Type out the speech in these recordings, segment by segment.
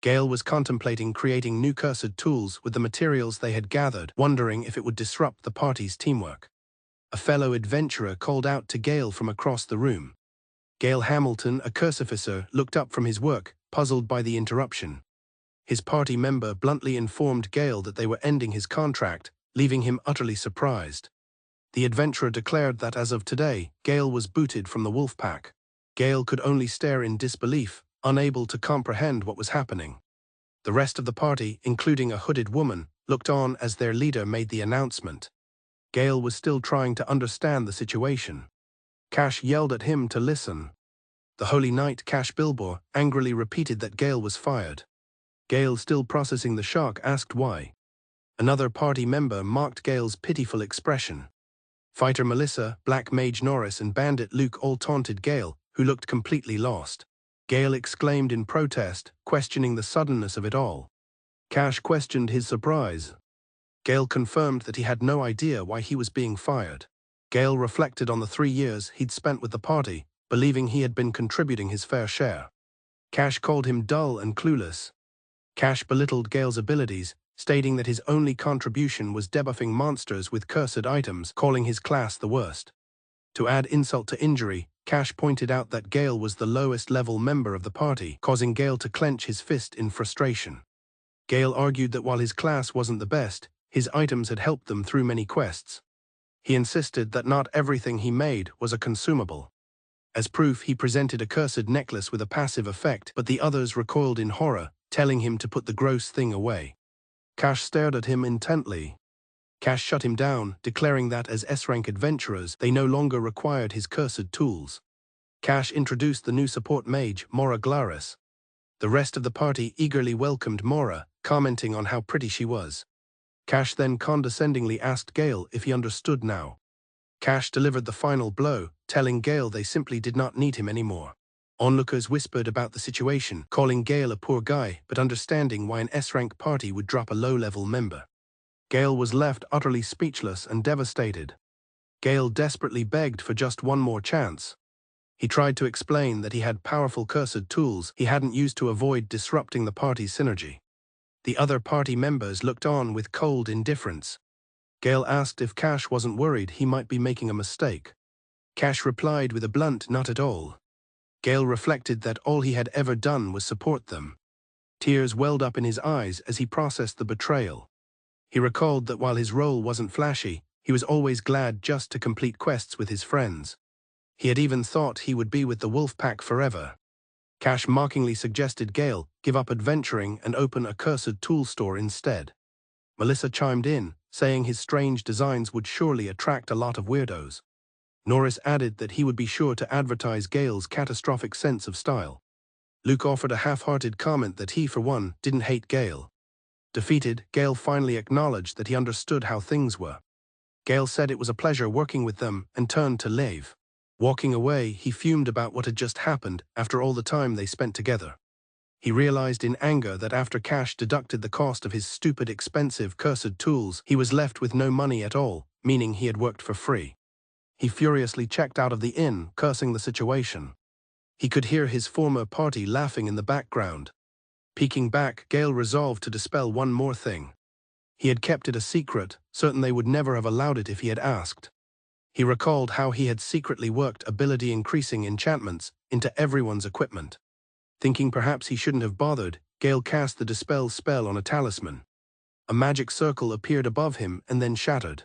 Gail was contemplating creating new cursed tools with the materials they had gathered, wondering if it would disrupt the party's teamwork. A fellow adventurer called out to Gail from across the room. Gail Hamilton, a cursificer, looked up from his work, puzzled by the interruption. His party member bluntly informed Gail that they were ending his contract, leaving him utterly surprised. The adventurer declared that as of today, Gail was booted from the Wolfpack. Gail could only stare in disbelief, unable to comprehend what was happening. The rest of the party, including a hooded woman, looked on as their leader made the announcement. Gail was still trying to understand the situation. Cash yelled at him to listen. The Holy Knight Cash Bilbor angrily repeated that Gail was fired. Gail, still processing the shock, asked why. Another party member marked Gail's pitiful expression. Fighter Melissa, Black Mage Norris and Bandit Luke all taunted Gail, who looked completely lost. Gail exclaimed in protest, questioning the suddenness of it all. Cash questioned his surprise. Gail confirmed that he had no idea why he was being fired. Gail reflected on the 3 years he'd spent with the party, believing he had been contributing his fair share. Cash called him dull and clueless. Cash belittled Gail's abilities, stating that his only contribution was debuffing monsters with cursed items, calling his class the worst. To add insult to injury, Cash pointed out that Gail was the lowest-level member of the party, causing Gail to clench his fist in frustration. Gail argued that while his class wasn't the best, his items had helped them through many quests. He insisted that not everything he made was a consumable. As proof, he presented a cursed necklace with a passive effect, but the others recoiled in horror, telling him to put the gross thing away. Cash stared at him intently. Cash shut him down, declaring that as S-rank adventurers, they no longer required his cursed tools. Cash introduced the new support mage, Maura. The rest of the party eagerly welcomed Maura, commenting on how pretty she was. Cash then condescendingly asked Gail if he understood now. Cash delivered the final blow, telling Gail they simply did not need him anymore. Onlookers whispered about the situation, calling Gail a poor guy, but understanding why an S-rank party would drop a low-level member. Gail was left utterly speechless and devastated. Gail desperately begged for just one more chance. He tried to explain that he had powerful cursed tools he hadn't used to avoid disrupting the party's synergy. The other party members looked on with cold indifference. Gail asked if Cash wasn't worried he might be making a mistake. Cash replied with a blunt "not at all." Gail reflected that all he had ever done was support them. Tears welled up in his eyes as he processed the betrayal. He recalled that while his role wasn't flashy, he was always glad just to complete quests with his friends. He had even thought he would be with the Wolfpack forever. Cash mockingly suggested Gail give up adventuring and open a cursed tool store instead. Melissa chimed in, saying his strange designs would surely attract a lot of weirdos. Norris added that he would be sure to advertise Gail's catastrophic sense of style. Luke offered a half-hearted comment that he, for one, didn't hate Gail. Defeated, Gail finally acknowledged that he understood how things were. Gail said it was a pleasure working with them and turned to leave. Walking away, he fumed about what had just happened after all the time they spent together. He realized in anger that after Cash deducted the cost of his stupid, expensive, cursed tools, he was left with no money at all, meaning he had worked for free. He furiously checked out of the inn, cursing the situation. He could hear his former party laughing in the background. Peeking back, Gail resolved to dispel one more thing. He had kept it a secret, certain they would never have allowed it if he had asked. He recalled how he had secretly worked ability-increasing enchantments into everyone's equipment. Thinking perhaps he shouldn't have bothered, Gail cast the Dispel spell on a talisman. A magic circle appeared above him and then shattered.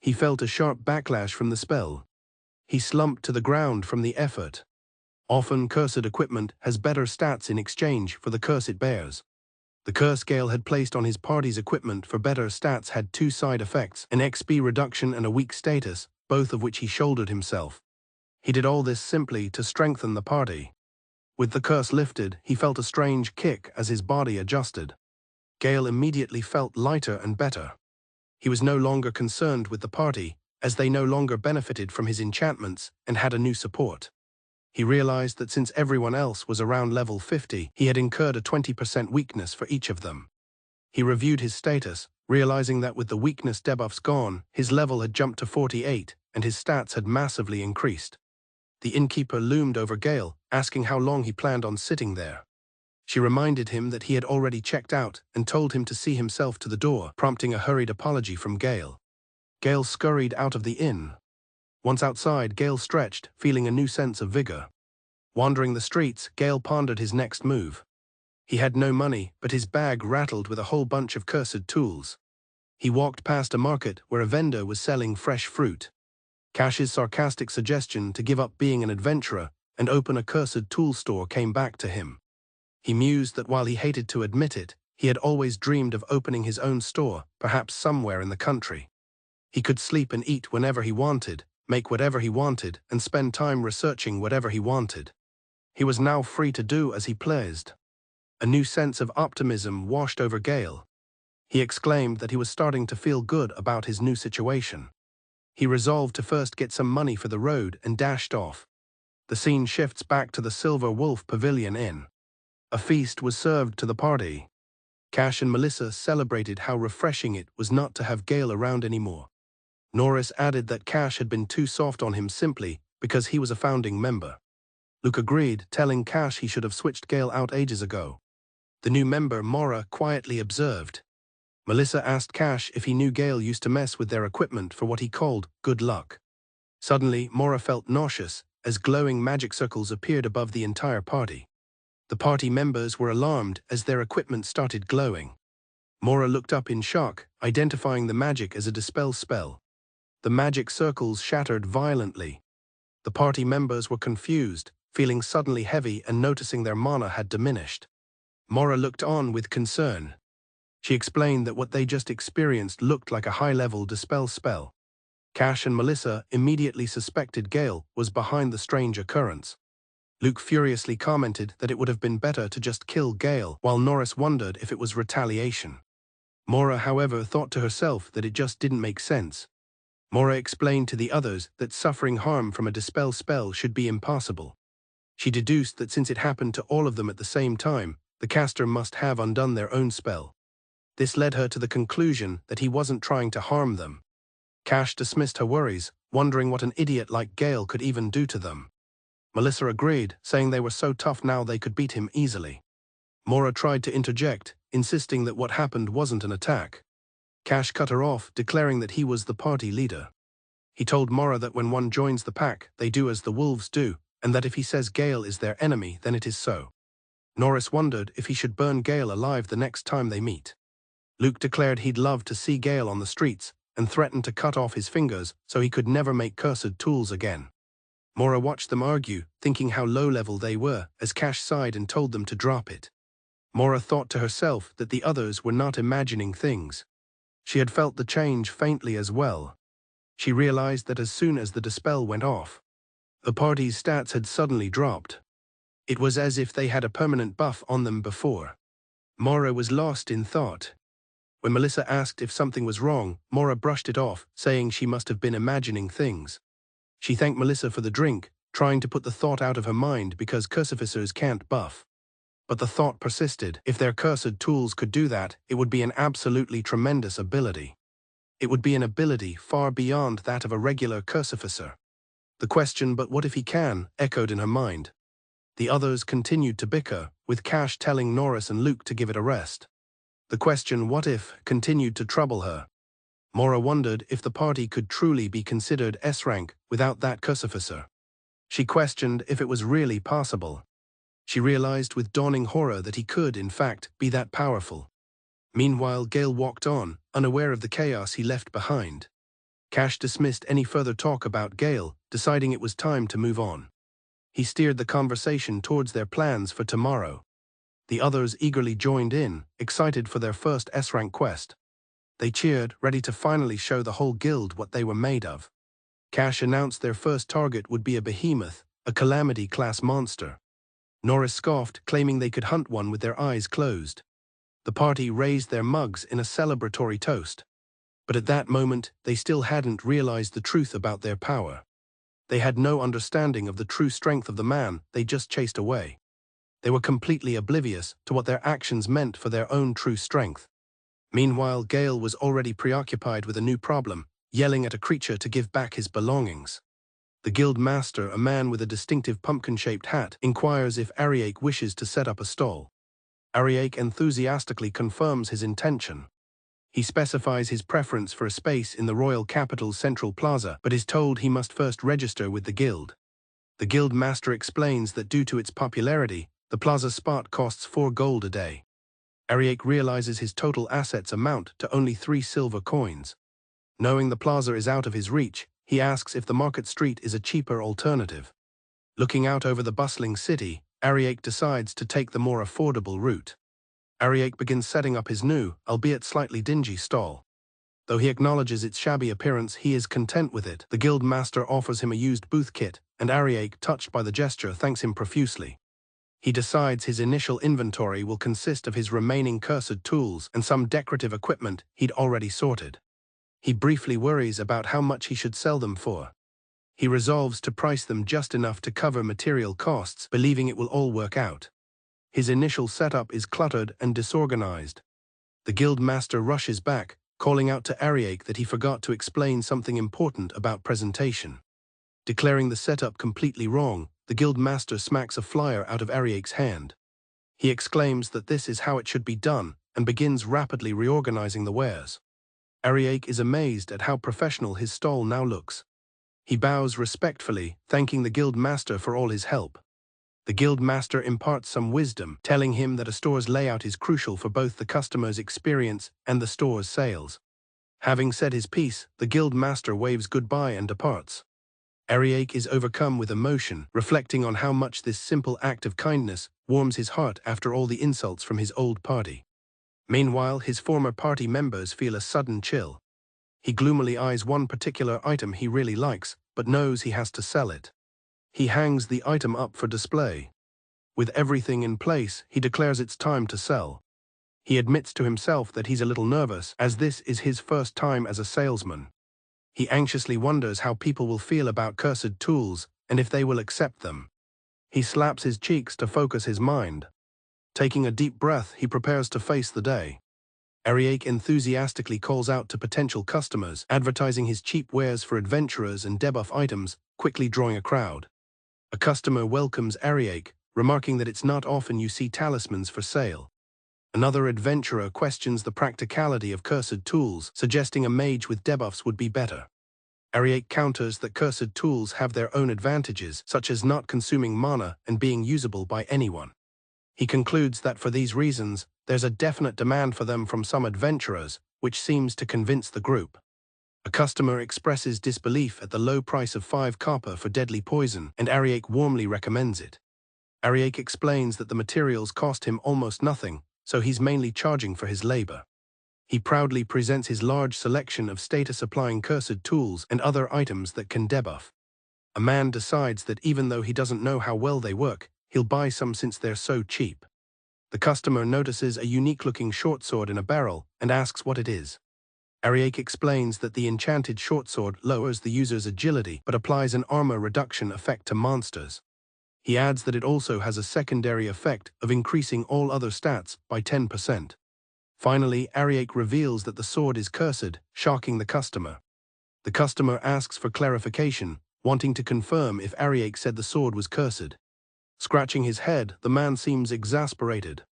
He felt a sharp backlash from the spell. He slumped to the ground from the effort. Often cursed equipment has better stats in exchange for the curse it bears. The curse Gail had placed on his party's equipment for better stats had two side effects, an XP reduction and a weak status, both of which he shouldered himself. He did all this simply to strengthen the party. With the curse lifted, he felt a strange kick as his body adjusted. Gail immediately felt lighter and better. He was no longer concerned with the party, as they no longer benefited from his enchantments and had a new support. He realized that since everyone else was around level 50, he had incurred a 20% weakness for each of them. He reviewed his status, realizing that with the weakness debuffs gone, his level had jumped to 48, and his stats had massively increased. The innkeeper loomed over Gail, asking how long he planned on sitting there. She reminded him that he had already checked out and told him to see himself to the door, prompting a hurried apology from Gail. Gail scurried out of the inn. Once outside, Gail stretched, feeling a new sense of vigor. Wandering the streets, Gail pondered his next move. He had no money, but his bag rattled with a whole bunch of cursed tools. He walked past a market where a vendor was selling fresh fruit. Cash's sarcastic suggestion to give up being an adventurer and open a cursed tool store came back to him. He mused that while he hated to admit it, he had always dreamed of opening his own store, perhaps somewhere in the country. He could sleep and eat whenever he wanted, make whatever he wanted, and spend time researching whatever he wanted. He was now free to do as he pleased. A new sense of optimism washed over Gail. He exclaimed that he was starting to feel good about his new situation. He resolved to first get some money for the road and dashed off. The scene shifts back to the Silver Wolf Pavilion Inn. A feast was served to the party. Cash and Melissa celebrated how refreshing it was not to have Gail around anymore. Norris added that Cash had been too soft on him simply because he was a founding member. Luke agreed, telling Cash he should have switched Gail out ages ago. The new member, Maura, quietly observed. Melissa asked Cash if he knew Gail used to mess with their equipment for what he called good luck. Suddenly, Maura felt nauseous as glowing magic circles appeared above the entire party. The party members were alarmed as their equipment started glowing. Maura looked up in shock, identifying the magic as a dispel spell. The magic circles shattered violently. The party members were confused, feeling suddenly heavy and noticing their mana had diminished. Maura looked on with concern. She explained that what they just experienced looked like a high-level dispel spell. Cash and Melissa immediately suspected Gail was behind the strange occurrence. Luke furiously commented that it would have been better to just kill Gail, while Norris wondered if it was retaliation. Maura, however, thought to herself that it just didn't make sense. Maura explained to the others that suffering harm from a dispel spell should be impossible. She deduced that since it happened to all of them at the same time, the caster must have undone their own spell. This led her to the conclusion that he wasn't trying to harm them. Cash dismissed her worries, wondering what an idiot like Gail could even do to them. Melissa agreed, saying they were so tough now they could beat him easily. Maura tried to interject, insisting that what happened wasn't an attack. Cash cut her off, declaring that he was the party leader. He told Maura that when one joins the pack, they do as the wolves do, and that if he says Gail is their enemy, then it is so. Norris wondered if he should burn Gail alive the next time they meet. Luke declared he'd love to see Gail on the streets, and threatened to cut off his fingers so he could never make cursed tools again. Maura watched them argue, thinking how low-level they were, as Cash sighed and told them to drop it. Maura thought to herself that the others were not imagining things. She had felt the change faintly as well. She realized that as soon as the dispel went off, the party's stats had suddenly dropped. It was as if they had a permanent buff on them before. Maura was lost in thought. When Melissa asked if something was wrong, Maura brushed it off, saying she must have been imagining things. She thanked Melissa for the drink, trying to put the thought out of her mind because cursificers can't buff. But the thought persisted. If their cursed tools could do that, it would be an absolutely tremendous ability. It would be an ability far beyond that of a regular cursificer. The question, "But what if he can?" echoed in her mind. The others continued to bicker, with Cash telling Norris and Luke to give it a rest. The question, "What if?" continued to trouble her. Maura wondered if the party could truly be considered S-rank without that cursificer. She questioned if it was really possible. She realized with dawning horror that he could, in fact, be that powerful. Meanwhile, Gail walked on, unaware of the chaos he left behind. Cash dismissed any further talk about Gail, deciding it was time to move on. He steered the conversation towards their plans for tomorrow. The others eagerly joined in, excited for their first S-rank quest. They cheered, ready to finally show the whole guild what they were made of. Cash announced their first target would be a behemoth, a calamity-class monster. Norris scoffed, claiming they could hunt one with their eyes closed. The party raised their mugs in a celebratory toast. But at that moment, they still hadn't realized the truth about their power. They had no understanding of the true strength of the man they just chased away. They were completely oblivious to what their actions meant for their own true strength. Meanwhile, Gail was already preoccupied with a new problem, yelling at a creature to give back his belongings. The guild master, a man with a distinctive pumpkin-shaped hat, inquires if Ariake wishes to set up a stall. Ariake enthusiastically confirms his intention. He specifies his preference for a space in the royal capital's central plaza, but is told he must first register with the guild. The guild master explains that due to its popularity, the plaza spot costs 4 gold a day. Ariake realizes his total assets amount to only 3 silver coins. Knowing the plaza is out of his reach, he asks if the market street is a cheaper alternative. Looking out over the bustling city, Ariake decides to take the more affordable route. Ariake begins setting up his new, albeit slightly dingy stall. Though he acknowledges its shabby appearance, he is content with it. The guild master offers him a used booth kit, and Ariake, touched by the gesture, thanks him profusely. He decides his initial inventory will consist of his remaining cursed tools and some decorative equipment he'd already sorted. He briefly worries about how much he should sell them for. He resolves to price them just enough to cover material costs, believing it will all work out. His initial setup is cluttered and disorganized. The guild master rushes back, calling out to Ariake that he forgot to explain something important about presentation. Declaring the setup completely wrong, the guild master smacks a flyer out of Ariake's hand. He exclaims that this is how it should be done and begins rapidly reorganizing the wares. Ariake is amazed at how professional his stall now looks. He bows respectfully, thanking the guild master for all his help. The guild master imparts some wisdom, telling him that a store's layout is crucial for both the customer's experience and the store's sales. Having said his piece, the guild master waves goodbye and departs. Ariake is overcome with emotion, reflecting on how much this simple act of kindness warms his heart after all the insults from his old party. Meanwhile, his former party members feel a sudden chill. He gloomily eyes one particular item he really likes, but knows he has to sell it. He hangs the item up for display. With everything in place, he declares it's time to sell. He admits to himself that he's a little nervous, as this is his first time as a salesman. He anxiously wonders how people will feel about cursed tools and if they will accept them. He slaps his cheeks to focus his mind. Taking a deep breath, he prepares to face the day. Ariake enthusiastically calls out to potential customers, advertising his cheap wares for adventurers and debuff items, quickly drawing a crowd. A customer welcomes Ariake, remarking that it's not often you see talismans for sale. Another adventurer questions the practicality of cursed tools, suggesting a mage with debuffs would be better. Ariake counters that cursed tools have their own advantages, such as not consuming mana and being usable by anyone. He concludes that for these reasons, there's a definite demand for them from some adventurers, which seems to convince the group. A customer expresses disbelief at the low price of 5 copper for deadly poison, and Ariake warmly recommends it. Ariake explains that the materials cost him almost nothing, so he's mainly charging for his labor. He proudly presents his large selection of status-applying cursed tools and other items that can debuff. A man decides that even though he doesn't know how well they work, he'll buy some since they're so cheap. The customer notices a unique-looking short sword in a barrel and asks what it is. Ariake explains that the enchanted short sword lowers the user's agility but applies an armor reduction effect to monsters. He adds that it also has a secondary effect of increasing all other stats by 10%. Finally, Ariake reveals that the sword is cursed, shocking the customer. The customer asks for clarification, wanting to confirm if Ariake said the sword was cursed. Scratching his head, the man seems exasperated.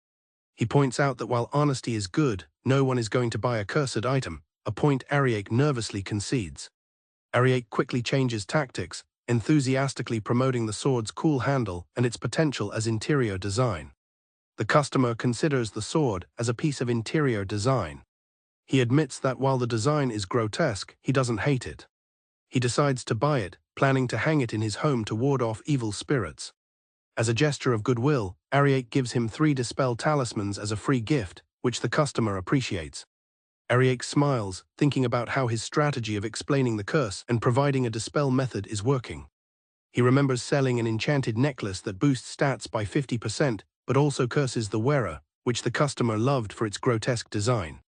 He points out that while honesty is good, no one is going to buy a cursed item, a point Ariake nervously concedes. Ariake quickly changes tactics, enthusiastically promoting the sword's cool handle and its potential as interior design. The customer considers the sword as a piece of interior design. He admits that while the design is grotesque, he doesn't hate it. He decides to buy it, planning to hang it in his home to ward off evil spirits. As a gesture of goodwill, Ariake gives him 3 Dispel talismans as a free gift, which the customer appreciates. Ariake smiles, thinking about how his strategy of explaining the curse and providing a dispel method is working. He remembers selling an enchanted necklace that boosts stats by 50%, but also curses the wearer, which the customer loved for its grotesque design.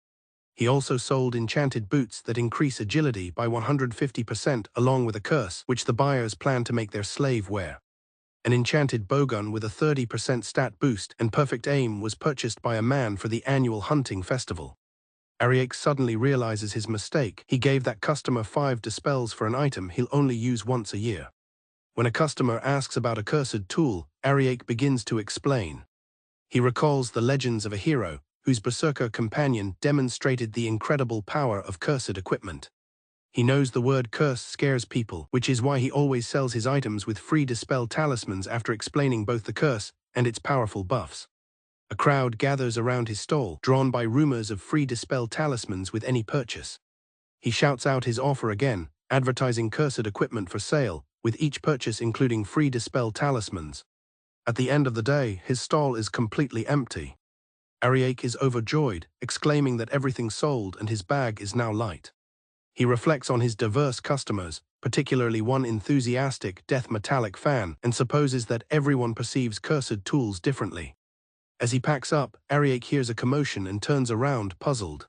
He also sold enchanted boots that increase agility by 150% along with a curse, which the buyers plan to make their slave wear. An enchanted bowgun with a 30% stat boost and perfect aim was purchased by a man for the annual hunting festival. Ariake suddenly realizes his mistake. He gave that customer 5 dispels for an item he'll only use once a year. When a customer asks about a cursed tool, Ariake begins to explain. He recalls the legends of a hero whose berserker companion demonstrated the incredible power of cursed equipment. He knows the word curse scares people, which is why he always sells his items with free dispel talismans after explaining both the curse and its powerful buffs. A crowd gathers around his stall, drawn by rumors of free dispel talismans with any purchase. He shouts out his offer again, advertising cursed equipment for sale, with each purchase including free dispel talismans. At the end of the day, his stall is completely empty. Ariake is overjoyed, exclaiming that everything sold and his bag is now light. He reflects on his diverse customers, particularly one enthusiastic death metallic fan, and supposes that everyone perceives cursed tools differently. As he packs up, Ariake hears a commotion and turns around, puzzled.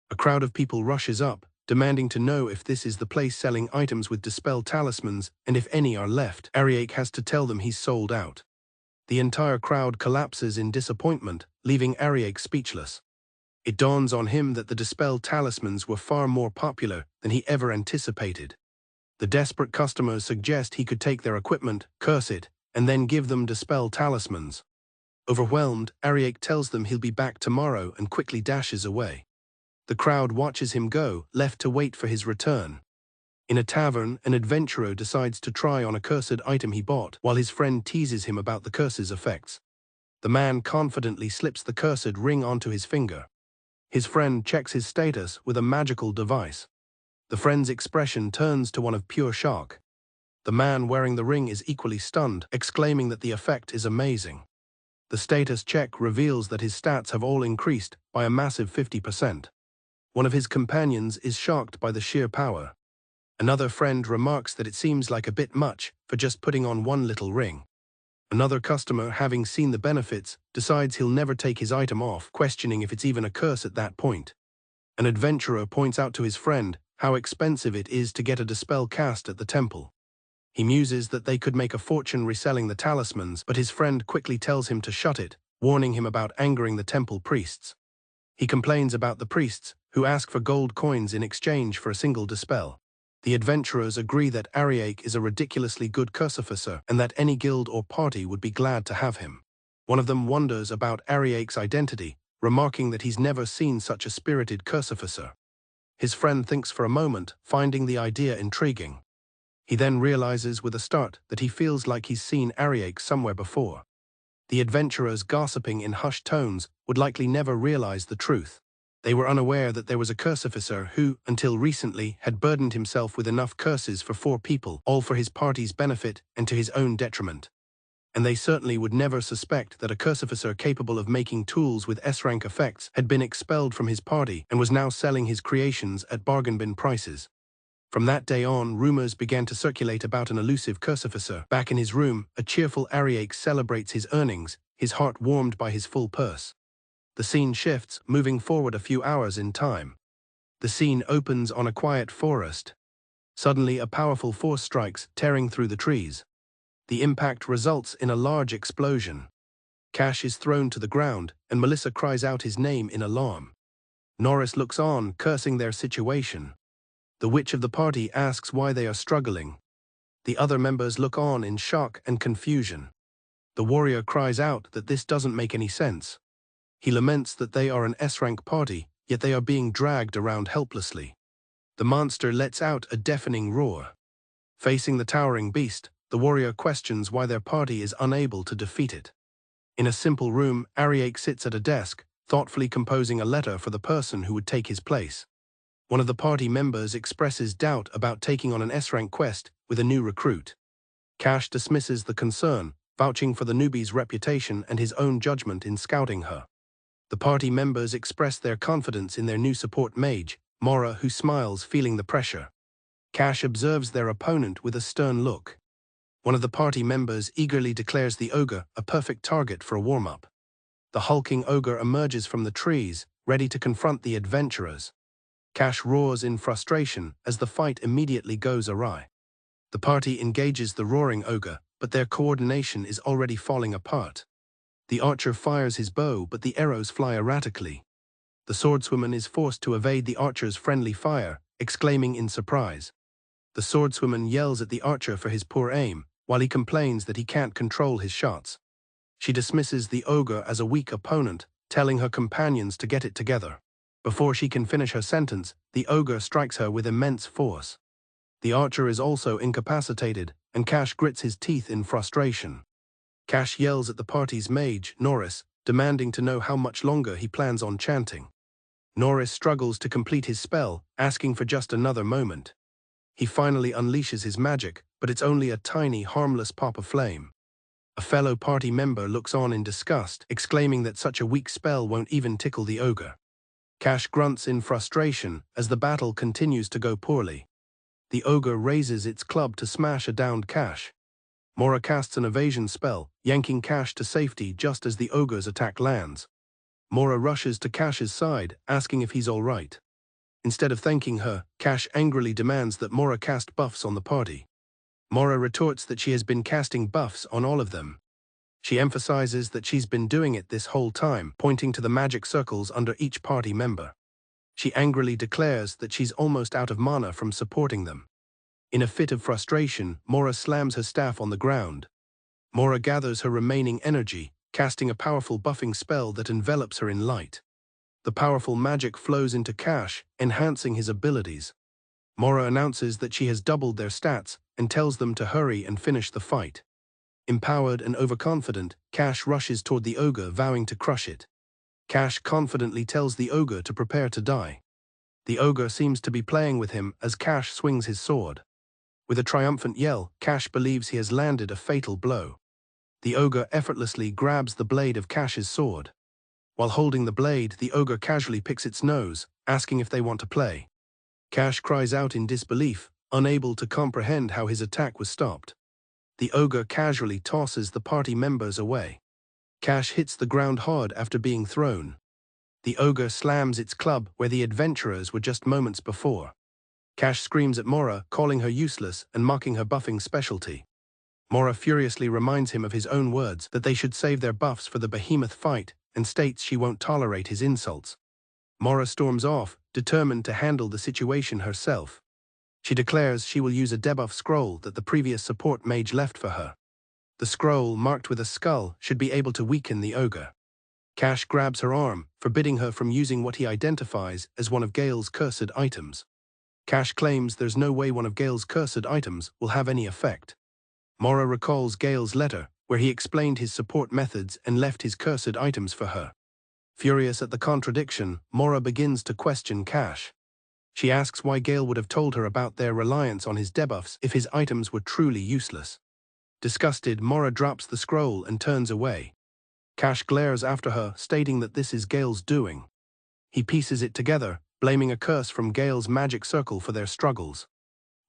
A crowd of people rushes up, demanding to know if this is the place selling items with dispel talismans, and if any are left. Ariake has to tell them he's sold out. The entire crowd collapses in disappointment, leaving Ariake speechless. It dawns on him that the dispel talismans were far more popular than he ever anticipated. The desperate customers suggest he could take their equipment, curse it, and then give them dispel talismans. Overwhelmed, Ariake tells them he'll be back tomorrow and quickly dashes away. The crowd watches him go, left to wait for his return. In a tavern, an adventurer decides to try on a cursed item he bought, while his friend teases him about the curse's effects. The man confidently slips the cursed ring onto his finger. His friend checks his status with a magical device. The friend's expression turns to one of pure shock. The man wearing the ring is equally stunned, exclaiming that the effect is amazing. The status check reveals that his stats have all increased by a massive 50%. One of his companions is shocked by the sheer power. Another friend remarks that it seems like a bit much for just putting on one little ring. Another customer, having seen the benefits, decides he'll never take his item off, questioning if it's even a curse at that point. An adventurer points out to his friend how expensive it is to get a dispel cast at the temple. He muses that they could make a fortune reselling the talismans, but his friend quickly tells him to shut it, warning him about angering the temple priests. He complains about the priests, who ask for gold coins in exchange for a single dispel. The adventurers agree that Ariake is a ridiculously good cursificer and that any guild or party would be glad to have him. One of them wonders about Ariake's identity, remarking that he's never seen such a spirited cursificer. His friend thinks for a moment, finding the idea intriguing. He then realizes with a start that he feels like he's seen Ariake somewhere before. The adventurers, gossiping in hushed tones, would likely never realize the truth. They were unaware that there was a cursificer who, until recently, had burdened himself with enough curses for 4 people, all for his party's benefit and to his own detriment. And they certainly would never suspect that a cursificer capable of making tools with S-rank effects had been expelled from his party and was now selling his creations at bargain bin prices. From that day on, rumors began to circulate about an elusive cursificer. Back in his room, a cheerful Ariake celebrates his earnings, his heart warmed by his full purse. The scene shifts, moving forward a few hours in time. The scene opens on a quiet forest. Suddenly, a powerful force strikes, tearing through the trees. The impact results in a large explosion. Cash is thrown to the ground, and Melissa cries out his name in alarm. Norris looks on, cursing their situation. The witch of the party asks why they are struggling. The other members look on in shock and confusion. The warrior cries out that this doesn't make any sense. He laments that they are an S-rank party, yet they are being dragged around helplessly. The monster lets out a deafening roar. Facing the towering beast, the warrior questions why their party is unable to defeat it. In a simple room, Ariake sits at a desk, thoughtfully composing a letter for the person who would take his place. One of the party members expresses doubt about taking on an S-rank quest with a new recruit. Cash dismisses the concern, vouching for the newbie's reputation and his own judgment in scouting her. The party members express their confidence in their new support mage, Maura, who smiles, feeling the pressure. Cash observes their opponent with a stern look. One of the party members eagerly declares the ogre a perfect target for a warm-up. The hulking ogre emerges from the trees, ready to confront the adventurers. Cash roars in frustration as the fight immediately goes awry. The party engages the roaring ogre, but their coordination is already falling apart. The archer fires his bow, but the arrows fly erratically. The swordswoman is forced to evade the archer's friendly fire, exclaiming in surprise. The swordswoman yells at the archer for his poor aim, while he complains that he can't control his shots. She dismisses the ogre as a weak opponent, telling her companions to get it together. Before she can finish her sentence, the ogre strikes her with immense force. The archer is also incapacitated, and Cash grits his teeth in frustration. Cash yells at the party's mage, Norris, demanding to know how much longer he plans on chanting. Norris struggles to complete his spell, asking for just another moment. He finally unleashes his magic, but it's only a tiny, harmless pop of flame. A fellow party member looks on in disgust, exclaiming that such a weak spell won't even tickle the ogre. Cash grunts in frustration as the battle continues to go poorly. The ogre raises its club to smash a downed Cash. Maura casts an evasion spell, yanking Cash to safety just as the ogre's attack lands. Maura rushes to Cash's side, asking if he's all right. Instead of thanking her, Cash angrily demands that Maura cast buffs on the party. Maura retorts that she has been casting buffs on all of them. She emphasizes that she's been doing it this whole time, pointing to the magic circles under each party member. She angrily declares that she's almost out of mana from supporting them. In a fit of frustration, Maura slams her staff on the ground. Maura gathers her remaining energy, casting a powerful buffing spell that envelops her in light. The powerful magic flows into Cash, enhancing his abilities. Maura announces that she has doubled their stats and tells them to hurry and finish the fight. Empowered and overconfident, Cash rushes toward the ogre, vowing to crush it. Cash confidently tells the ogre to prepare to die. The ogre seems to be playing with him as Cash swings his sword. With a triumphant yell, Cash believes he has landed a fatal blow. The ogre effortlessly grabs the blade of Cash's sword. While holding the blade, the ogre casually picks its nose, asking if they want to play. Cash cries out in disbelief, unable to comprehend how his attack was stopped. The ogre casually tosses the party members away. Cash hits the ground hard after being thrown. The ogre slams its club where the adventurers were just moments before. Cash screams at Maura, calling her useless and mocking her buffing specialty. Maura furiously reminds him of his own words that they should save their buffs for the behemoth fight, and states she won't tolerate his insults. Maura storms off, determined to handle the situation herself. She declares she will use a debuff scroll that the previous support mage left for her. The scroll, marked with a skull, should be able to weaken the ogre. Cash grabs her arm, forbidding her from using what he identifies as one of Gail's cursed items. Cash claims there's no way one of Gail's cursed items will have any effect. Maura recalls Gail's letter, where he explained his support methods and left his cursed items for her. Furious at the contradiction, Maura begins to question Cash. She asks why Gail would have told her about their reliance on his debuffs if his items were truly useless. Disgusted, Maura drops the scroll and turns away. Cash glares after her, stating that this is Gail's doing. He pieces it together, blaming a curse from Gail's magic circle for their struggles.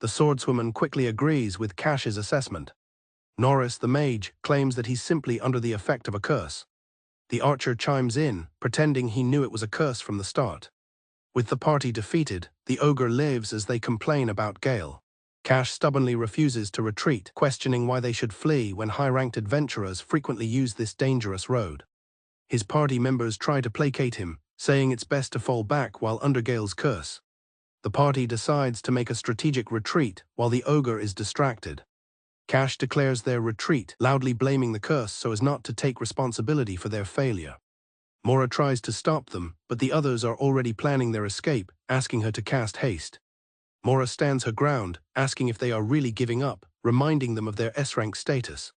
The swordswoman quickly agrees with Cash's assessment. Norris, the mage, claims that he's simply under the effect of a curse. The archer chimes in, pretending he knew it was a curse from the start. With the party defeated, the ogre lives as they complain about Gail. Cash stubbornly refuses to retreat, questioning why they should flee when high-ranked adventurers frequently use this dangerous road. His party members try to placate him, saying it's best to fall back while under Gail's curse. The party decides to make a strategic retreat while the ogre is distracted. Cash declares their retreat, loudly blaming the curse so as not to take responsibility for their failure. Maura tries to stop them, but the others are already planning their escape, asking her to cast haste. Maura stands her ground, asking if they are really giving up, reminding them of their S-rank status.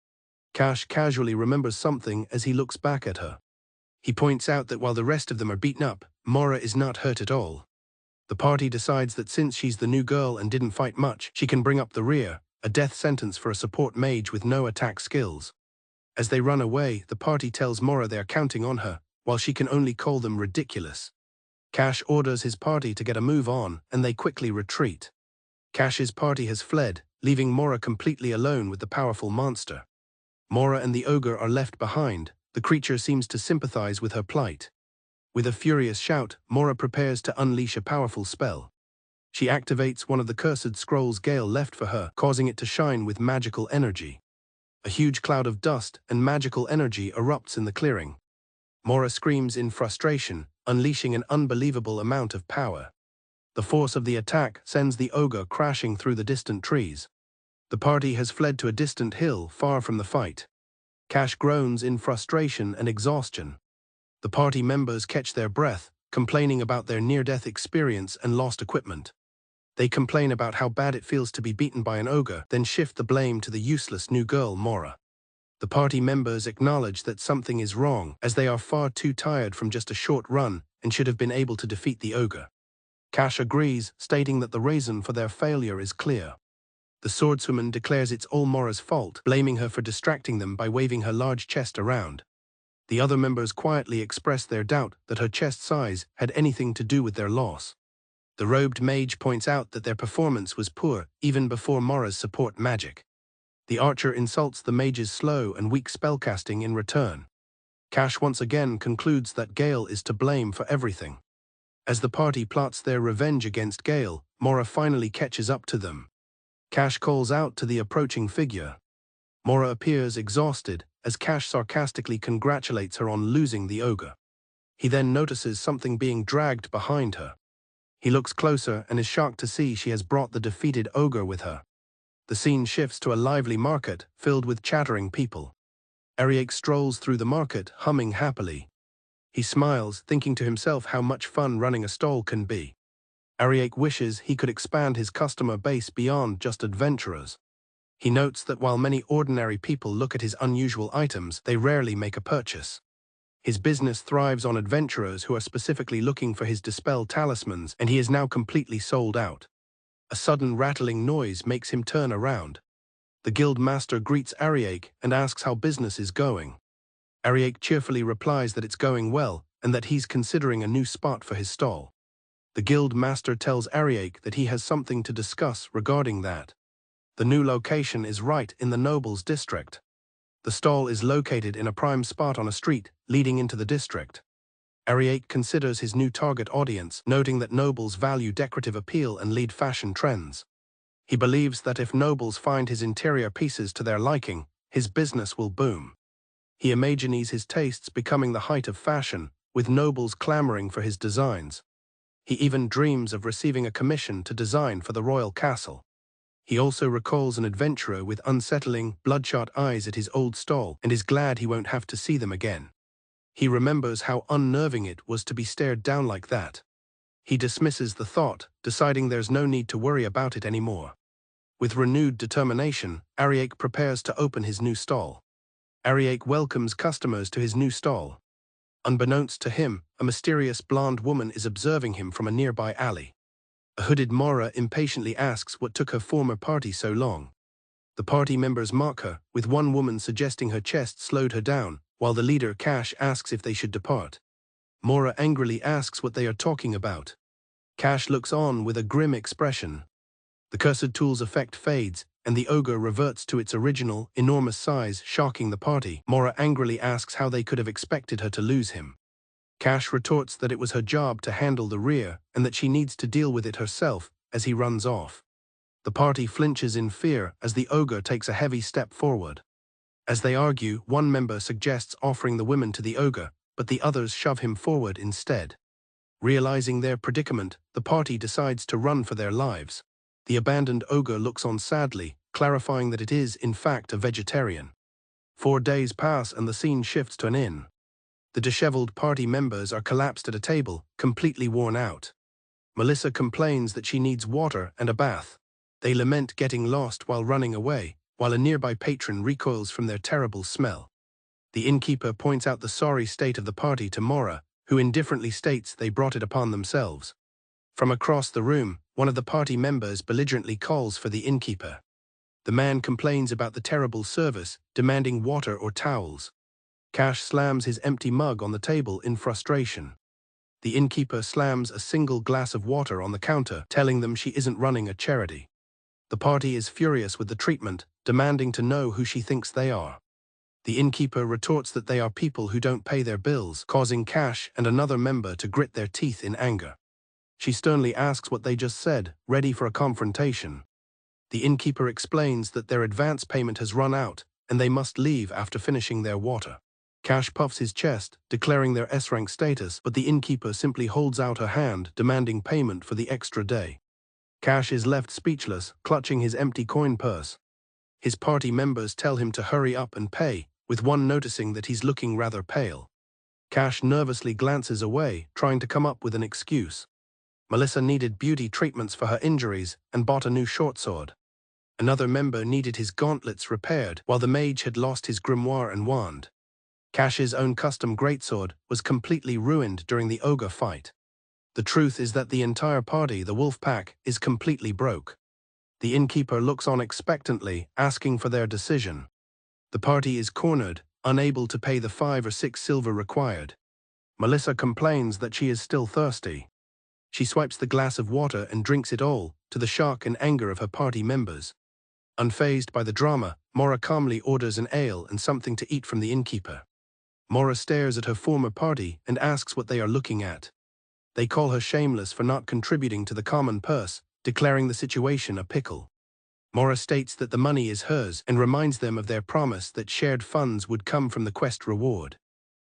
Cash casually remembers something as he looks back at her. He points out that while the rest of them are beaten up, Maura is not hurt at all. The party decides that since she's the new girl and didn't fight much, she can bring up the rear, a death sentence for a support mage with no attack skills. As they run away, the party tells Maura they are counting on her, while she can only call them ridiculous. Cash orders his party to get a move on, and they quickly retreat. Cash's party has fled, leaving Maura completely alone with the powerful monster. Maura and the ogre are left behind. The creature seems to sympathize with her plight. With a furious shout, Maura prepares to unleash a powerful spell. She activates one of the cursed scrolls Gail left for her, causing it to shine with magical energy. A huge cloud of dust and magical energy erupts in the clearing. Maura screams in frustration, unleashing an unbelievable amount of power. The force of the attack sends the ogre crashing through the distant trees. The party has fled to a distant hill far from the fight. Cash groans in frustration and exhaustion. The party members catch their breath, complaining about their near-death experience and lost equipment. They complain about how bad it feels to be beaten by an ogre, then shift the blame to the useless new girl, Maura. The party members acknowledge that something is wrong, as they are far too tired from just a short run and should have been able to defeat the ogre. Cash agrees, stating that the reason for their failure is clear. The swordswoman declares it's all Maura's fault, blaming her for distracting them by waving her large chest around. The other members quietly express their doubt that her chest size had anything to do with their loss. The robed mage points out that their performance was poor even before Maura's support magic. The archer insults the mage's slow and weak spellcasting in return. Cash once again concludes that Gail is to blame for everything. As the party plots their revenge against Gail, Maura finally catches up to them. Cash calls out to the approaching figure. Maura appears exhausted, as Cash sarcastically congratulates her on losing the ogre. He then notices something being dragged behind her. He looks closer and is shocked to see she has brought the defeated ogre with her. The scene shifts to a lively market, filled with chattering people. Ariake strolls through the market, humming happily. He smiles, thinking to himself how much fun running a stall can be. Ariake wishes he could expand his customer base beyond just adventurers. He notes that while many ordinary people look at his unusual items, they rarely make a purchase. His business thrives on adventurers who are specifically looking for his Dispel talismans, and he is now completely sold out. A sudden rattling noise makes him turn around. The guild master greets Ariake and asks how business is going. Ariake cheerfully replies that it's going well and that he's considering a new spot for his stall. The guild master tells Ariake that he has something to discuss regarding that. The new location is right in the nobles' district. The stall is located in a prime spot on a street leading into the district. Ariake considers his new target audience, noting that nobles value decorative appeal and lead fashion trends. He believes that if nobles find his interior pieces to their liking, his business will boom. He imagines his tastes becoming the height of fashion, with nobles clamoring for his designs. He even dreams of receiving a commission to design for the royal castle. He also recalls an adventurer with unsettling, bloodshot eyes at his old stall and is glad he won't have to see them again. He remembers how unnerving it was to be stared down like that. He dismisses the thought, deciding there's no need to worry about it anymore. With renewed determination, Ariake prepares to open his new stall. Ariake welcomes customers to his new stall. Unbeknownst to him, a mysterious blonde woman is observing him from a nearby alley. A hooded Maura impatiently asks what took her former party so long. The party members mock her, with one woman suggesting her chest slowed her down, while the leader Cash asks if they should depart. Maura angrily asks what they are talking about. Cash looks on with a grim expression. The cursed tool's effect fades, and the ogre reverts to its original, enormous size, shocking the party. Maura angrily asks how they could have expected her to lose him. Cash retorts that it was her job to handle the rear and that she needs to deal with it herself as he runs off. The party flinches in fear as the ogre takes a heavy step forward. As they argue, one member suggests offering the women to the ogre, but the others shove him forward instead. Realizing their predicament, the party decides to run for their lives. The abandoned ogre looks on sadly, clarifying that it is, in fact, a vegetarian. 4 days pass and the scene shifts to an inn. The disheveled party members are collapsed at a table, completely worn out. Melissa complains that she needs water and a bath. They lament getting lost while running away, while a nearby patron recoils from their terrible smell. The innkeeper points out the sorry state of the party to Maura, who indifferently states they brought it upon themselves. From across the room, one of the party members belligerently calls for the innkeeper. The man complains about the terrible service, demanding water or towels. Cash slams his empty mug on the table in frustration. The innkeeper slams a single glass of water on the counter, telling them she isn't running a charity. The party is furious with the treatment, demanding to know who she thinks they are. The innkeeper retorts that they are people who don't pay their bills, causing Cash and another member to grit their teeth in anger. She sternly asks what they just said, ready for a confrontation. The innkeeper explains that their advance payment has run out, and they must leave after finishing their water. Cash puffs his chest, declaring their S-rank status, but the innkeeper simply holds out her hand, demanding payment for the extra day. Cash is left speechless, clutching his empty coin purse. His party members tell him to hurry up and pay, with one noticing that he's looking rather pale. Cash nervously glances away, trying to come up with an excuse. Melissa needed beauty treatments for her injuries and bought a new short sword. Another member needed his gauntlets repaired, while the mage had lost his grimoire and wand. Cash's own custom greatsword was completely ruined during the ogre fight. The truth is that the entire party, the Wolfpack, is completely broke. The innkeeper looks on expectantly, asking for their decision. The party is cornered, unable to pay the 5 or 6 silver required. Melissa complains that she is still thirsty. She swipes the glass of water and drinks it all, to the shock and anger of her party members. Unfazed by the drama, Maura calmly orders an ale and something to eat from the innkeeper. Maura stares at her former party and asks what they are looking at. They call her shameless for not contributing to the common purse, declaring the situation a pickle. Maura states that the money is hers and reminds them of their promise that shared funds would come from the quest reward.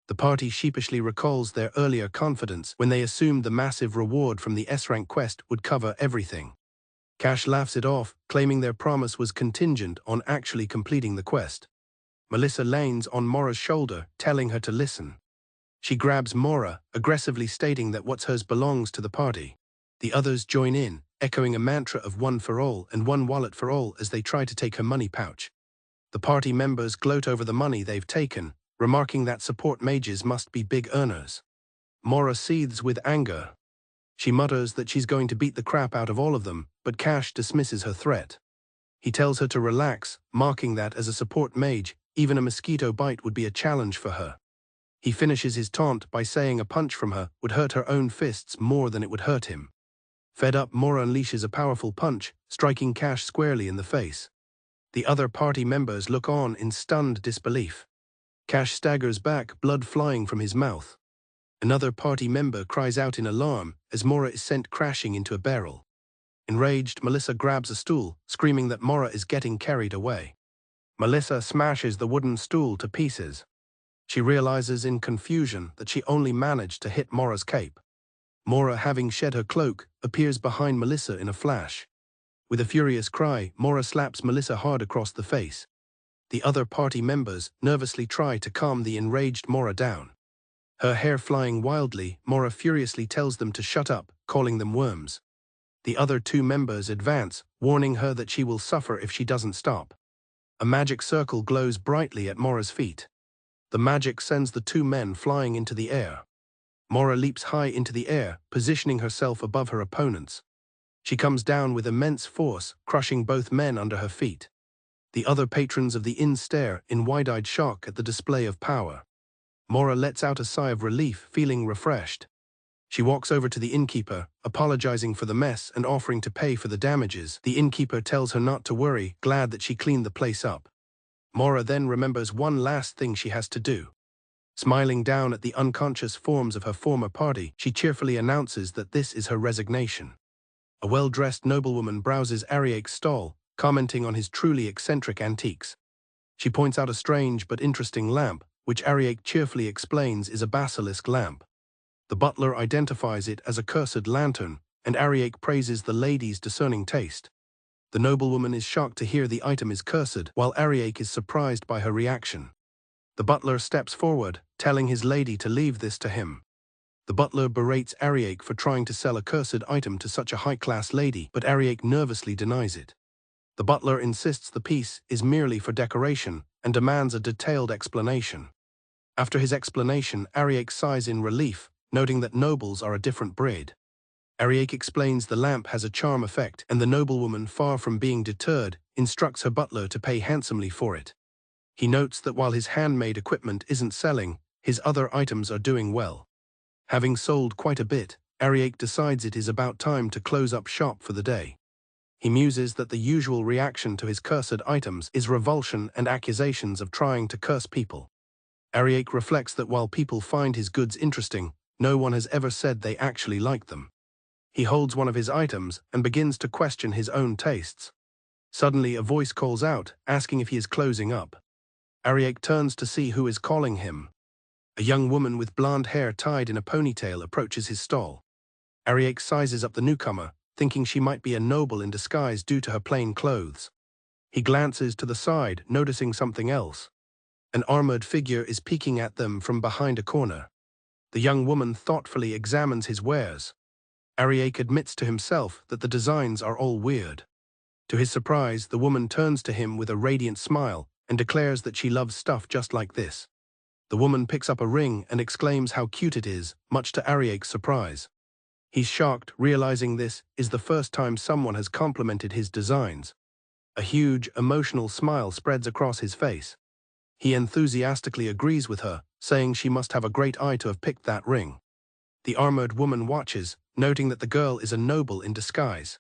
The party sheepishly recalls their earlier confidence when they assumed the massive reward from the S-rank quest would cover everything. Cash laughs it off, claiming their promise was contingent on actually completing the quest. Melissa leans on Maura's shoulder, telling her to listen. She grabs Maura, aggressively stating that what's hers belongs to the party. The others join in, echoing a mantra of one for all and one wallet for all as they try to take her money pouch. The party members gloat over the money they've taken, remarking that support mages must be big earners. Maura seethes with anger. She mutters that she's going to beat the crap out of all of them, but Cash dismisses her threat. He tells her to relax, marking that as a support mage, even a mosquito bite would be a challenge for her. He finishes his taunt by saying a punch from her would hurt her own fists more than it would hurt him. Fed up, Maura unleashes a powerful punch, striking Cash squarely in the face. The other party members look on in stunned disbelief. Cash staggers back, blood flying from his mouth. Another party member cries out in alarm as Maura is sent crashing into a barrel. Enraged, Melissa grabs a stool, screaming that Maura is getting carried away. Melissa smashes the wooden stool to pieces. She realizes in confusion that she only managed to hit Maura's cape. Maura, having shed her cloak, appears behind Melissa in a flash. With a furious cry, Maura slaps Melissa hard across the face. The other party members nervously try to calm the enraged Maura down. Her hair flying wildly, Maura furiously tells them to shut up, calling them worms. The other 2 members advance, warning her that she will suffer if she doesn't stop. A magic circle glows brightly at Maura's feet. The magic sends the 2 men flying into the air. Maura leaps high into the air, positioning herself above her opponents. She comes down with immense force, crushing both men under her feet. The other patrons of the inn stare in wide-eyed shock at the display of power. Maura lets out a sigh of relief, feeling refreshed. She walks over to the innkeeper, apologizing for the mess and offering to pay for the damages. The innkeeper tells her not to worry, glad that she cleaned the place up. Maura then remembers one last thing she has to do. Smiling down at the unconscious forms of her former party, she cheerfully announces that this is her resignation. A well-dressed noblewoman browses Ariake's stall, commenting on his truly eccentric antiques. She points out a strange but interesting lamp, which Ariake cheerfully explains is a basilisk lamp. The butler identifies it as a cursed lantern, and Ariake praises the lady's discerning taste. The noblewoman is shocked to hear the item is cursed, while Ariake is surprised by her reaction. The butler steps forward, telling his lady to leave this to him. The butler berates Ariake for trying to sell a cursed item to such a high-class lady, but Ariake nervously denies it. The butler insists the piece is merely for decoration and demands a detailed explanation. After his explanation, Ariake sighs in relief, noting that nobles are a different breed. Ariake explains the lamp has a charm effect, and the noblewoman, far from being deterred, instructs her butler to pay handsomely for it. He notes that while his handmade equipment isn't selling, his other items are doing well. Having sold quite a bit, Ariake decides it is about time to close up shop for the day. He muses that the usual reaction to his cursed items is revulsion and accusations of trying to curse people. Ariake reflects that while people find his goods interesting, no one has ever said they actually like them. He holds one of his items and begins to question his own tastes. Suddenly a voice calls out, asking if he is closing up. Ariake turns to see who is calling him. A young woman with blonde hair tied in a ponytail approaches his stall. Ariake sizes up the newcomer, thinking she might be a noble in disguise due to her plain clothes. He glances to the side, noticing something else. An armored figure is peeking at them from behind a corner. The young woman thoughtfully examines his wares. Ariake admits to himself that the designs are all weird. To his surprise, the woman turns to him with a radiant smile and declares that she loves stuff just like this. The woman picks up a ring and exclaims how cute it is, much to Ariake's surprise. He's shocked, realizing this is the first time someone has complimented his designs. A huge, emotional smile spreads across his face. He enthusiastically agrees with her, saying she must have a great eye to have picked that ring. The armored woman watches, noting that the girl is a noble in disguise.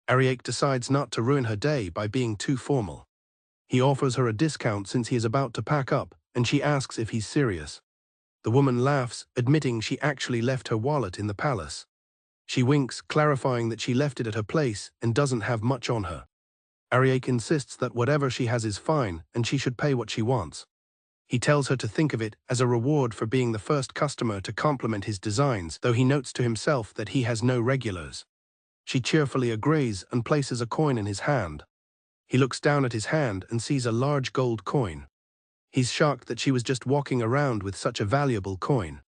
Ariake decides not to ruin her day by being too formal. He offers her a discount since he is about to pack up, and she asks if he's serious. The woman laughs, admitting she actually left her wallet in the palace. She winks, clarifying that she left it at her place and doesn't have much on her. Ariake insists that whatever she has is fine and she should pay what she wants. He tells her to think of it as a reward for being the first customer to compliment his designs, though he notes to himself that he has no regulars. She cheerfully agrees and places a coin in his hand. He looks down at his hand and sees a large gold coin. He's shocked that she was just walking around with such a valuable coin.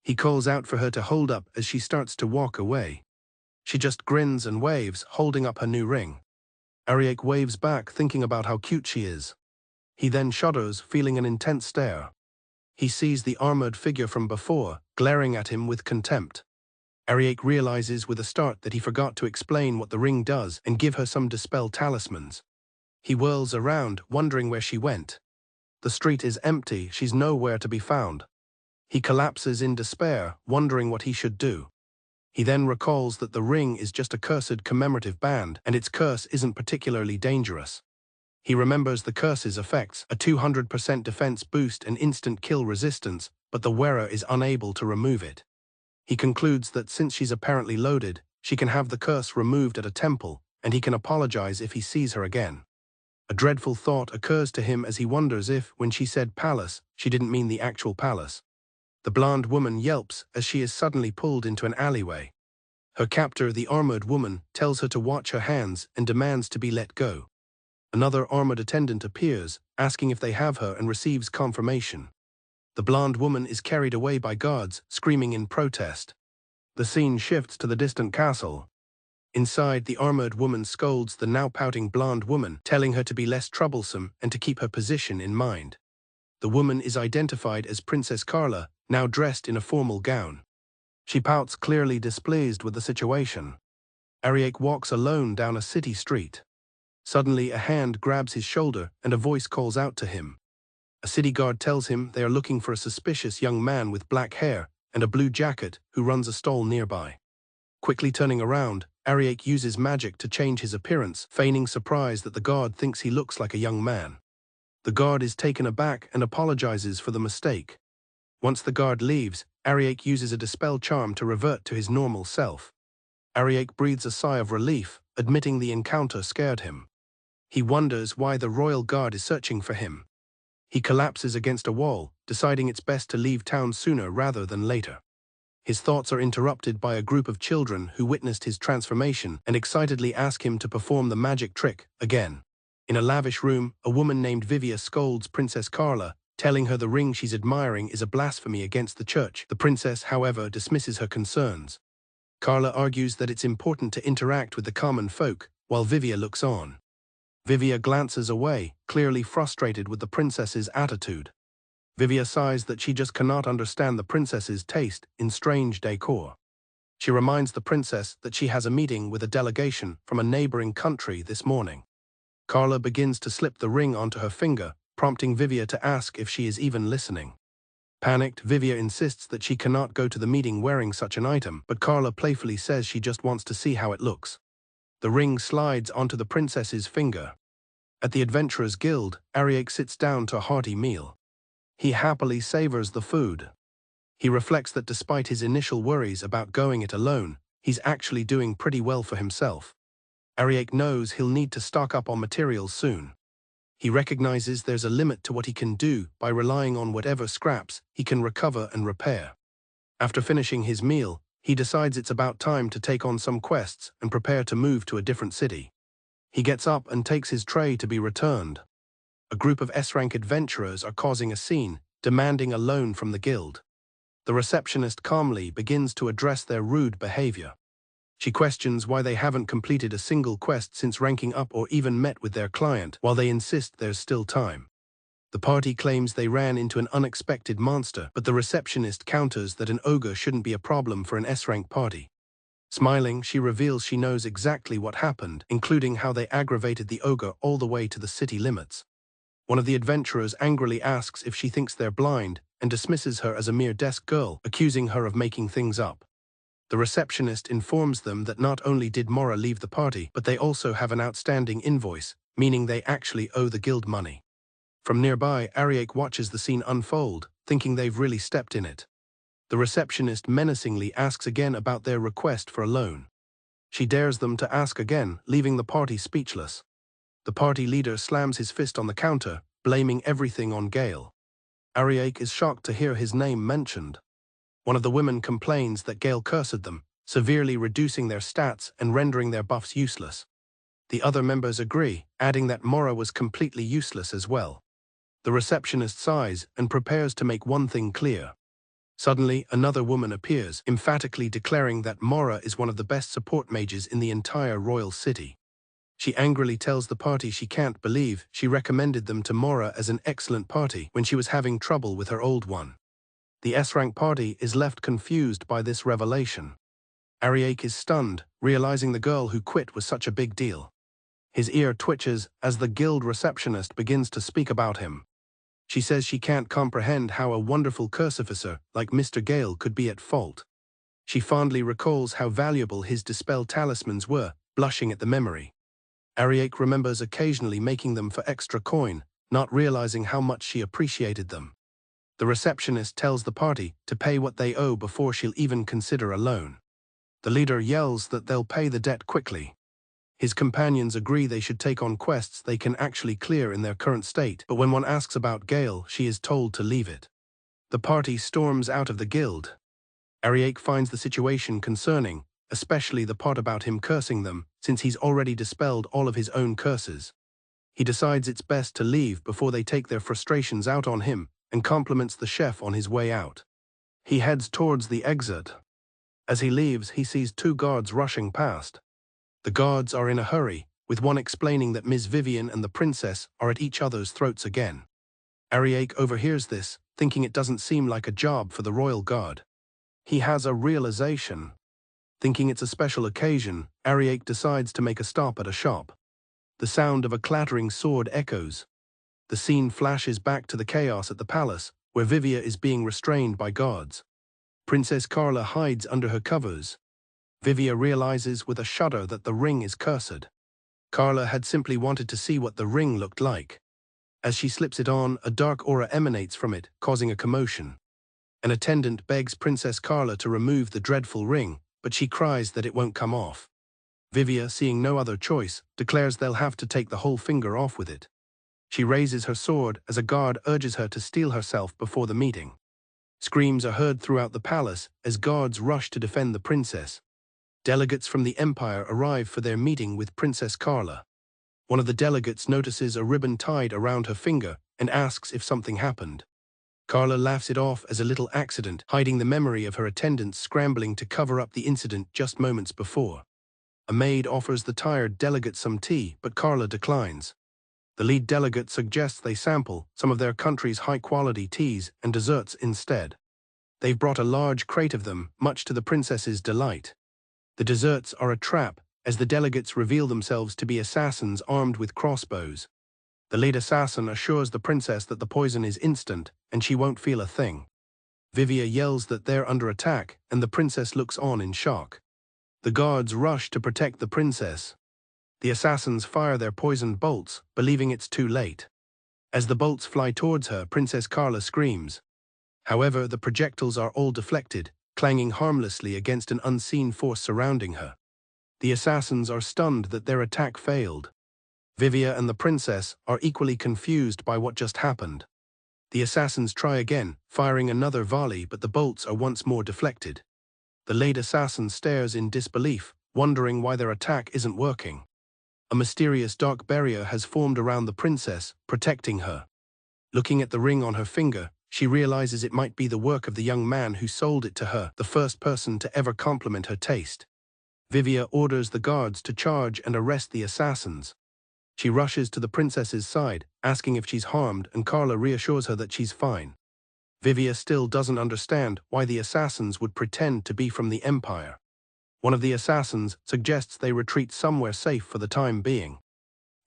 He calls out for her to hold up as she starts to walk away. She just grins and waves, holding up her new ring. Ariake waves back, thinking about how cute she is. He then shudders, feeling an intense stare. He sees the armored figure from before, glaring at him with contempt. Ariake realizes with a start that he forgot to explain what the ring does and give her some dispel talismans. He whirls around, wondering where she went. The street is empty, she's nowhere to be found. He collapses in despair, wondering what he should do. He then recalls that the ring is just a cursed commemorative band, and its curse isn't particularly dangerous. He remembers the curse's effects, a 200% defense boost and instant kill resistance, but the wearer is unable to remove it. He concludes that since she's apparently loaded, she can have the curse removed at a temple, and he can apologize if he sees her again. A dreadful thought occurs to him as he wonders if, when she said palace, she didn't mean the actual palace. The blonde woman yelps as she is suddenly pulled into an alleyway. Her captor, the armored woman, tells her to watch her hands and demands to be let go. Another armored attendant appears, asking if they have her, and receives confirmation. The blonde woman is carried away by guards, screaming in protest. The scene shifts to the distant castle. Inside, the armored woman scolds the now pouting blonde woman, telling her to be less troublesome and to keep her position in mind. The woman is identified as Princess Carla, now dressed in a formal gown. She pouts, clearly displeased with the situation. Ariake walks alone down a city street. Suddenly, a hand grabs his shoulder and a voice calls out to him. A city guard tells him they are looking for a suspicious young man with black hair and a blue jacket who runs a stall nearby. Quickly turning around, Ariake uses magic to change his appearance, feigning surprise that the guard thinks he looks like a young man. The guard is taken aback and apologizes for the mistake. Once the guard leaves, Ariake uses a dispel charm to revert to his normal self. Ariake breathes a sigh of relief, admitting the encounter scared him. He wonders why the royal guard is searching for him. He collapses against a wall, deciding it's best to leave town sooner rather than later. His thoughts are interrupted by a group of children who witnessed his transformation and excitedly ask him to perform the magic trick again. In a lavish room, a woman named Vivia scolds Princess Carla, telling her the ring she's admiring is a blasphemy against the church. The princess, however, dismisses her concerns. Carla argues that it's important to interact with the common folk, while Vivia looks on. Vivia glances away, clearly frustrated with the princess's attitude. Vivia sighs that she just cannot understand the princess's taste in strange decor. She reminds the princess that she has a meeting with a delegation from a neighboring country this morning. Carla begins to slip the ring onto her finger, prompting Vivia to ask if she is even listening. Panicked, Vivia insists that she cannot go to the meeting wearing such an item, but Carla playfully says she just wants to see how it looks. The ring slides onto the princess's finger. At the Adventurers Guild, Ariake sits down to a hearty meal. He happily savors the food. He reflects that despite his initial worries about going it alone, he's actually doing pretty well for himself. Ariake knows he'll need to stock up on materials soon. He recognizes there's a limit to what he can do by relying on whatever scraps he can recover and repair. After finishing his meal, he decides it's about time to take on some quests and prepare to move to a different city. He gets up and takes his tray to be returned. A group of S-rank adventurers are causing a scene, demanding a loan from the guild. The receptionist calmly begins to address their rude behavior. She questions why they haven't completed a single quest since ranking up or even met with their client, while they insist there's still time. The party claims they ran into an unexpected monster, but the receptionist counters that an ogre shouldn't be a problem for an S-rank party. Smiling, she reveals she knows exactly what happened, including how they aggravated the ogre all the way to the city limits. One of the adventurers angrily asks if she thinks they're blind and dismisses her as a mere desk girl, accusing her of making things up. The receptionist informs them that not only did Maura leave the party, but they also have an outstanding invoice, meaning they actually owe the guild money. From nearby, Ariake watches the scene unfold, thinking they've really stepped in it. The receptionist menacingly asks again about their request for a loan. She dares them to ask again, leaving the party speechless. The party leader slams his fist on the counter, blaming everything on Gail. Ariake is shocked to hear his name mentioned. One of the women complains that Gail cursed them, severely reducing their stats and rendering their buffs useless. The other members agree, adding that Maura was completely useless as well. The receptionist sighs and prepares to make one thing clear. Suddenly, another woman appears, emphatically declaring that Maura is one of the best support mages in the entire royal city. She angrily tells the party she can't believe she recommended them to Maura as an excellent party when she was having trouble with her old one. The S-rank party is left confused by this revelation. Ariake is stunned, realizing the girl who quit was such a big deal. His ear twitches as the guild receptionist begins to speak about him. She says she can't comprehend how a wonderful cursificer like Mr. Gail could be at fault. She fondly recalls how valuable his dispel talismans were, blushing at the memory. Ariake remembers occasionally making them for extra coin, not realizing how much she appreciated them. The receptionist tells the party to pay what they owe before she'll even consider a loan. The leader yells that they'll pay the debt quickly. His companions agree they should take on quests they can actually clear in their current state, but when one asks about Gail, she is told to leave it. The party storms out of the guild. Ariake finds the situation concerning, especially the part about him cursing them, since he's already dispelled all of his own curses. He decides it's best to leave before they take their frustrations out on him, and compliments the chef on his way out. He heads towards the exit. As he leaves, he sees two guards rushing past. The guards are in a hurry, with one explaining that Ms. Vivian and the princess are at each other's throats again. Ariake overhears this, thinking it doesn't seem like a job for the royal guard. He has a realization. Thinking it's a special occasion, Ariake decides to make a stop at a shop. The sound of a clattering sword echoes. The scene flashes back to the chaos at the palace, where Vivia is being restrained by guards. Princess Carla hides under her covers. Vivia realizes with a shudder that the ring is cursed. Carla had simply wanted to see what the ring looked like. As she slips it on, a dark aura emanates from it, causing a commotion. An attendant begs Princess Carla to remove the dreadful ring, but she cries that it won't come off. Vivia, seeing no other choice, declares they'll have to take the whole finger off with it. She raises her sword as a guard urges her to steel herself before the meeting. Screams are heard throughout the palace as guards rush to defend the princess. Delegates from the Empire arrive for their meeting with Princess Carla. One of the delegates notices a ribbon tied around her finger and asks if something happened. Carla laughs it off as a little accident, hiding the memory of her attendants scrambling to cover up the incident just moments before. A maid offers the tired delegate some tea, but Carla declines. The lead delegate suggests they sample some of their country's high-quality teas and desserts instead. They've brought a large crate of them, much to the princess's delight. The desserts are a trap, as the delegates reveal themselves to be assassins armed with crossbows. The lead assassin assures the princess that the poison is instant, and she won't feel a thing. Vivia yells that they're under attack, and the princess looks on in shock. The guards rush to protect the princess. The assassins fire their poisoned bolts, believing it's too late. As the bolts fly towards her, Princess Carla screams. However, the projectiles are all deflected, clanging harmlessly against an unseen force surrounding her. The assassins are stunned that their attack failed. Vivia and the princess are equally confused by what just happened. The assassins try again, firing another volley, but the bolts are once more deflected. The lead assassin stares in disbelief, wondering why their attack isn't working. A mysterious dark barrier has formed around the princess, protecting her. Looking at the ring on her finger, she realizes it might be the work of the young man who sold it to her, the first person to ever compliment her taste. Vivia orders the guards to charge and arrest the assassins. She rushes to the princess's side, asking if she's harmed, and Carla reassures her that she's fine. Vivia still doesn't understand why the assassins would pretend to be from the Empire. One of the assassins suggests they retreat somewhere safe for the time being.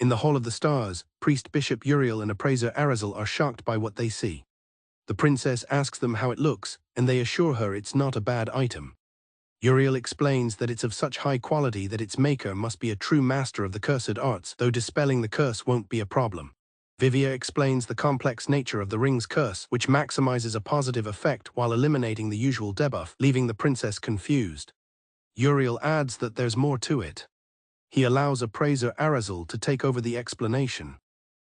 In the Hall of the Stars, Priest Bishop Uriel and Appraiser Arizel are shocked by what they see. The princess asks them how it looks, and they assure her it's not a bad item. Uriel explains that it's of such high quality that its maker must be a true master of the cursed arts, though dispelling the curse won't be a problem. Vivia explains the complex nature of the ring's curse, which maximizes a positive effect while eliminating the usual debuff, leaving the princess confused. Uriel adds that there's more to it. He allows Appraiser Arizel to take over the explanation.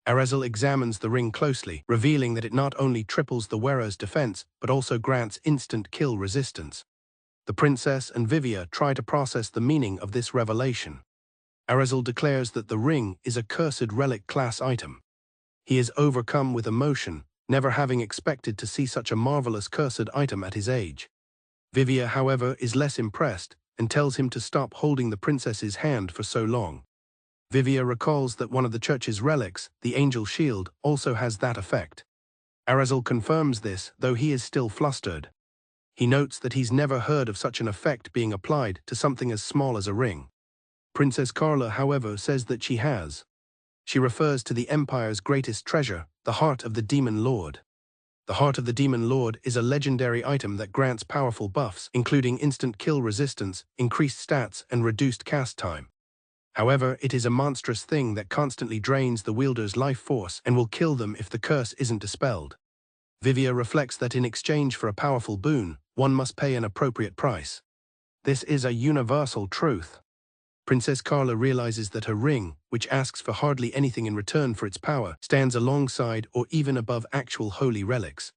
Arizel examines the ring closely, revealing that it not only triples the wearer's defense, but also grants instant kill resistance. The princess and Vivia try to process the meaning of this revelation. Arizel declares that the ring is a cursed relic class item. He is overcome with emotion, never having expected to see such a marvelous cursed item at his age. Vivia, however, is less impressed, and tells him to stop holding the princess's hand for so long. Vivia recalls that one of the church's relics, the angel shield, also has that effect. Arizel confirms this, though he is still flustered. He notes that he's never heard of such an effect being applied to something as small as a ring. Princess Carla, however, says that she has. She refers to the Empire's greatest treasure, the Heart of the Demon Lord. The Heart of the Demon Lord is a legendary item that grants powerful buffs, including instant kill resistance, increased stats, and reduced cast time. However, it is a monstrous thing that constantly drains the wielder's life force and will kill them if the curse isn't dispelled. Vivia reflects that in exchange for a powerful boon, one must pay an appropriate price. This is a universal truth. Princess Carla realizes that her ring, which asks for hardly anything in return for its power, stands alongside or even above actual holy relics.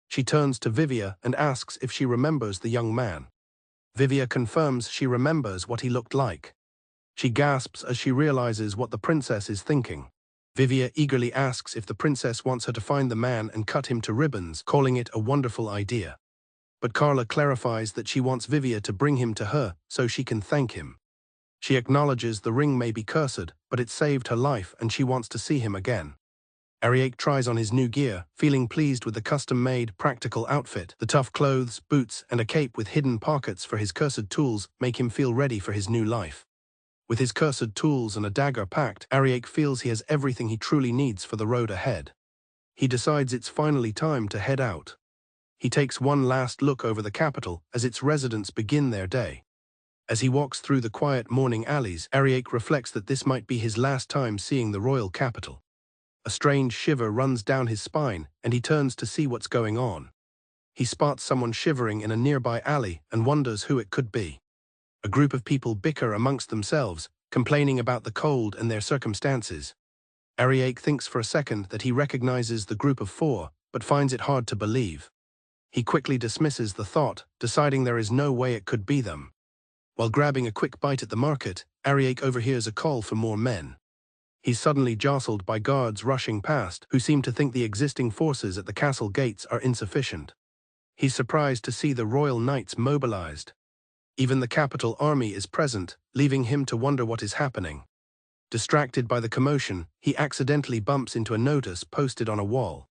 She turns to Vivia and asks if she remembers the young man. Vivia confirms she remembers what he looked like. She gasps as she realizes what the princess is thinking. Vivia eagerly asks if the princess wants her to find the man and cut him to ribbons, calling it a wonderful idea. But Carla clarifies that she wants Vivia to bring him to her so she can thank him. She acknowledges the ring may be cursed, but it saved her life and she wants to see him again. Ariake tries on his new gear, feeling pleased with the custom-made, practical outfit. The tough clothes, boots, and a cape with hidden pockets for his cursed tools make him feel ready for his new life. With his cursed tools and a dagger packed, Ariake feels he has everything he truly needs for the road ahead. He decides it's finally time to head out. He takes one last look over the capital as its residents begin their day. As he walks through the quiet morning alleys, Ariake reflects that this might be his last time seeing the royal capital. A strange shiver runs down his spine, and he turns to see what's going on. He spots someone shivering in a nearby alley and wonders who it could be. A group of people bicker amongst themselves, complaining about the cold and their circumstances. Ariake thinks for a second that he recognizes the group of four, but finds it hard to believe. He quickly dismisses the thought, deciding there is no way it could be them. While grabbing a quick bite at the market, Ariake overhears a call for more men. He's suddenly jostled by guards rushing past, who seem to think the existing forces at the castle gates are insufficient. He's surprised to see the royal knights mobilized. Even the capital army is present, leaving him to wonder what is happening. Distracted by the commotion, he accidentally bumps into a notice posted on a wall.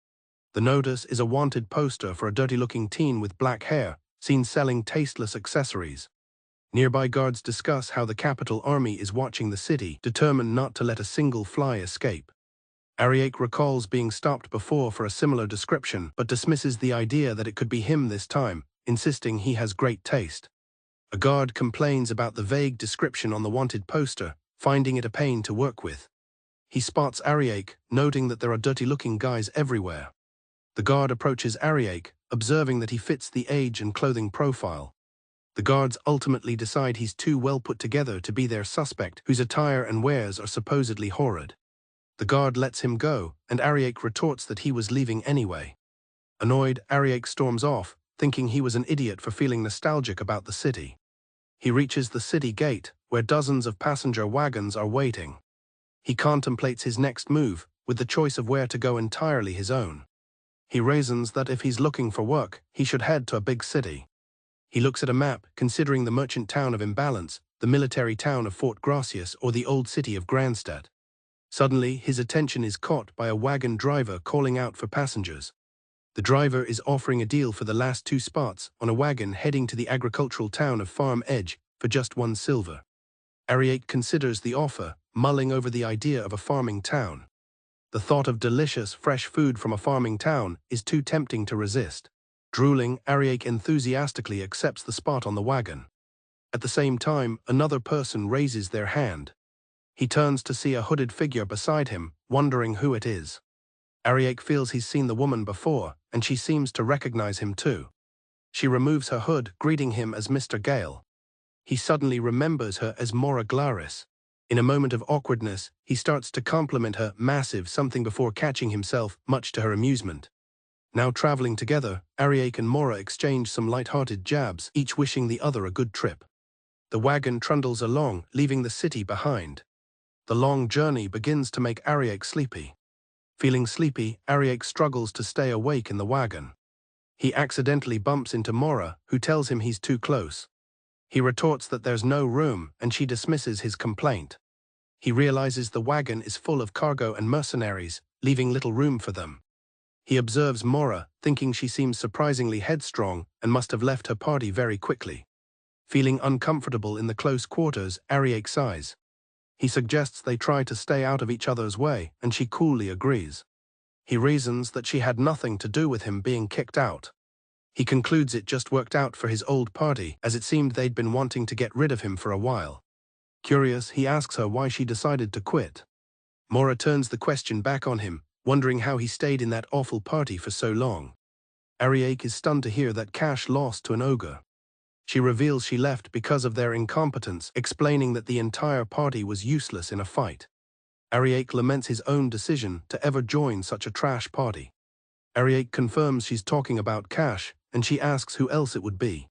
The notice is a wanted poster for a dirty-looking teen with black hair, seen selling tasteless accessories. Nearby guards discuss how the capital army is watching the city, determined not to let a single fly escape. Ariake recalls being stopped before for a similar description, but dismisses the idea that it could be him this time, insisting he has great taste. A guard complains about the vague description on the wanted poster, finding it a pain to work with. He spots Ariake, noting that there are dirty-looking guys everywhere. The guard approaches Ariake, observing that he fits the age and clothing profile. The guards ultimately decide he's too well put together to be their suspect, whose attire and wares are supposedly horrid. The guard lets him go, and Ariake retorts that he was leaving anyway. Annoyed, Ariake storms off, thinking he was an idiot for feeling nostalgic about the city. He reaches the city gate, where dozens of passenger wagons are waiting. He contemplates his next move, with the choice of where to go entirely his own. He reasons that if he's looking for work, he should head to a big city. He looks at a map, considering the merchant town of Imbalance, the military town of Fort Gracias, or the old city of Grandstadt. Suddenly, his attention is caught by a wagon driver calling out for passengers. The driver is offering a deal for the last 2 spots on a wagon heading to the agricultural town of Farm Edge for just 1 silver. Ariake considers the offer, mulling over the idea of a farming town. The thought of delicious, fresh food from a farming town is too tempting to resist. Drooling, Ariake enthusiastically accepts the spot on the wagon. At the same time, another person raises their hand. He turns to see a hooded figure beside him, wondering who it is. Ariake feels he's seen the woman before, and she seems to recognize him too. She removes her hood, greeting him as Mr. Gail. He suddenly remembers her as Maura. In a moment of awkwardness, he starts to compliment her massive something before catching himself, much to her amusement. Now traveling together, Ariake and Maura exchange some light-hearted jabs, each wishing the other a good trip. The wagon trundles along, leaving the city behind. The long journey begins to make Ariake sleepy. Feeling sleepy, Ariake struggles to stay awake in the wagon. He accidentally bumps into Maura, who tells him he's too close. He retorts that there's no room, and she dismisses his complaint. He realizes the wagon is full of cargo and mercenaries, leaving little room for them. He observes Maura, thinking she seems surprisingly headstrong and must have left her party very quickly. Feeling uncomfortable in the close quarters, Ariake sighs. He suggests they try to stay out of each other's way, and she coolly agrees. He reasons that she had nothing to do with him being kicked out. He concludes it just worked out for his old party, as it seemed they'd been wanting to get rid of him for a while. Curious, he asks her why she decided to quit. Maura turns the question back on him, wondering how he stayed in that awful party for so long. Ariake is stunned to hear that Cash lost to an ogre. She reveals she left because of their incompetence, explaining that the entire party was useless in a fight. Ariake laments his own decision to ever join such a trash party. Ariake confirms she's talking about Cash, and she asks who else it would be.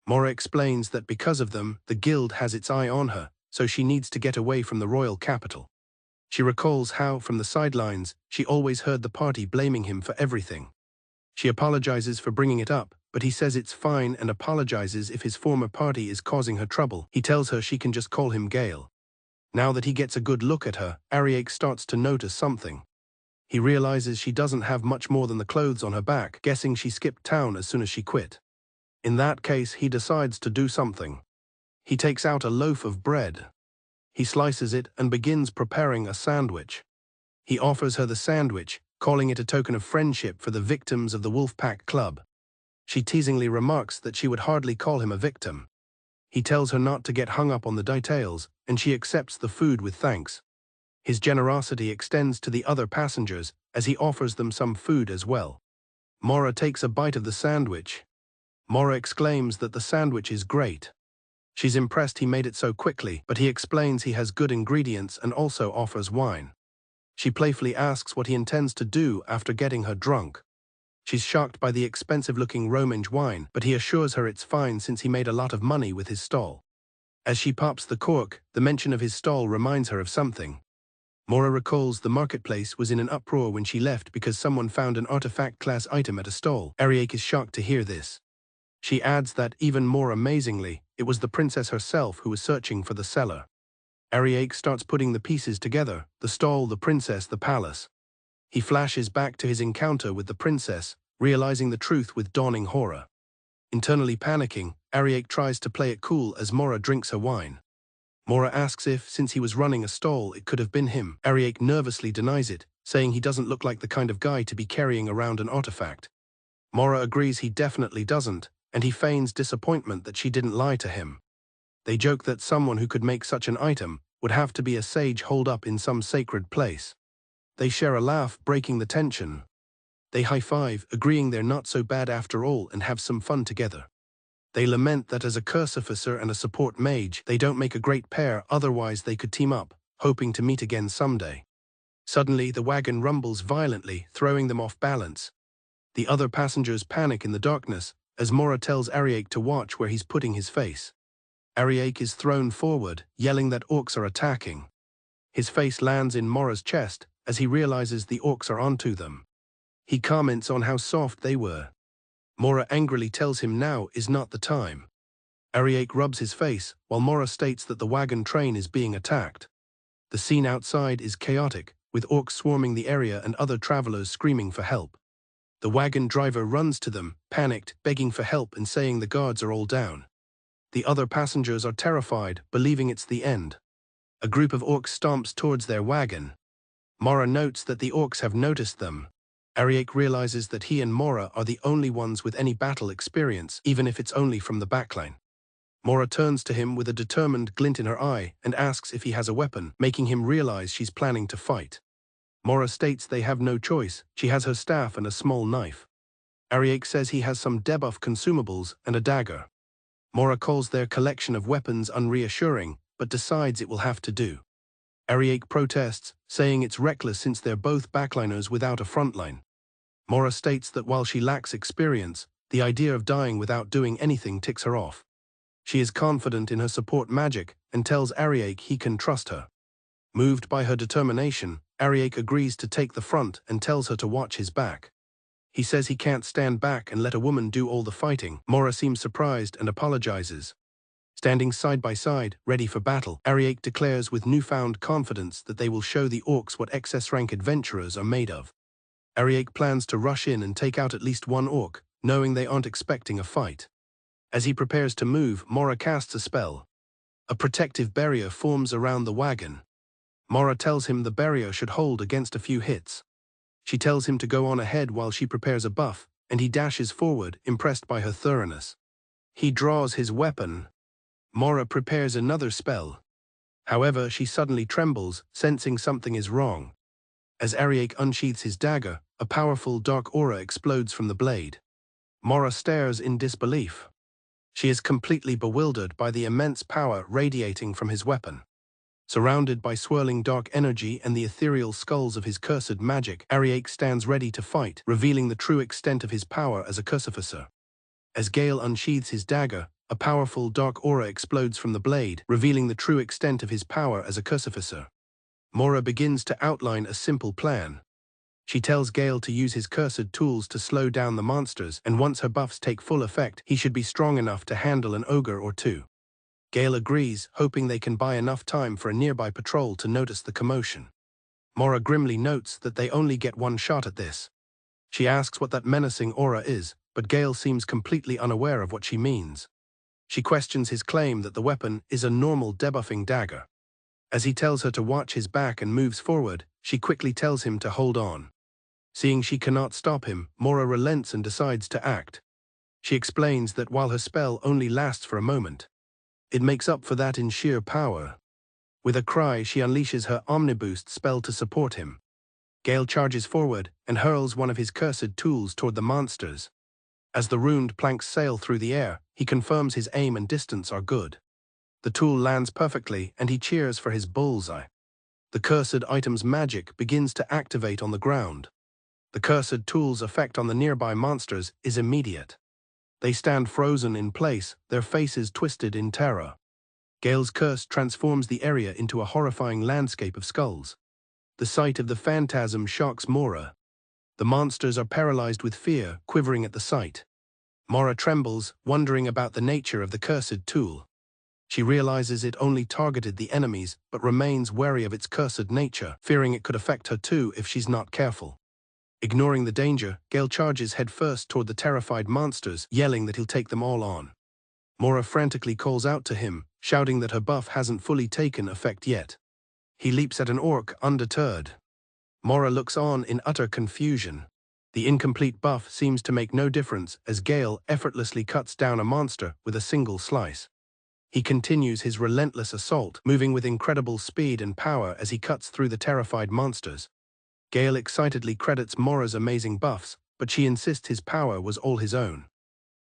Maura explains that because of them, the guild has its eye on her, so she needs to get away from the royal capital. She recalls how, from the sidelines, she always heard the party blaming him for everything. She apologizes for bringing it up, but he says it's fine and apologizes if his former party is causing her trouble. He tells her she can just call him Gail. Now that he gets a good look at her, Ariake starts to notice something. He realizes she doesn't have much more than the clothes on her back, guessing she skipped town as soon as she quit. In that case, he decides to do something. He takes out a loaf of bread. He slices it and begins preparing a sandwich. He offers her the sandwich, calling it a token of friendship for the victims of the Wolfpack club. She teasingly remarks that she would hardly call him a victim. He tells her not to get hung up on the details, and she accepts the food with thanks. His generosity extends to the other passengers, as he offers them some food as well. Maura takes a bite of the sandwich. Maura exclaims that the sandwich is great. She's impressed he made it so quickly, but he explains he has good ingredients and also offers wine. She playfully asks what he intends to do after getting her drunk. She's shocked by the expensive-looking Romange wine, but he assures her it's fine since he made a lot of money with his stall. As she pops the cork, the mention of his stall reminds her of something. Maura recalls the marketplace was in an uproar when she left because someone found an artifact-class item at a stall. Ariake is shocked to hear this. She adds that, even more amazingly, it was the princess herself who was searching for the cellar. Ariake starts putting the pieces together, the stall, the princess, the palace. He flashes back to his encounter with the princess, realizing the truth with dawning horror. Internally panicking, Ariake tries to play it cool as Maura drinks her wine. Maura asks if, since he was running a stall, it could have been him. Ariake nervously denies it, saying he doesn't look like the kind of guy to be carrying around an artifact. Maura agrees he definitely doesn't, and he feigns disappointment that she didn't lie to him. They joke that someone who could make such an item would have to be a sage holed up in some sacred place. They share a laugh, breaking the tension. They high-five, agreeing they're not so bad after all, and have some fun together. They lament that as a cursificer and a support mage, they don't make a great pair, otherwise they could team up, hoping to meet again someday. Suddenly, the wagon rumbles violently, throwing them off balance. The other passengers panic in the darkness, as Maura tells Ariake to watch where he's putting his face. Ariake is thrown forward, yelling that orcs are attacking. His face lands in Maura's chest as he realizes the orcs are onto them. He comments on how soft they were. Maura angrily tells him now is not the time. Ariake rubs his face, while Maura states that the wagon train is being attacked. The scene outside is chaotic, with orcs swarming the area and other travelers screaming for help. The wagon driver runs to them, panicked, begging for help and saying the guards are all down. The other passengers are terrified, believing it's the end. A group of orcs stomps towards their wagon. Maura notes that the orcs have noticed them. Ariake realizes that he and Maura are the only ones with any battle experience, even if it's only from the backline. Maura turns to him with a determined glint in her eye and asks if he has a weapon, making him realize she's planning to fight. Maura states they have no choice. She has her staff and a small knife. Ariake says he has some debuff consumables and a dagger. Maura calls their collection of weapons unreassuring, but decides it will have to do. Ariake protests, saying it's reckless since they're both backliners without a frontline. Maura states that while she lacks experience, the idea of dying without doing anything ticks her off. She is confident in her support magic and tells Ariake he can trust her. Moved by her determination, Ariake agrees to take the front and tells her to watch his back. He says he can't stand back and let a woman do all the fighting. Maura seems surprised and apologizes. Standing side by side, ready for battle, Ariake declares with newfound confidence that they will show the orcs what excess-rank adventurers are made of. Ariake plans to rush in and take out at least one orc, knowing they aren't expecting a fight. As he prepares to move, Maura casts a spell. A protective barrier forms around the wagon. Maura tells him the barrier should hold against a few hits. She tells him to go on ahead while she prepares a buff, and he dashes forward, impressed by her thoroughness. He draws his weapon. Maura prepares another spell. However, she suddenly trembles, sensing something is wrong. As Ariake unsheathes his dagger, a powerful dark aura explodes from the blade. Maura stares in disbelief. She is completely bewildered by the immense power radiating from his weapon. Surrounded by swirling dark energy and the ethereal skulls of his cursed magic, Ariake stands ready to fight, revealing the true extent of his power as a cursificer. As Gail unsheathes his dagger, a powerful dark aura explodes from the blade, revealing the true extent of his power as a cursificer. Maura begins to outline a simple plan. She tells Gail to use his cursed tools to slow down the monsters, and once her buffs take full effect, he should be strong enough to handle an ogre or two. Gail agrees, hoping they can buy enough time for a nearby patrol to notice the commotion. Maura grimly notes that they only get one shot at this. She asks what that menacing aura is, but Gail seems completely unaware of what she means. She questions his claim that the weapon is a normal debuffing dagger. As he tells her to watch his back and moves forward, she quickly tells him to hold on. Seeing she cannot stop him, Maura relents and decides to act. She explains that while her spell only lasts for a moment, it makes up for that in sheer power. With a cry, she unleashes her Omniboost spell to support him. Gail charges forward and hurls one of his cursed tools toward the monsters. As the runed planks sail through the air, he confirms his aim and distance are good. The tool lands perfectly and he cheers for his bullseye. The cursed item's magic begins to activate on the ground. The cursed tool's effect on the nearby monsters is immediate. They stand frozen in place, their faces twisted in terror. Gail's curse transforms the area into a horrifying landscape of skulls. The sight of the phantasm shocks Maura. The monsters are paralyzed with fear, quivering at the sight. Maura trembles, wondering about the nature of the cursed tool. She realizes it only targeted the enemies, but remains wary of its cursed nature, fearing it could affect her too if she's not careful. Ignoring the danger, Gail charges headfirst toward the terrified monsters, yelling that he'll take them all on. Maura frantically calls out to him, shouting that her buff hasn't fully taken effect yet. He leaps at an orc, undeterred. Maura looks on in utter confusion. The incomplete buff seems to make no difference as Gail effortlessly cuts down a monster with a single slice. He continues his relentless assault, moving with incredible speed and power as he cuts through the terrified monsters. Gail excitedly credits Maura's amazing buffs, but she insists his power was all his own.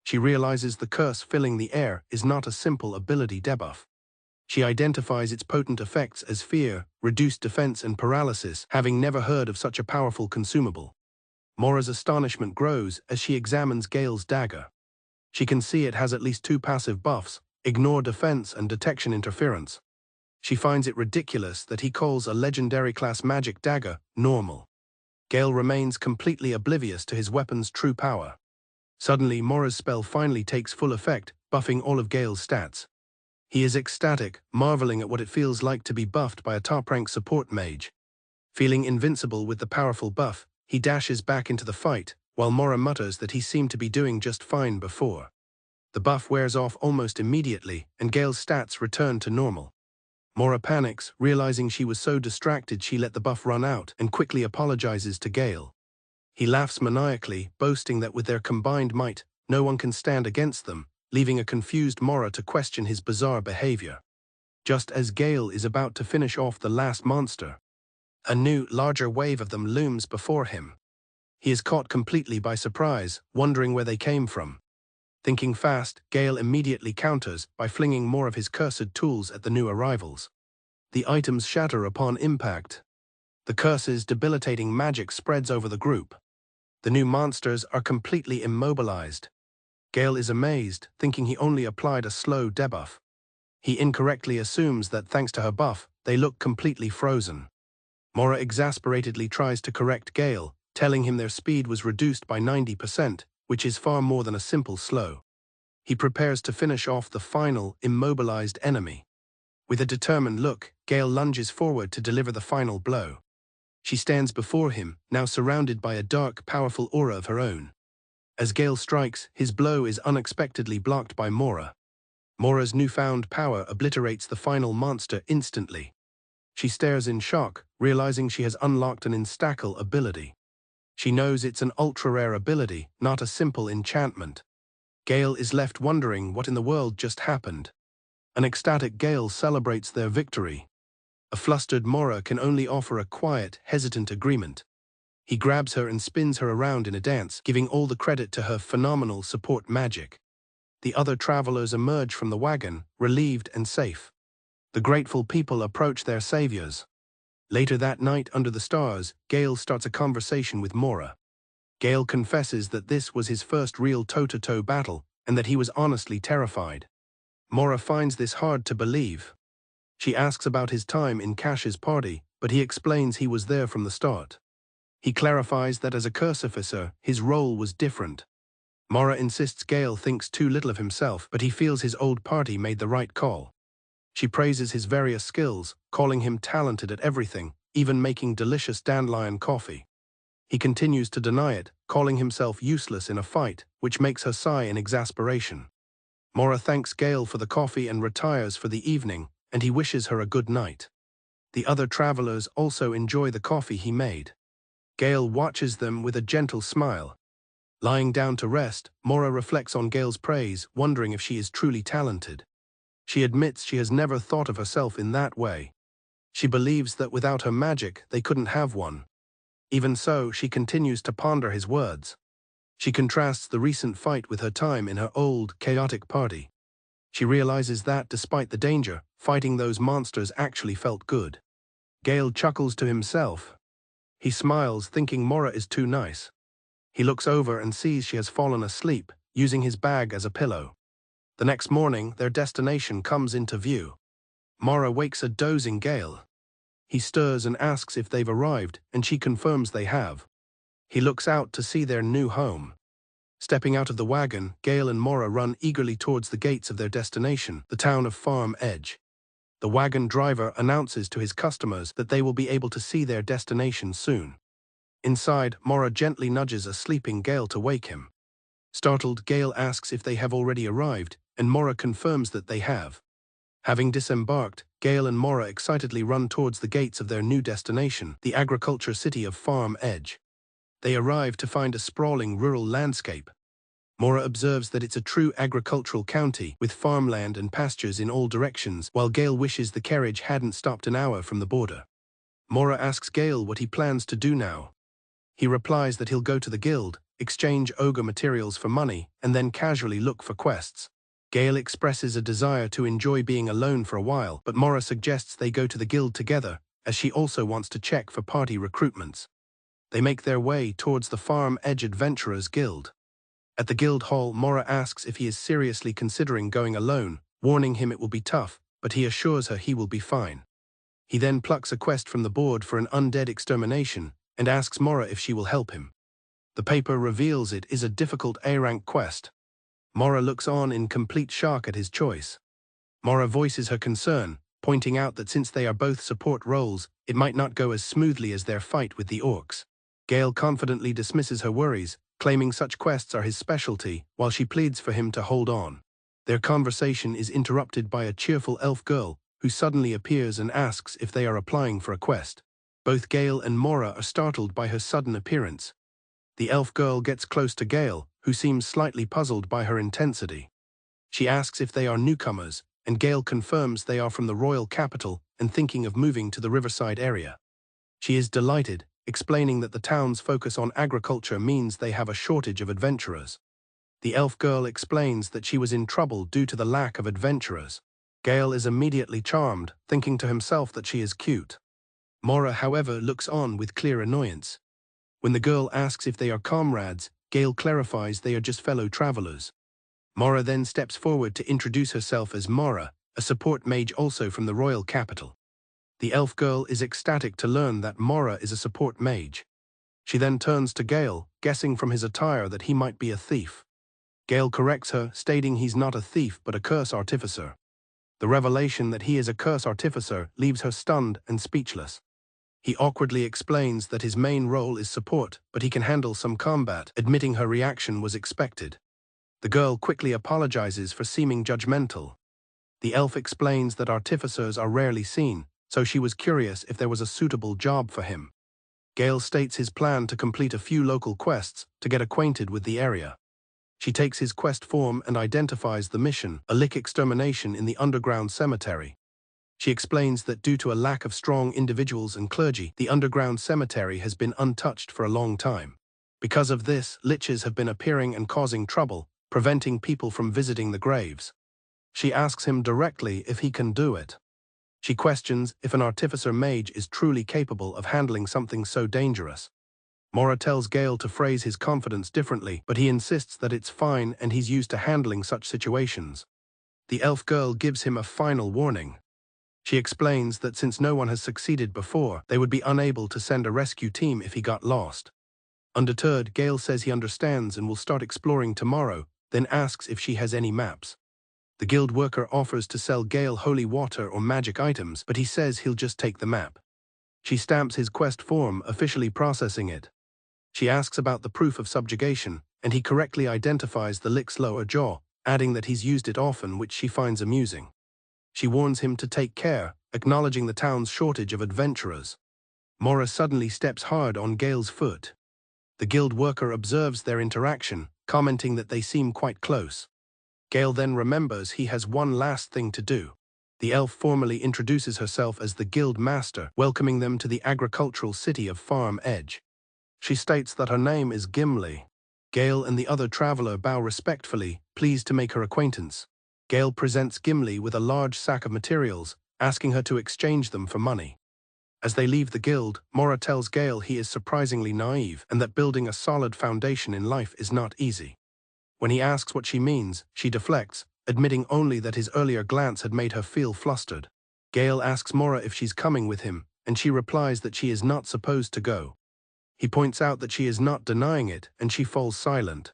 She realizes the curse filling the air is not a simple ability debuff. She identifies its potent effects as fear, reduced defense and paralysis, having never heard of such a powerful consumable. Maura's astonishment grows as she examines Gail's dagger. She can see it has at least 2 passive buffs, ignore defense and detection interference. She finds it ridiculous that he calls a legendary class magic dagger normal. Gail remains completely oblivious to his weapon's true power. Suddenly, Maura's spell finally takes full effect, buffing all of Gail's stats. He is ecstatic, marveling at what it feels like to be buffed by a top-rank support mage. Feeling invincible with the powerful buff, he dashes back into the fight, while Maura mutters that he seemed to be doing just fine before. The buff wears off almost immediately, and Gail's stats return to normal. Maura panics, realizing she was so distracted she let the buff run out, and quickly apologizes to Gail. He laughs maniacally, boasting that with their combined might, no one can stand against them, leaving a confused Maura to question his bizarre behavior. Just as Gail is about to finish off the last monster, a new, larger wave of them looms before him. He is caught completely by surprise, wondering where they came from. Thinking fast, Gail immediately counters by flinging more of his cursed tools at the new arrivals. The items shatter upon impact. The curse's debilitating magic spreads over the group. The new monsters are completely immobilized. Gail is amazed, thinking he only applied a slow debuff. He incorrectly assumes that thanks to her buff, they look completely frozen. Maura exasperatedly tries to correct Gail, telling him their speed was reduced by 90%, which is far more than a simple slow. He prepares to finish off the final, immobilized enemy. With a determined look, Gail lunges forward to deliver the final blow. She stands before him, now surrounded by a dark, powerful aura of her own. As Gail strikes, his blow is unexpectedly blocked by Maura. Maura's newfound power obliterates the final monster instantly. She stares in shock, realizing she has unlocked an instackle ability. She knows it's an ultra-rare ability, not a simple enchantment. Gail is left wondering what in the world just happened. An ecstatic Gail celebrates their victory. A flustered Maura can only offer a quiet, hesitant agreement. He grabs her and spins her around in a dance, giving all the credit to her phenomenal support magic. The other travelers emerge from the wagon, relieved and safe. The grateful people approach their saviors. Later that night, under the stars, Gail starts a conversation with Maura. Gail confesses that this was his first real toe-to-toe battle, and that he was honestly terrified. Maura finds this hard to believe. She asks about his time in Cash's party, but he explains he was there from the start. He clarifies that as a cursificer, his role was different. Maura insists Gail thinks too little of himself, but he feels his old party made the right call. She praises his various skills, calling him talented at everything, even making delicious dandelion coffee. He continues to deny it, calling himself useless in a fight, which makes her sigh in exasperation. Maura thanks Gail for the coffee and retires for the evening, and he wishes her a good night. The other travelers also enjoy the coffee he made. Gail watches them with a gentle smile. Lying down to rest, Maura reflects on Gail's praise, wondering if she is truly talented. She admits she has never thought of herself in that way. She believes that without her magic, they couldn't have one. Even so, she continues to ponder his words. She contrasts the recent fight with her time in her old, chaotic party. She realizes that, despite the danger, fighting those monsters actually felt good. Gail chuckles to himself. He smiles, thinking Maura is too nice. He looks over and sees she has fallen asleep, using his bag as a pillow. The next morning, their destination comes into view. Maura wakes a dozing Gail. He stirs and asks if they've arrived, and she confirms they have. He looks out to see their new home. Stepping out of the wagon, Gail and Maura run eagerly towards the gates of their destination, the town of Farm Edge. The wagon driver announces to his customers that they will be able to see their destination soon. Inside, Maura gently nudges a sleeping Gail to wake him. Startled, Gail asks if they have already arrived, and Maura confirms that they have. Having disembarked, Gail and Maura excitedly run towards the gates of their new destination, the agriculture city of Farm Edge. They arrive to find a sprawling rural landscape. Maura observes that it's a true agricultural county, with farmland and pastures in all directions, while Gail wishes the carriage hadn't stopped an hour from the border. Maura asks Gail what he plans to do now. He replies that he'll go to the guild, exchange ogre materials for money, and then casually look for quests. Gail expresses a desire to enjoy being alone for a while, but Maura suggests they go to the guild together, as she also wants to check for party recruitments. They make their way towards the Farm Edge Adventurers Guild. At the guild hall, Maura asks if he is seriously considering going alone, warning him it will be tough, but he assures her he will be fine. He then plucks a quest from the board for an undead extermination and asks Maura if she will help him. The paper reveals it is a difficult A-rank quest. Maura looks on in complete shock at his choice. Maura voices her concern, pointing out that since they are both support roles, it might not go as smoothly as their fight with the orcs. Gail confidently dismisses her worries, claiming such quests are his specialty, while she pleads for him to hold on. Their conversation is interrupted by a cheerful elf girl, who suddenly appears and asks if they are applying for a quest. Both Gail and Maura are startled by her sudden appearance. The elf girl gets close to Gail, who seems slightly puzzled by her intensity. She asks if they are newcomers, and Gail confirms they are from the royal capital and thinking of moving to the riverside area. She is delighted, explaining that the town's focus on agriculture means they have a shortage of adventurers. The elf girl explains that she was in trouble due to the lack of adventurers. Gail is immediately charmed, thinking to himself that she is cute. Maura, however, looks on with clear annoyance. When the girl asks if they are comrades, Gail clarifies they are just fellow travelers. Maura then steps forward to introduce herself as Maura, a support mage also from the royal capital. The elf girl is ecstatic to learn that Maura is a support mage. She then turns to Gail, guessing from his attire that he might be a thief. Gail corrects her, stating he's not a thief but a curse artificer. The revelation that he is a curse artificer leaves her stunned and speechless. He awkwardly explains that his main role is support, but he can handle some combat, admitting her reaction was expected. The girl quickly apologizes for seeming judgmental. The elf explains that artificers are rarely seen, so she was curious if there was a suitable job for him. Gail states his plan to complete a few local quests to get acquainted with the area. She takes his quest form and identifies the mission, a lick extermination in the underground cemetery. She explains that due to a lack of strong individuals and clergy, the underground cemetery has been untouched for a long time. Because of this, liches have been appearing and causing trouble, preventing people from visiting the graves. She asks him directly if he can do it. She questions if an artificer mage is truly capable of handling something so dangerous. Maura tells Gail to phrase his confidence differently, but he insists that it's fine and he's used to handling such situations. The elf girl gives him a final warning. She explains that since no one has succeeded before, they would be unable to send a rescue team if he got lost. Undeterred, Gail says he understands and will start exploring tomorrow, then asks if she has any maps. The guild worker offers to sell Gail holy water or magic items, but he says he'll just take the map. She stamps his quest form, officially processing it. She asks about the proof of subjugation, and he correctly identifies the lick's lower jaw, adding that he's used it often, which she finds amusing. She warns him to take care, acknowledging the town's shortage of adventurers. Maura suddenly steps hard on Gail's foot. The guild worker observes their interaction, commenting that they seem quite close. Gail then remembers he has one last thing to do. The elf formally introduces herself as the guild master, welcoming them to the agricultural city of Farm Edge. She states that her name is Gimli. Gail and the other traveler bow respectfully, pleased to make her acquaintance. Gail presents Gimli with a large sack of materials, asking her to exchange them for money. As they leave the guild, Maura tells Gail he is surprisingly naive and that building a solid foundation in life is not easy. When he asks what she means, she deflects, admitting only that his earlier glance had made her feel flustered. Gail asks Maura if she's coming with him, and she replies that she is not supposed to go. He points out that she is not denying it, and she falls silent.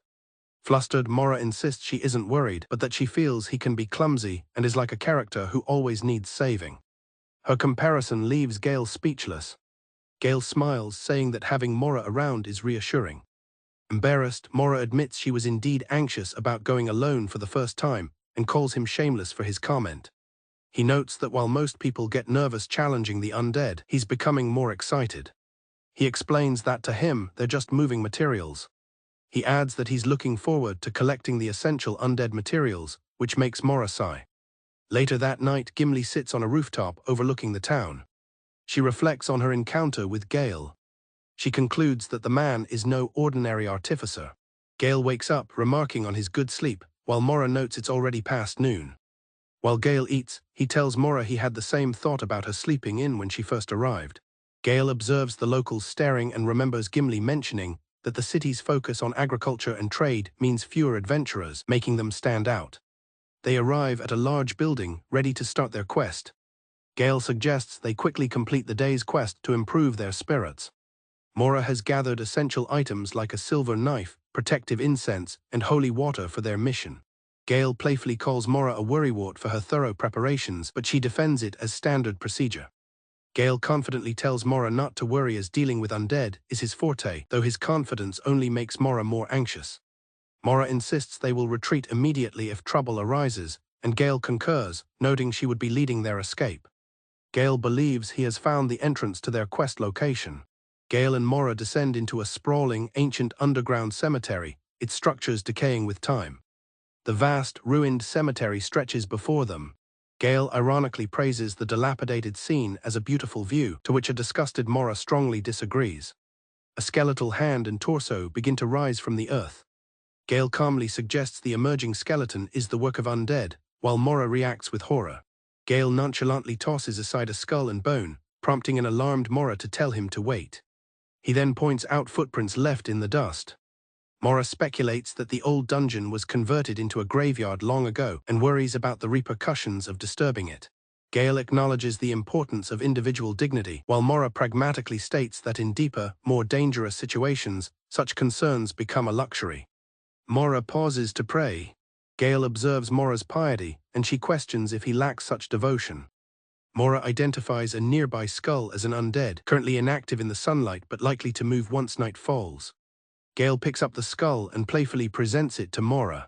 Flustered, Maura insists she isn't worried, but that she feels he can be clumsy and is like a character who always needs saving. Her comparison leaves Gail speechless. Gail smiles, saying that having Maura around is reassuring. Embarrassed, Maura admits she was indeed anxious about going alone for the first time and calls him shameless for his comment. He notes that while most people get nervous challenging the undead, he's becoming more excited. He explains that to him, they're just moving materials. He adds that he's looking forward to collecting the essential undead materials, which makes Maura sigh. Later that night, Gimli sits on a rooftop overlooking the town. She reflects on her encounter with Gail. She concludes that the man is no ordinary artificer. Gail wakes up, remarking on his good sleep, while Maura notes it's already past noon. While Gail eats, he tells Maura he had the same thought about her sleeping in when she first arrived. Gail observes the locals staring and remembers Gimli mentioning that the city's focus on agriculture and trade means fewer adventurers, making them stand out. They arrive at a large building, ready to start their quest. Gail suggests they quickly complete the day's quest to improve their spirits. Maura has gathered essential items like a silver knife, protective incense, and holy water for their mission. Gail playfully calls Maura a worrywart for her thorough preparations, but she defends it as standard procedure. Gail confidently tells Maura not to worry as dealing with undead is his forte, though his confidence only makes Maura more anxious. Maura insists they will retreat immediately if trouble arises, and Gail concurs, noting she would be leading their escape. Gail believes he has found the entrance to their quest location. Gail and Maura descend into a sprawling, ancient underground cemetery, its structures decaying with time. The vast, ruined cemetery stretches before them. Gail ironically praises the dilapidated scene as a beautiful view, to which a disgusted Maura strongly disagrees. A skeletal hand and torso begin to rise from the earth. Gail calmly suggests the emerging skeleton is the work of undead, while Maura reacts with horror. Gail nonchalantly tosses aside a skull and bone, prompting an alarmed Maura to tell him to wait. He then points out footprints left in the dust. Maura speculates that the old dungeon was converted into a graveyard long ago and worries about the repercussions of disturbing it. Gail acknowledges the importance of individual dignity, while Maura pragmatically states that in deeper, more dangerous situations, such concerns become a luxury. Maura pauses to pray. Gail observes Maura's piety, and she questions if he lacks such devotion. Maura identifies a nearby skull as an undead, currently inactive in the sunlight but likely to move once night falls. Gail picks up the skull and playfully presents it to Maura.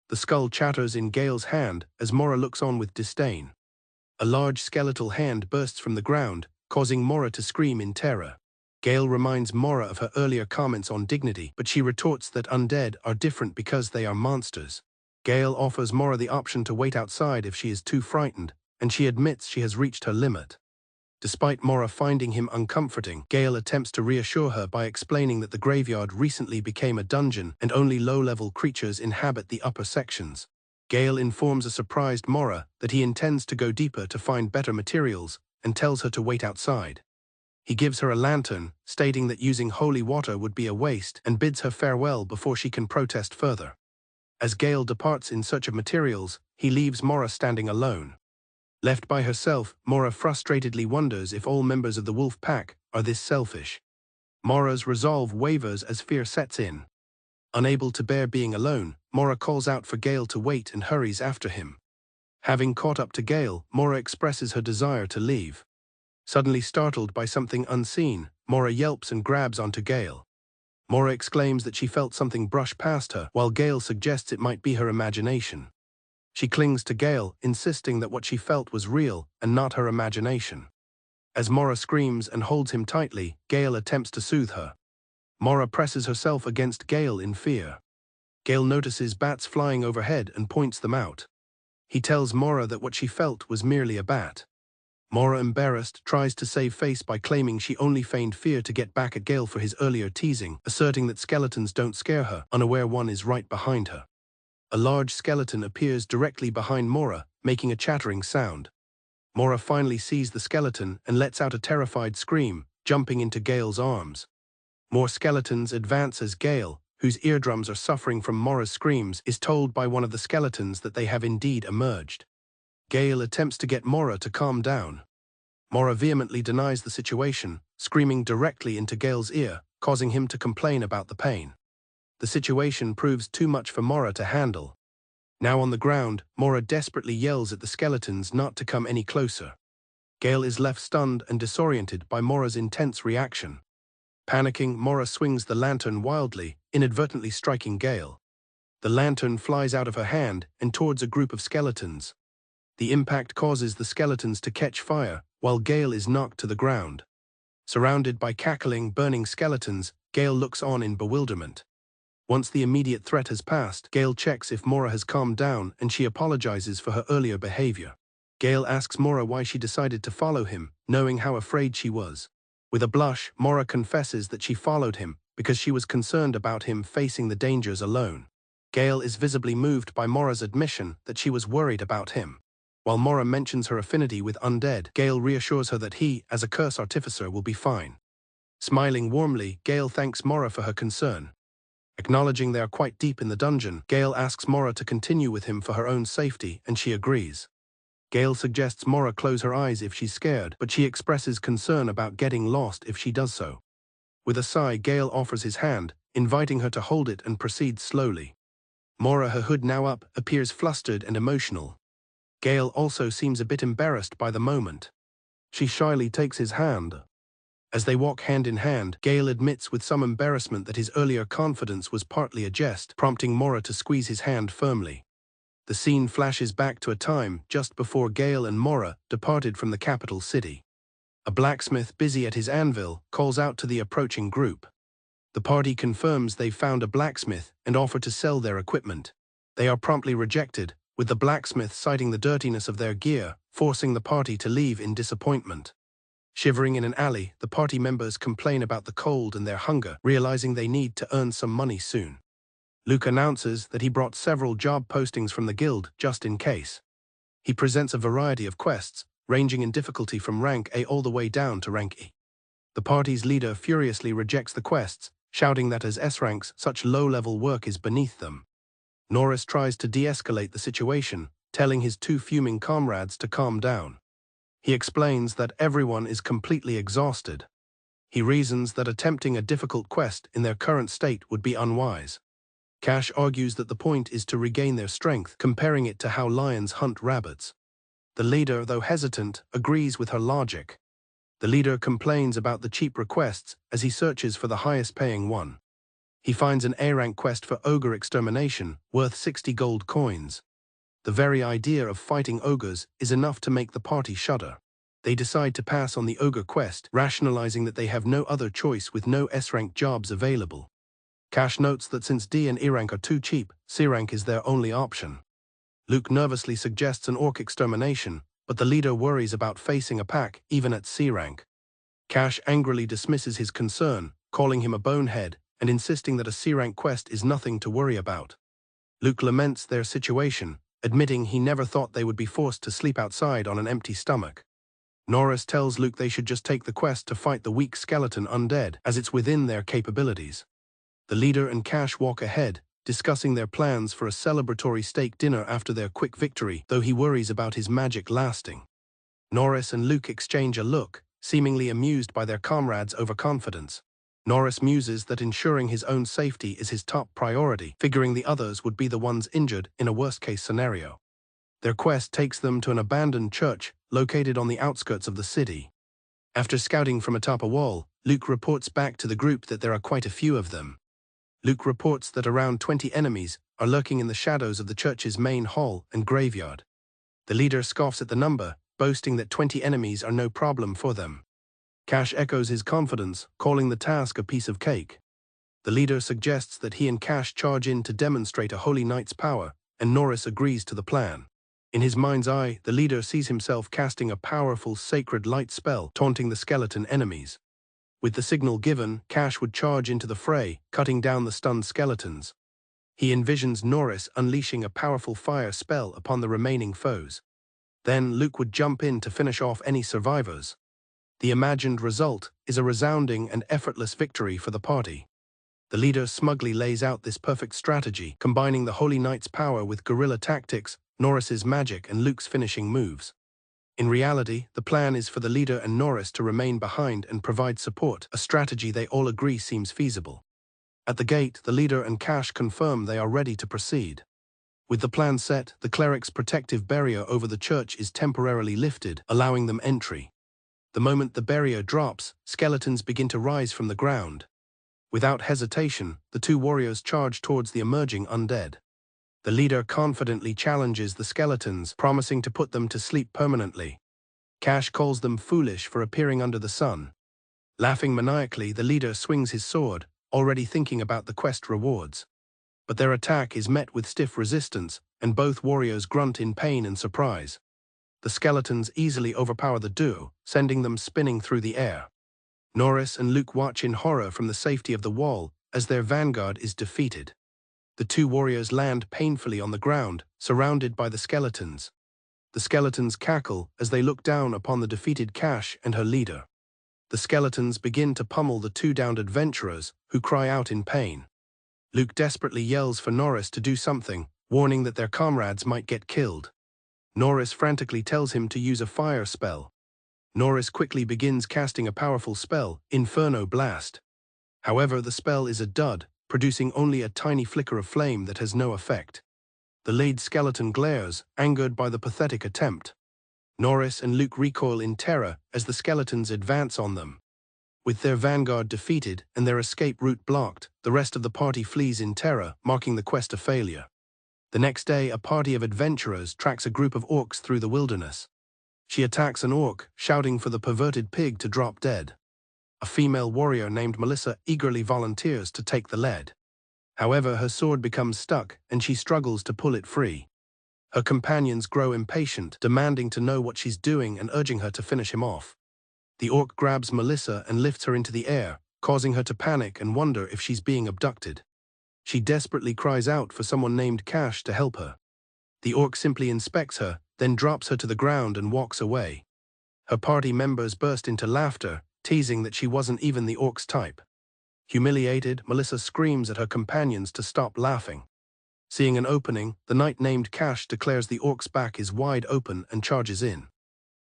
The skull chatters in Gail's hand as Maura looks on with disdain. A large skeletal hand bursts from the ground, causing Maura to scream in terror. Gail reminds Maura of her earlier comments on dignity, but she retorts that undead are different because they are monsters. Gail offers Maura the option to wait outside if she is too frightened, and she admits she has reached her limit. Despite Maura finding him uncomforting, Gail attempts to reassure her by explaining that the graveyard recently became a dungeon and only low-level creatures inhabit the upper sections. Gail informs a surprised Maura that he intends to go deeper to find better materials and tells her to wait outside. He gives her a lantern, stating that using holy water would be a waste, and bids her farewell before she can protest further. As Gail departs in search of materials, he leaves Maura standing alone. Left by herself, Maura frustratedly wonders if all members of the Wolfpack are this selfish. Maura's resolve wavers as fear sets in. Unable to bear being alone, Maura calls out for Gail to wait and hurries after him. Having caught up to Gail, Maura expresses her desire to leave. Suddenly startled by something unseen, Maura yelps and grabs onto Gail. Maura exclaims that she felt something brush past her, while Gail suggests it might be her imagination. She clings to Gail, insisting that what she felt was real and not her imagination. As Maura screams and holds him tightly, Gail attempts to soothe her. Maura presses herself against Gail in fear. Gail notices bats flying overhead and points them out. He tells Maura that what she felt was merely a bat. Maura, embarrassed, tries to save face by claiming she only feigned fear to get back at Gail for his earlier teasing, asserting that skeletons don't scare her, unaware one is right behind her. A large skeleton appears directly behind Maura, making a chattering sound. Maura finally sees the skeleton and lets out a terrified scream, jumping into Gail's arms. More skeletons advance as Gail, whose eardrums are suffering from Maura's screams, is told by one of the skeletons that they have indeed emerged. Gail attempts to get Maura to calm down. Maura vehemently denies the situation, screaming directly into Gail's ear, causing him to complain about the pain. The situation proves too much for Maura to handle. Now on the ground, Maura desperately yells at the skeletons not to come any closer. Gail is left stunned and disoriented by Maura's intense reaction. Panicking, Maura swings the lantern wildly, inadvertently striking Gail. The lantern flies out of her hand and towards a group of skeletons. The impact causes the skeletons to catch fire, while Gail is knocked to the ground. Surrounded by cackling, burning skeletons, Gail looks on in bewilderment. Once the immediate threat has passed, Gail checks if Maura has calmed down and she apologizes for her earlier behavior. Gail asks Maura why she decided to follow him, knowing how afraid she was. With a blush, Maura confesses that she followed him because she was concerned about him facing the dangers alone. Gail is visibly moved by Maura's admission that she was worried about him. While Maura mentions her affinity with undead, Gail reassures her that he, as a curse artificer, will be fine. Smiling warmly, Gail thanks Maura for her concern. Acknowledging they are quite deep in the dungeon, Gail asks Maura to continue with him for her own safety, and she agrees. Gail suggests Maura close her eyes if she's scared, but she expresses concern about getting lost if she does so. With a sigh, Gail offers his hand, inviting her to hold it and proceeds slowly. Maura, her hood now up, appears flustered and emotional. Gail also seems a bit embarrassed by the moment. She shyly takes his hand. As they walk hand in hand, Gail admits with some embarrassment that his earlier confidence was partly a jest, prompting Maura to squeeze his hand firmly. The scene flashes back to a time just before Gail and Maura departed from the capital city. A blacksmith busy at his anvil calls out to the approaching group. The party confirms they've found a blacksmith and offer to sell their equipment. They are promptly rejected, with the blacksmith citing the dirtiness of their gear, forcing the party to leave in disappointment. Shivering in an alley, the party members complain about the cold and their hunger, realizing they need to earn some money soon. Luke announces that he brought several job postings from the guild just in case. He presents a variety of quests, ranging in difficulty from rank A all the way down to rank E. The party's leader furiously rejects the quests, shouting that as S ranks, such low-level work is beneath them. Norris tries to de-escalate the situation, telling his two fuming comrades to calm down. He explains that everyone is completely exhausted. He reasons that attempting a difficult quest in their current state would be unwise. Cash argues that the point is to regain their strength, comparing it to how lions hunt rabbits. The leader, though hesitant, agrees with her logic. The leader complains about the cheap requests as he searches for the highest-paying one. He finds an A-rank quest for ogre extermination, worth 60 gold coins. The very idea of fighting ogres is enough to make the party shudder. They decide to pass on the ogre quest, rationalizing that they have no other choice with no S-rank jobs available. Cash notes that since D and E rank are too cheap, C rank is their only option. Luke nervously suggests an orc extermination, but the leader worries about facing a pack even at C rank. Cash angrily dismisses his concern, calling him a bonehead and insisting that a C rank quest is nothing to worry about. Luke laments their situation, admitting he never thought they would be forced to sleep outside on an empty stomach. Norris tells Luke they should just take the quest to fight the weak skeleton undead, as it's within their capabilities. The leader and Cash walk ahead, discussing their plans for a celebratory steak dinner after their quick victory, though he worries about his magic lasting. Norris and Luke exchange a look, seemingly amused by their comrades' overconfidence. Norris muses that ensuring his own safety is his top priority, figuring the others would be the ones injured in a worst-case scenario. Their quest takes them to an abandoned church located on the outskirts of the city. After scouting from atop a wall, Luke reports back to the group that there are quite a few of them. Luke reports that around 20 enemies are lurking in the shadows of the church's main hall and graveyard. The leader scoffs at the number, boasting that 20 enemies are no problem for them. Cash echoes his confidence, calling the task a piece of cake. The leader suggests that he and Cash charge in to demonstrate a holy knight's power, and Norris agrees to the plan. In his mind's eye, the leader sees himself casting a powerful sacred light spell, taunting the skeleton enemies. With the signal given, Cash would charge into the fray, cutting down the stunned skeletons. He envisions Norris unleashing a powerful fire spell upon the remaining foes. Then Luke would jump in to finish off any survivors. The imagined result is a resounding and effortless victory for the party. The leader smugly lays out this perfect strategy, combining the Holy Knight's power with guerrilla tactics, Norris's magic and Luke's finishing moves. In reality, the plan is for the leader and Norris to remain behind and provide support, a strategy they all agree seems feasible. At the gate, the leader and Cash confirm they are ready to proceed. With the plan set, the cleric's protective barrier over the church is temporarily lifted, allowing them entry. The moment the barrier drops, skeletons begin to rise from the ground. Without hesitation, the two warriors charge towards the emerging undead. The leader confidently challenges the skeletons, promising to put them to sleep permanently. Cash calls them foolish for appearing under the sun. Laughing maniacally, the leader swings his sword, already thinking about the quest rewards. But their attack is met with stiff resistance, and both warriors grunt in pain and surprise. The skeletons easily overpower the duo, sending them spinning through the air. Norris and Luke watch in horror from the safety of the wall as their vanguard is defeated. The two warriors land painfully on the ground, surrounded by the skeletons. The skeletons cackle as they look down upon the defeated Cash and her leader. The skeletons begin to pummel the two downed adventurers, who cry out in pain. Luke desperately yells for Norris to do something, warning that their comrades might get killed. Norris frantically tells him to use a fire spell. Norris quickly begins casting a powerful spell, Inferno Blast. However, the spell is a dud, producing only a tiny flicker of flame that has no effect. The lead skeleton glares, angered by the pathetic attempt. Norris and Luke recoil in terror as the skeletons advance on them. With their vanguard defeated and their escape route blocked, the rest of the party flees in terror, marking the quest a failure. The next day, a party of adventurers tracks a group of orcs through the wilderness. She attacks an orc, shouting for the perverted pig to drop dead. A female warrior named Melissa eagerly volunteers to take the lead. However, her sword becomes stuck, and she struggles to pull it free. Her companions grow impatient, demanding to know what she's doing and urging her to finish him off. The orc grabs Melissa and lifts her into the air, causing her to panic and wonder if she's being abducted. She desperately cries out for someone named Cash to help her. The orc simply inspects her, then drops her to the ground and walks away. Her party members burst into laughter, teasing that she wasn't even the orc's type. Humiliated, Melissa screams at her companions to stop laughing. Seeing an opening, the knight named Cash declares the orc's back is wide open and charges in.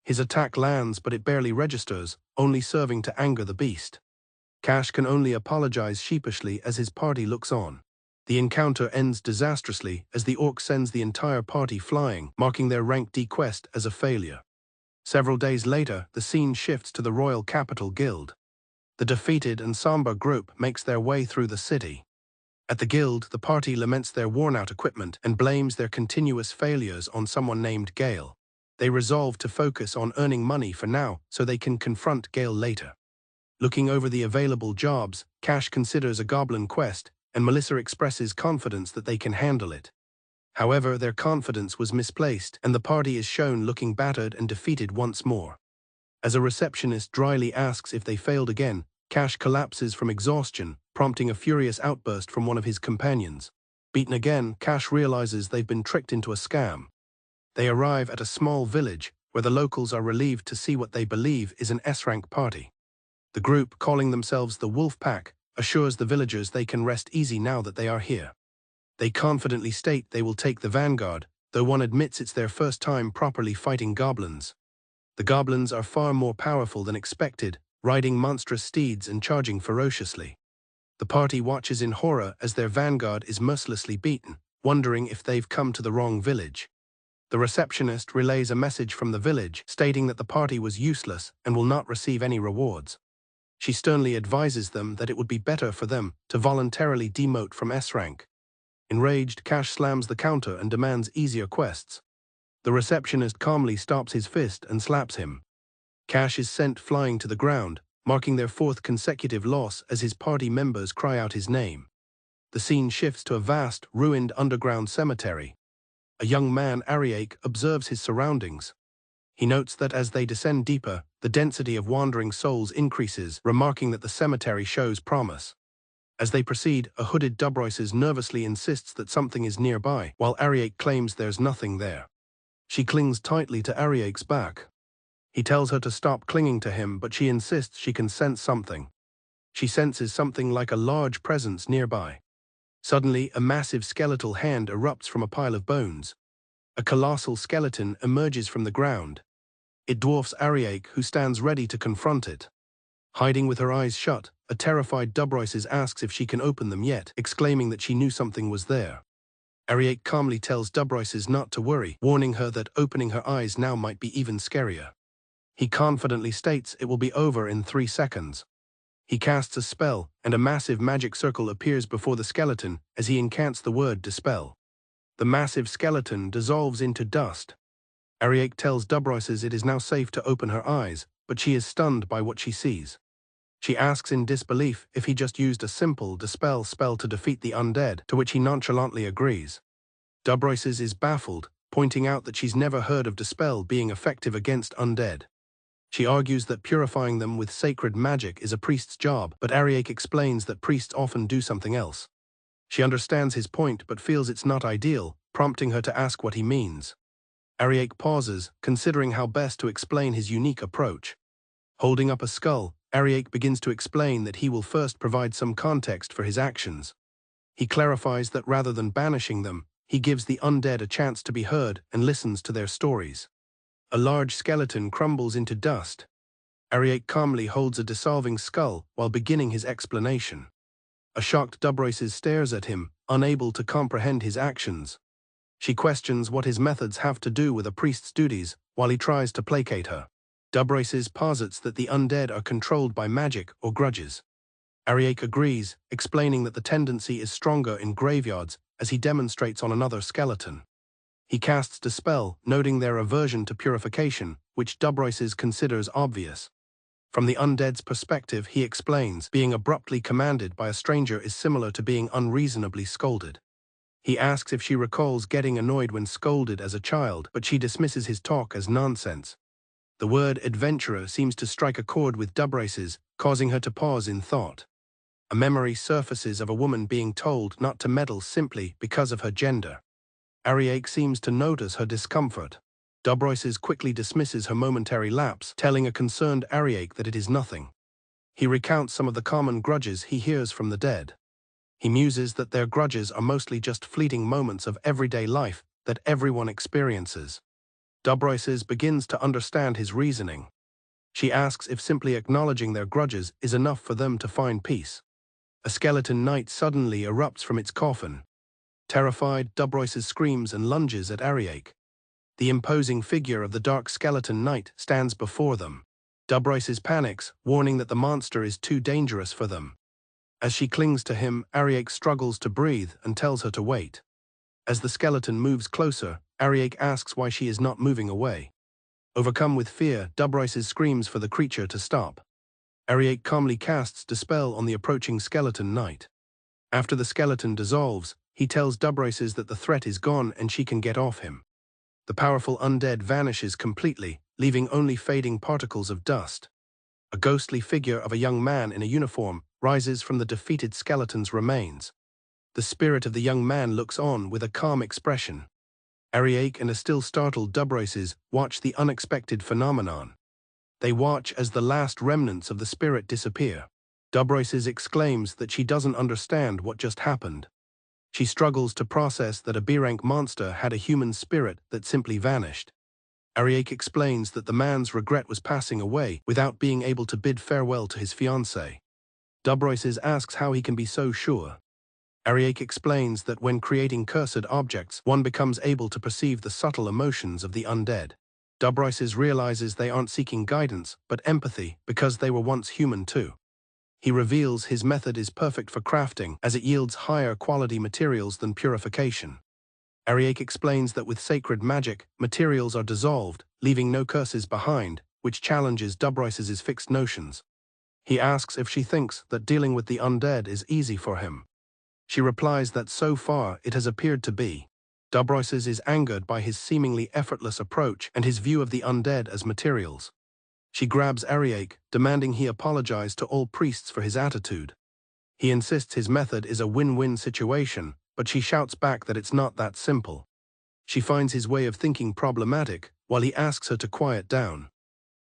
His attack lands, but it barely registers, only serving to anger the beast. Cash can only apologize sheepishly as his party looks on. The encounter ends disastrously as the orc sends the entire party flying, marking their rank D quest as a failure. Several days later, the scene shifts to the royal capital guild. The defeated and somber group makes their way through the city. At the guild, the party laments their worn-out equipment and blames their continuous failures on someone named Gail. They resolve to focus on earning money for now so they can confront Gail later. Looking over the available jobs, Cash considers a goblin quest, and Melissa expresses confidence that they can handle it. However, their confidence was misplaced, and the party is shown looking battered and defeated once more. As a receptionist dryly asks if they failed again, Cash collapses from exhaustion, prompting a furious outburst from one of his companions. Beaten again, Cash realizes they've been tricked into a scam. They arrive at a small village, where the locals are relieved to see what they believe is an S-rank party. The group, calling themselves the Wolfpack, assures the villagers they can rest easy now that they are here. They confidently state they will take the vanguard, though one admits it's their first time properly fighting goblins. The goblins are far more powerful than expected, riding monstrous steeds and charging ferociously. The party watches in horror as their vanguard is mercilessly beaten, wondering if they've come to the wrong village. The receptionist relays a message from the village stating that the party was useless and will not receive any rewards. She sternly advises them that it would be better for them to voluntarily demote from S-rank. Enraged, Cash slams the counter and demands easier quests. The receptionist calmly stops his fist and slaps him. Cash is sent flying to the ground, marking their fourth consecutive loss as his party members cry out his name. The scene shifts to a vast, ruined underground cemetery. A young man, Ariake, observes his surroundings. He notes that as they descend deeper, the density of wandering souls increases, remarking that the cemetery shows promise. As they proceed, a hooded Dubroises nervously insists that something is nearby, while Ariake claims there's nothing there. She clings tightly to Ariake's back. He tells her to stop clinging to him, but she insists she can sense something. She senses something like a large presence nearby. Suddenly, a massive skeletal hand erupts from a pile of bones. A colossal skeleton emerges from the ground. It dwarfs Ariake, who stands ready to confront it. Hiding with her eyes shut, a terrified Dubroises asks if she can open them yet, exclaiming that she knew something was there. Ariake calmly tells Dubroises not to worry, warning her that opening her eyes now might be even scarier. He confidently states it will be over in 3 seconds. He casts a spell, and a massive magic circle appears before the skeleton as he incants the word Dispel. The massive skeleton dissolves into dust. Ariake tells Dubroises it is now safe to open her eyes, but she is stunned by what she sees. She asks in disbelief if he just used a simple Dispel spell to defeat the undead, to which he nonchalantly agrees. Dubroises is baffled, pointing out that she's never heard of Dispel being effective against undead. She argues that purifying them with sacred magic is a priest's job, but Ariake explains that priests often do something else. She understands his point but feels it's not ideal, prompting her to ask what he means. Ariake pauses, considering how best to explain his unique approach. Holding up a skull, Ariake begins to explain that he will first provide some context for his actions. He clarifies that rather than banishing them, he gives the undead a chance to be heard and listens to their stories. A large skeleton crumbles into dust. Ariake calmly holds a dissolving skull while beginning his explanation. A shocked Dubroises stares at him, unable to comprehend his actions. She questions what his methods have to do with a priest's duties while he tries to placate her. Dubroises posits that the undead are controlled by magic or grudges. Ariake agrees, explaining that the tendency is stronger in graveyards as he demonstrates on another skeleton. He casts Dispel, noting their aversion to purification, which Dubroises considers obvious. From the undead's perspective, he explains, being abruptly commanded by a stranger is similar to being unreasonably scolded. He asks if she recalls getting annoyed when scolded as a child, but she dismisses his talk as nonsense. The word adventurer seems to strike a chord with Dubroises, causing her to pause in thought. A memory surfaces of a woman being told not to meddle simply because of her gender. Ariake seems to notice her discomfort. Dubroises quickly dismisses her momentary lapse, telling a concerned Ariake that it is nothing. He recounts some of the common grudges he hears from the dead. He muses that their grudges are mostly just fleeting moments of everyday life that everyone experiences. Dubroises begins to understand his reasoning. She asks if simply acknowledging their grudges is enough for them to find peace. A skeleton knight suddenly erupts from its coffin. Terrified, Dubroises screams and lunges at Ariake. The imposing figure of the dark skeleton knight stands before them. Dubroises panics, warning that the monster is too dangerous for them. As she clings to him, Ariake struggles to breathe and tells her to wait. As the skeleton moves closer, Ariake asks why she is not moving away. Overcome with fear, Dubroises screams for the creature to stop. Ariake calmly casts Dispel on the approaching skeleton knight. After the skeleton dissolves, he tells Dubroises that the threat is gone and she can get off him. The powerful undead vanishes completely, leaving only fading particles of dust. A ghostly figure of a young man in a uniform rises from the defeated skeleton's remains. The spirit of the young man looks on with a calm expression. Ariake and a still startled Dubroises watch the unexpected phenomenon. They watch as the last remnants of the spirit disappear. Dubroises exclaims that she doesn't understand what just happened. She struggles to process that a B-rank monster had a human spirit that simply vanished. Ariake explains that the man's regret was passing away without being able to bid farewell to his fiancée. Dubroises asks how he can be so sure. Ariake explains that when creating cursed objects, one becomes able to perceive the subtle emotions of the undead. Dubroises realizes they aren't seeking guidance, but empathy, because they were once human too. He reveals his method is perfect for crafting, as it yields higher quality materials than purification. Ariake explains that with sacred magic, materials are dissolved, leaving no curses behind, which challenges Dubroises' fixed notions. He asks if she thinks that dealing with the undead is easy for him. She replies that so far it has appeared to be. Dubroises is angered by his seemingly effortless approach and his view of the undead as materials. She grabs Ariake, demanding he apologize to all priests for his attitude. He insists his method is a win-win situation, but she shouts back that it's not that simple. She finds his way of thinking problematic, while he asks her to quiet down.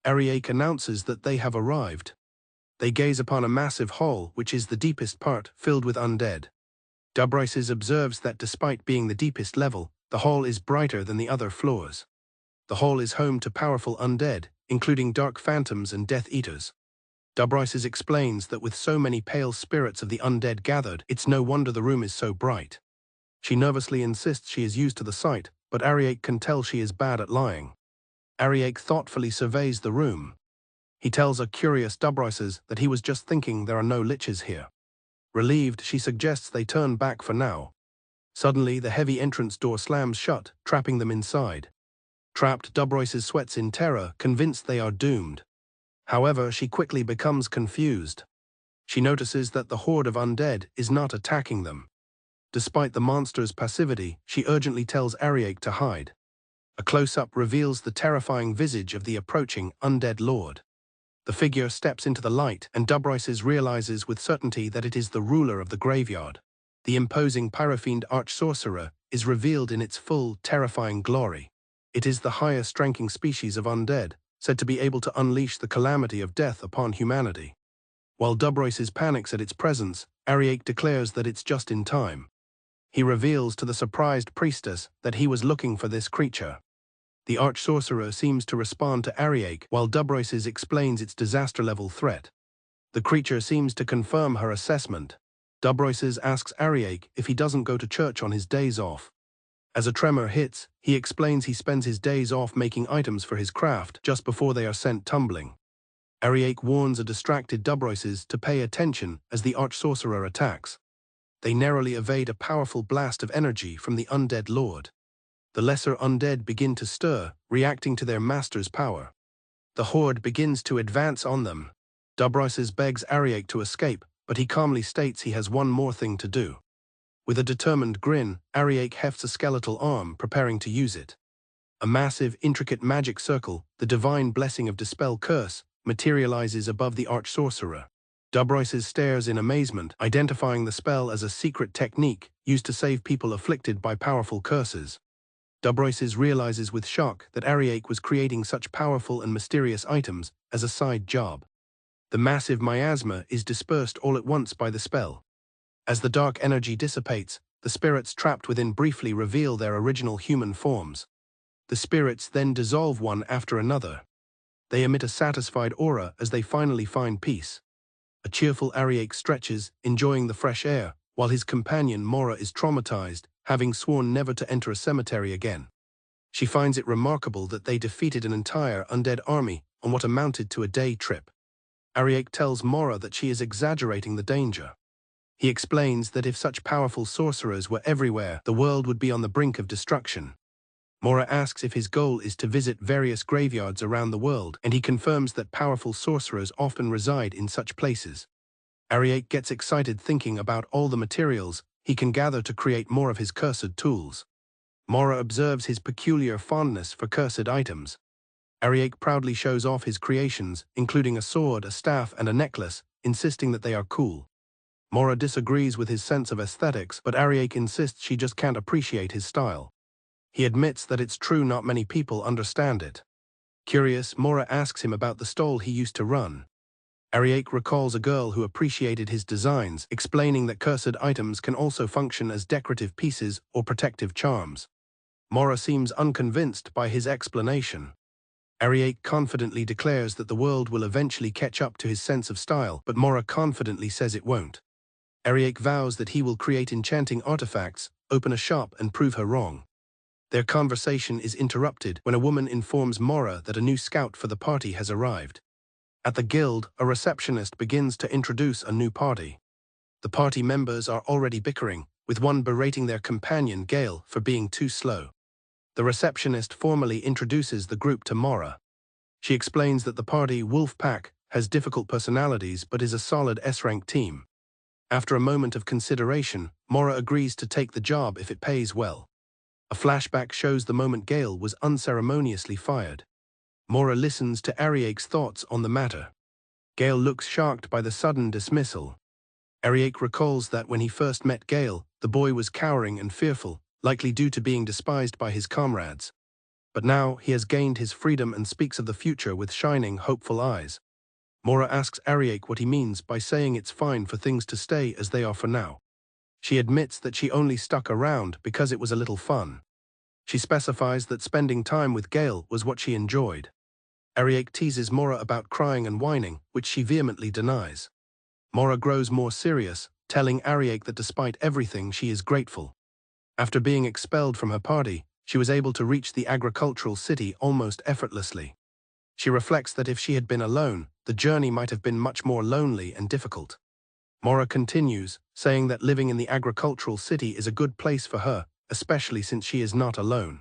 Ariake announces that they have arrived. They gaze upon a massive hall, which is the deepest part, filled with undead. Dubroises observes that despite being the deepest level, the hall is brighter than the other floors. The hall is home to powerful undead, including dark phantoms and Death Eaters. Dubroises explains that with so many pale spirits of the undead gathered, it's no wonder the room is so bright. She nervously insists she is used to the sight, but Ariake can tell she is bad at lying. Ariake thoughtfully surveys the room. He tells a curious Dubroises that he was just thinking there are no liches here. Relieved, she suggests they turn back for now. Suddenly, the heavy entrance door slams shut, trapping them inside. Trapped, Dubroises sweats in terror, convinced they are doomed. However, she quickly becomes confused. She notices that the horde of undead is not attacking them. Despite the monster's passivity, she urgently tells Ariake to hide. A close-up reveals the terrifying visage of the approaching undead lord. The figure steps into the light, and Dubroises realizes with certainty that it is the ruler of the graveyard. The imposing pyrofiend arch-sorcerer is revealed in its full, terrifying glory. It is the highest-ranking species of undead, said to be able to unleash the calamity of death upon humanity. While Dubroyces panics at its presence, Ariake declares that it's just in time. He reveals to the surprised priestess that he was looking for this creature. The arch-sorcerer seems to respond to Ariake while Dubroyces explains its disaster-level threat. The creature seems to confirm her assessment. Dubroyces asks Ariake if he doesn't go to church on his days off. As a tremor hits, he explains he spends his days off making items for his craft just before they are sent tumbling. Ariake warns a distracted Dubroyces to pay attention as the arch-sorcerer attacks. They narrowly evade a powerful blast of energy from the undead lord. The lesser undead begin to stir, reacting to their master's power. The horde begins to advance on them. Dubroyces begs Ariake to escape, but he calmly states he has one more thing to do. With a determined grin, Ariake hefts a skeletal arm, preparing to use it. A massive, intricate magic circle, the divine blessing of Dispel Curse, materializes above the arch-sorcerer. Dubroyces stares in amazement, identifying the spell as a secret technique used to save people afflicted by powerful curses. Dubroyces realizes with shock that Ariake was creating such powerful and mysterious items as a side job. The massive miasma is dispersed all at once by the spell. As the dark energy dissipates, the spirits trapped within briefly reveal their original human forms. The spirits then dissolve one after another. They emit a satisfied aura as they finally find peace. A cheerful Ariake stretches, enjoying the fresh air, while his companion Maura is traumatized, having sworn never to enter a cemetery again. She finds it remarkable that they defeated an entire undead army on what amounted to a day trip. Ariake tells Maura that she is exaggerating the danger. He explains that if such powerful sorcerers were everywhere, the world would be on the brink of destruction. Maura asks if his goal is to visit various graveyards around the world, and he confirms that powerful sorcerers often reside in such places. Ariake gets excited thinking about all the materials he can gather to create more of his cursed tools. Maura observes his peculiar fondness for cursed items. Ariake proudly shows off his creations, including a sword, a staff, and a necklace, insisting that they are cool. Maura disagrees with his sense of aesthetics, but Ariake insists she just can't appreciate his style. He admits that it's true not many people understand it. Curious, Maura asks him about the stall he used to run. Ariake recalls a girl who appreciated his designs, explaining that cursed items can also function as decorative pieces or protective charms. Maura seems unconvinced by his explanation. Ariake confidently declares that the world will eventually catch up to his sense of style, but Maura confidently says it won't. Ariake vows that he will create enchanting artifacts, open a shop, and prove her wrong. Their conversation is interrupted when a woman informs Maura that a new scout for the party has arrived. At the guild, a receptionist begins to introduce a new party. The party members are already bickering, with one berating their companion Gail for being too slow. The receptionist formally introduces the group to Maura. She explains that the party Wolfpack has difficult personalities but is a solid S-rank team. After a moment of consideration, Maura agrees to take the job if it pays well. A flashback shows the moment Gail was unceremoniously fired. Maura listens to Ariake's thoughts on the matter. Gail looks shocked by the sudden dismissal. Ariake recalls that when he first met Gail, the boy was cowering and fearful, likely due to being despised by his comrades. But now he has gained his freedom and speaks of the future with shining, hopeful eyes. Maura asks Ariake what he means by saying it's fine for things to stay as they are for now. She admits that she only stuck around because it was a little fun. She specifies that spending time with Gail was what she enjoyed. Ariake teases Maura about crying and whining, which she vehemently denies. Maura grows more serious, telling Ariake that despite everything she is grateful. After being expelled from her party, she was able to reach the agricultural city almost effortlessly. She reflects that if she had been alone, the journey might have been much more lonely and difficult. Maura continues, saying that living in the agricultural city is a good place for her, especially since she is not alone.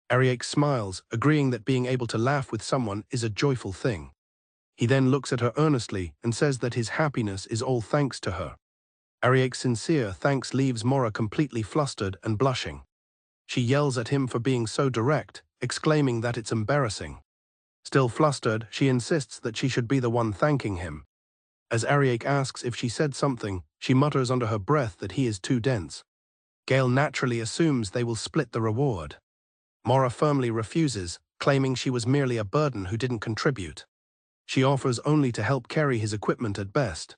Ariake smiles, agreeing that being able to laugh with someone is a joyful thing. He then looks at her earnestly and says that his happiness is all thanks to her. Ariake's sincere thanks leaves Maura completely flustered and blushing. She yells at him for being so direct, exclaiming that it's embarrassing. Still flustered, she insists that she should be the one thanking him. As Ariake asks if she said something, she mutters under her breath that he is too dense. Gail naturally assumes they will split the reward. Maura firmly refuses, claiming she was merely a burden who didn't contribute. She offers only to help carry his equipment at best.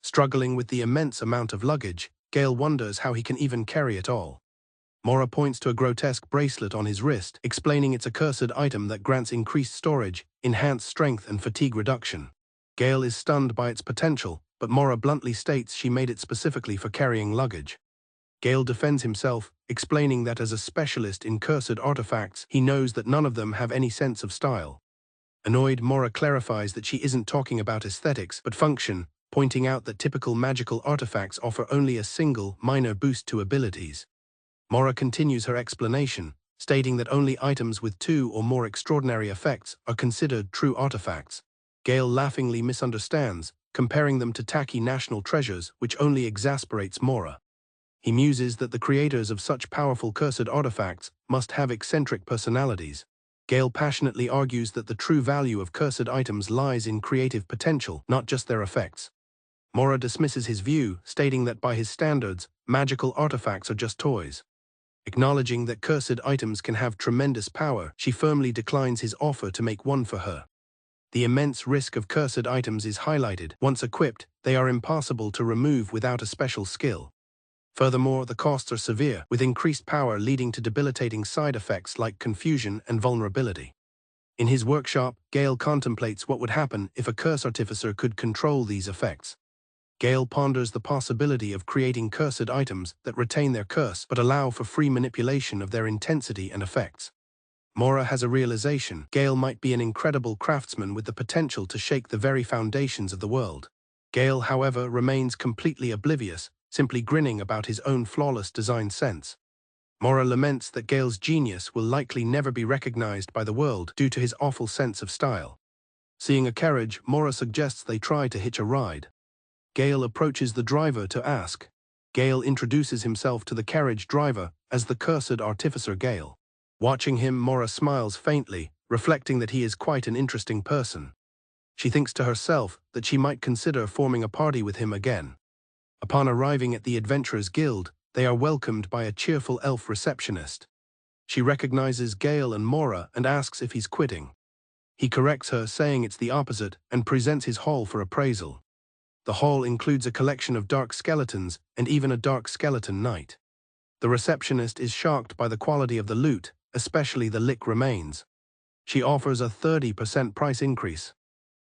Struggling with the immense amount of luggage, Gail wonders how he can even carry it all. Maura points to a grotesque bracelet on his wrist, explaining it's a cursed item that grants increased storage, enhanced strength and fatigue reduction. Gail is stunned by its potential, but Maura bluntly states she made it specifically for carrying luggage. Gail defends himself, explaining that as a specialist in cursed artifacts, he knows that none of them have any sense of style. Annoyed, Maura clarifies that she isn't talking about aesthetics, but function, pointing out that typical magical artifacts offer only a single, minor boost to abilities. Maura continues her explanation, stating that only items with 2 or more extraordinary effects are considered true artifacts. Gail laughingly misunderstands, comparing them to tacky national treasures, which only exasperates Maura. He muses that the creators of such powerful cursed artifacts must have eccentric personalities. Gail passionately argues that the true value of cursed items lies in creative potential, not just their effects. Maura dismisses his view, stating that by his standards, magical artifacts are just toys. Acknowledging that cursed items can have tremendous power, she firmly declines his offer to make one for her. The immense risk of cursed items is highlighted. Once equipped, they are impossible to remove without a special skill. Furthermore, the costs are severe, with increased power leading to debilitating side effects like confusion and vulnerability. In his workshop, Gail contemplates what would happen if a curse artificer could control these effects. Gail ponders the possibility of creating cursed items that retain their curse but allow for free manipulation of their intensity and effects. Maura has a realization: Gail might be an incredible craftsman with the potential to shake the very foundations of the world. Gail, however, remains completely oblivious, simply grinning about his own flawless design sense. Maura laments that Gail's genius will likely never be recognized by the world due to his awful sense of style. Seeing a carriage, Maura suggests they try to hitch a ride. Gail approaches the driver to ask. Gail introduces himself to the carriage driver as the cursed artificer Gail. Watching him, Maura smiles faintly, reflecting that he is quite an interesting person. She thinks to herself that she might consider forming a party with him again. Upon arriving at the Adventurers Guild, they are welcomed by a cheerful elf receptionist. She recognizes Gail and Maura and asks if he's quitting. He corrects her, saying it's the opposite, and presents his haul for appraisal. The haul includes a collection of dark skeletons and even a dark skeleton knight. The receptionist is shocked by the quality of the loot, especially the lick remains. She offers a 30% price increase.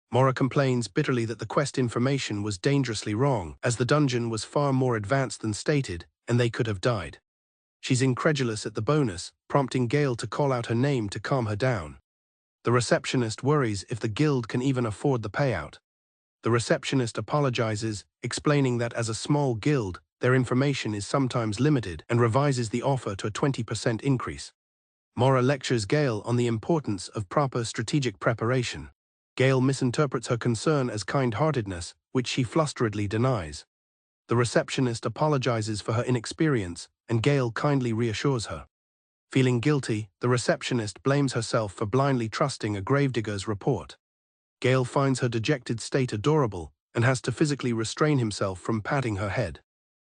Maura complains bitterly that the quest information was dangerously wrong, as the dungeon was far more advanced than stated, and they could have died. She's incredulous at the bonus, prompting Gail to call out her name to calm her down. The receptionist worries if the guild can even afford the payout. The receptionist apologizes, explaining that as a small guild, their information is sometimes limited, and revises the offer to a 20% increase. Maura lectures Gail on the importance of proper strategic preparation. Gail misinterprets her concern as kind-heartedness, which she flusteredly denies. The receptionist apologizes for her inexperience, and Gail kindly reassures her. Feeling guilty, the receptionist blames herself for blindly trusting a gravedigger's report. Gail finds her dejected state adorable and has to physically restrain himself from patting her head.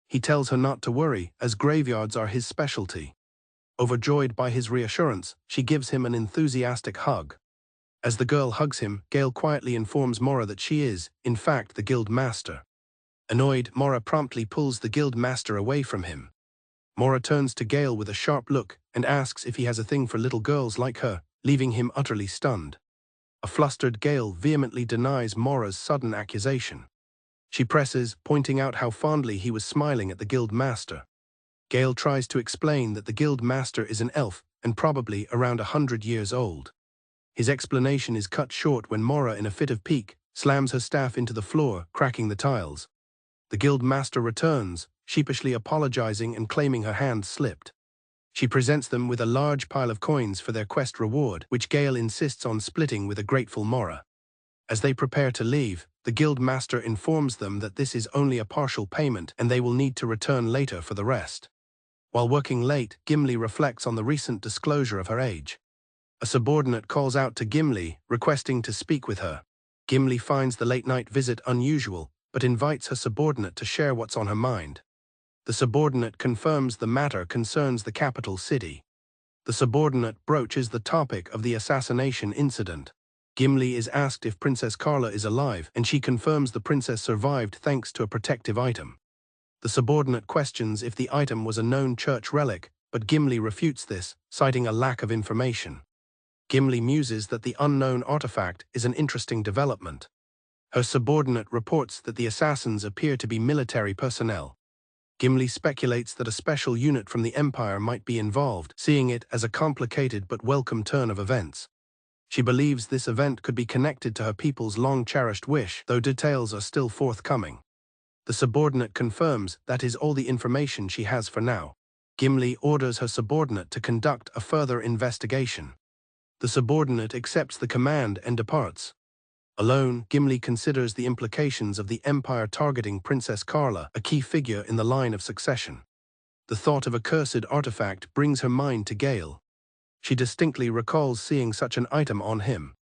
He tells her not to worry, as graveyards are his specialty. Overjoyed by his reassurance, she gives him an enthusiastic hug. As the girl hugs him, Gail quietly informs Maura that she is, in fact, the guild master. Annoyed, Maura promptly pulls the guild master away from him. Maura turns to Gail with a sharp look and asks if he has a thing for little girls like her, leaving him utterly stunned. A flustered Gail vehemently denies Maura's sudden accusation. She presses, pointing out how fondly he was smiling at the guild master. Gail tries to explain that the guild master is an elf and probably around 100 years old. His explanation is cut short when Maura, in a fit of pique, slams her staff into the floor, cracking the tiles. The guild master returns, sheepishly apologizing and claiming her hand slipped. She presents them with a large pile of coins for their quest reward, which Gail insists on splitting with a grateful Maura. As they prepare to leave, the guild master informs them that this is only a partial payment and they will need to return later for the rest. While working late, Gimli reflects on the recent disclosure of her age. A subordinate calls out to Gimli, requesting to speak with her. Gimli finds the late-night visit unusual, but invites her subordinate to share what's on her mind. The subordinate confirms the matter concerns the capital city. The subordinate broaches the topic of the assassination incident. Gimli is asked if Princess Carla is alive, and she confirms the princess survived thanks to a protective item. The subordinate questions if the item was a known church relic, but Gimli refutes this, citing a lack of information. Gimli muses that the unknown artifact is an interesting development. Her subordinate reports that the assassins appear to be military personnel. Gimli speculates that a special unit from the Empire might be involved, seeing it as a complicated but welcome turn of events. She believes this event could be connected to her people's long-cherished wish, though details are still forthcoming. The subordinate confirms that is all the information she has for now. Gimli orders her subordinate to conduct a further investigation. The subordinate accepts the command and departs. Alone, Gimli considers the implications of the Empire targeting Princess Carla, a key figure in the line of succession. The thought of a cursed artifact brings her mind to Gail. She distinctly recalls seeing such an item on him.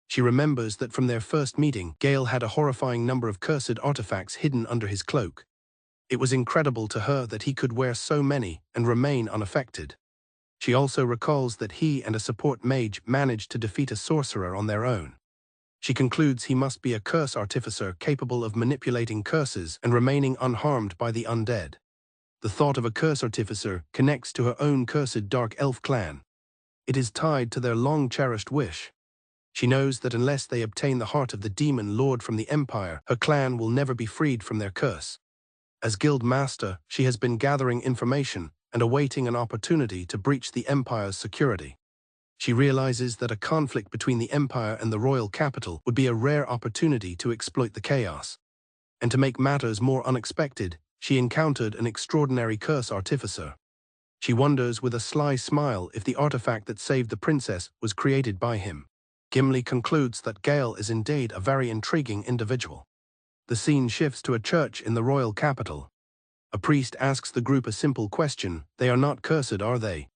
She remembers that from their first meeting, Gail had a horrifying number of cursed artifacts hidden under his cloak. It was incredible to her that he could wear so many and remain unaffected. She also recalls that he and a support mage managed to defeat a sorcerer on their own. She concludes he must be a curse artificer capable of manipulating curses and remaining unharmed by the undead. The thought of a curse artificer connects to her own cursed dark elf clan. It is tied to their long-cherished wish. She knows that unless they obtain the heart of the demon lord from the Empire, her clan will never be freed from their curse. As guild master, she has been gathering information and awaiting an opportunity to breach the Empire's security. She realizes that a conflict between the Empire and the royal capital would be a rare opportunity to exploit the chaos. And to make matters more unexpected, she encountered an extraordinary curse artificer. She wonders with a sly smile if the artifact that saved the princess was created by him. Gimli concludes that Gail is indeed a very intriguing individual. The scene shifts to a church in the royal capital. A priest asks the group a simple question: "They are not cursed, are they?"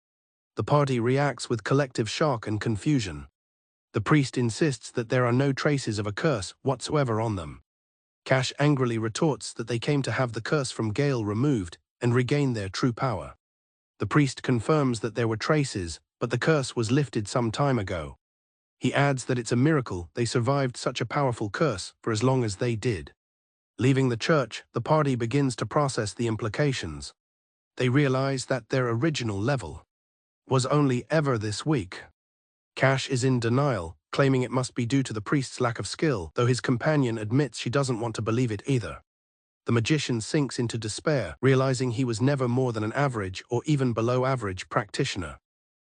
The party reacts with collective shock and confusion. The priest insists that there are no traces of a curse whatsoever on them. Cash angrily retorts that they came to have the curse from Gail removed and regain their true power. The priest confirms that there were traces, but the curse was lifted some time ago. He adds that it's a miracle they survived such a powerful curse for as long as they did. Leaving the church, the party begins to process the implications. They realize that their original level was only ever this weak. Cash is in denial, claiming it must be due to the priest's lack of skill, though his companion admits she doesn't want to believe it either. The magician sinks into despair, realizing he was never more than an average or even below average practitioner.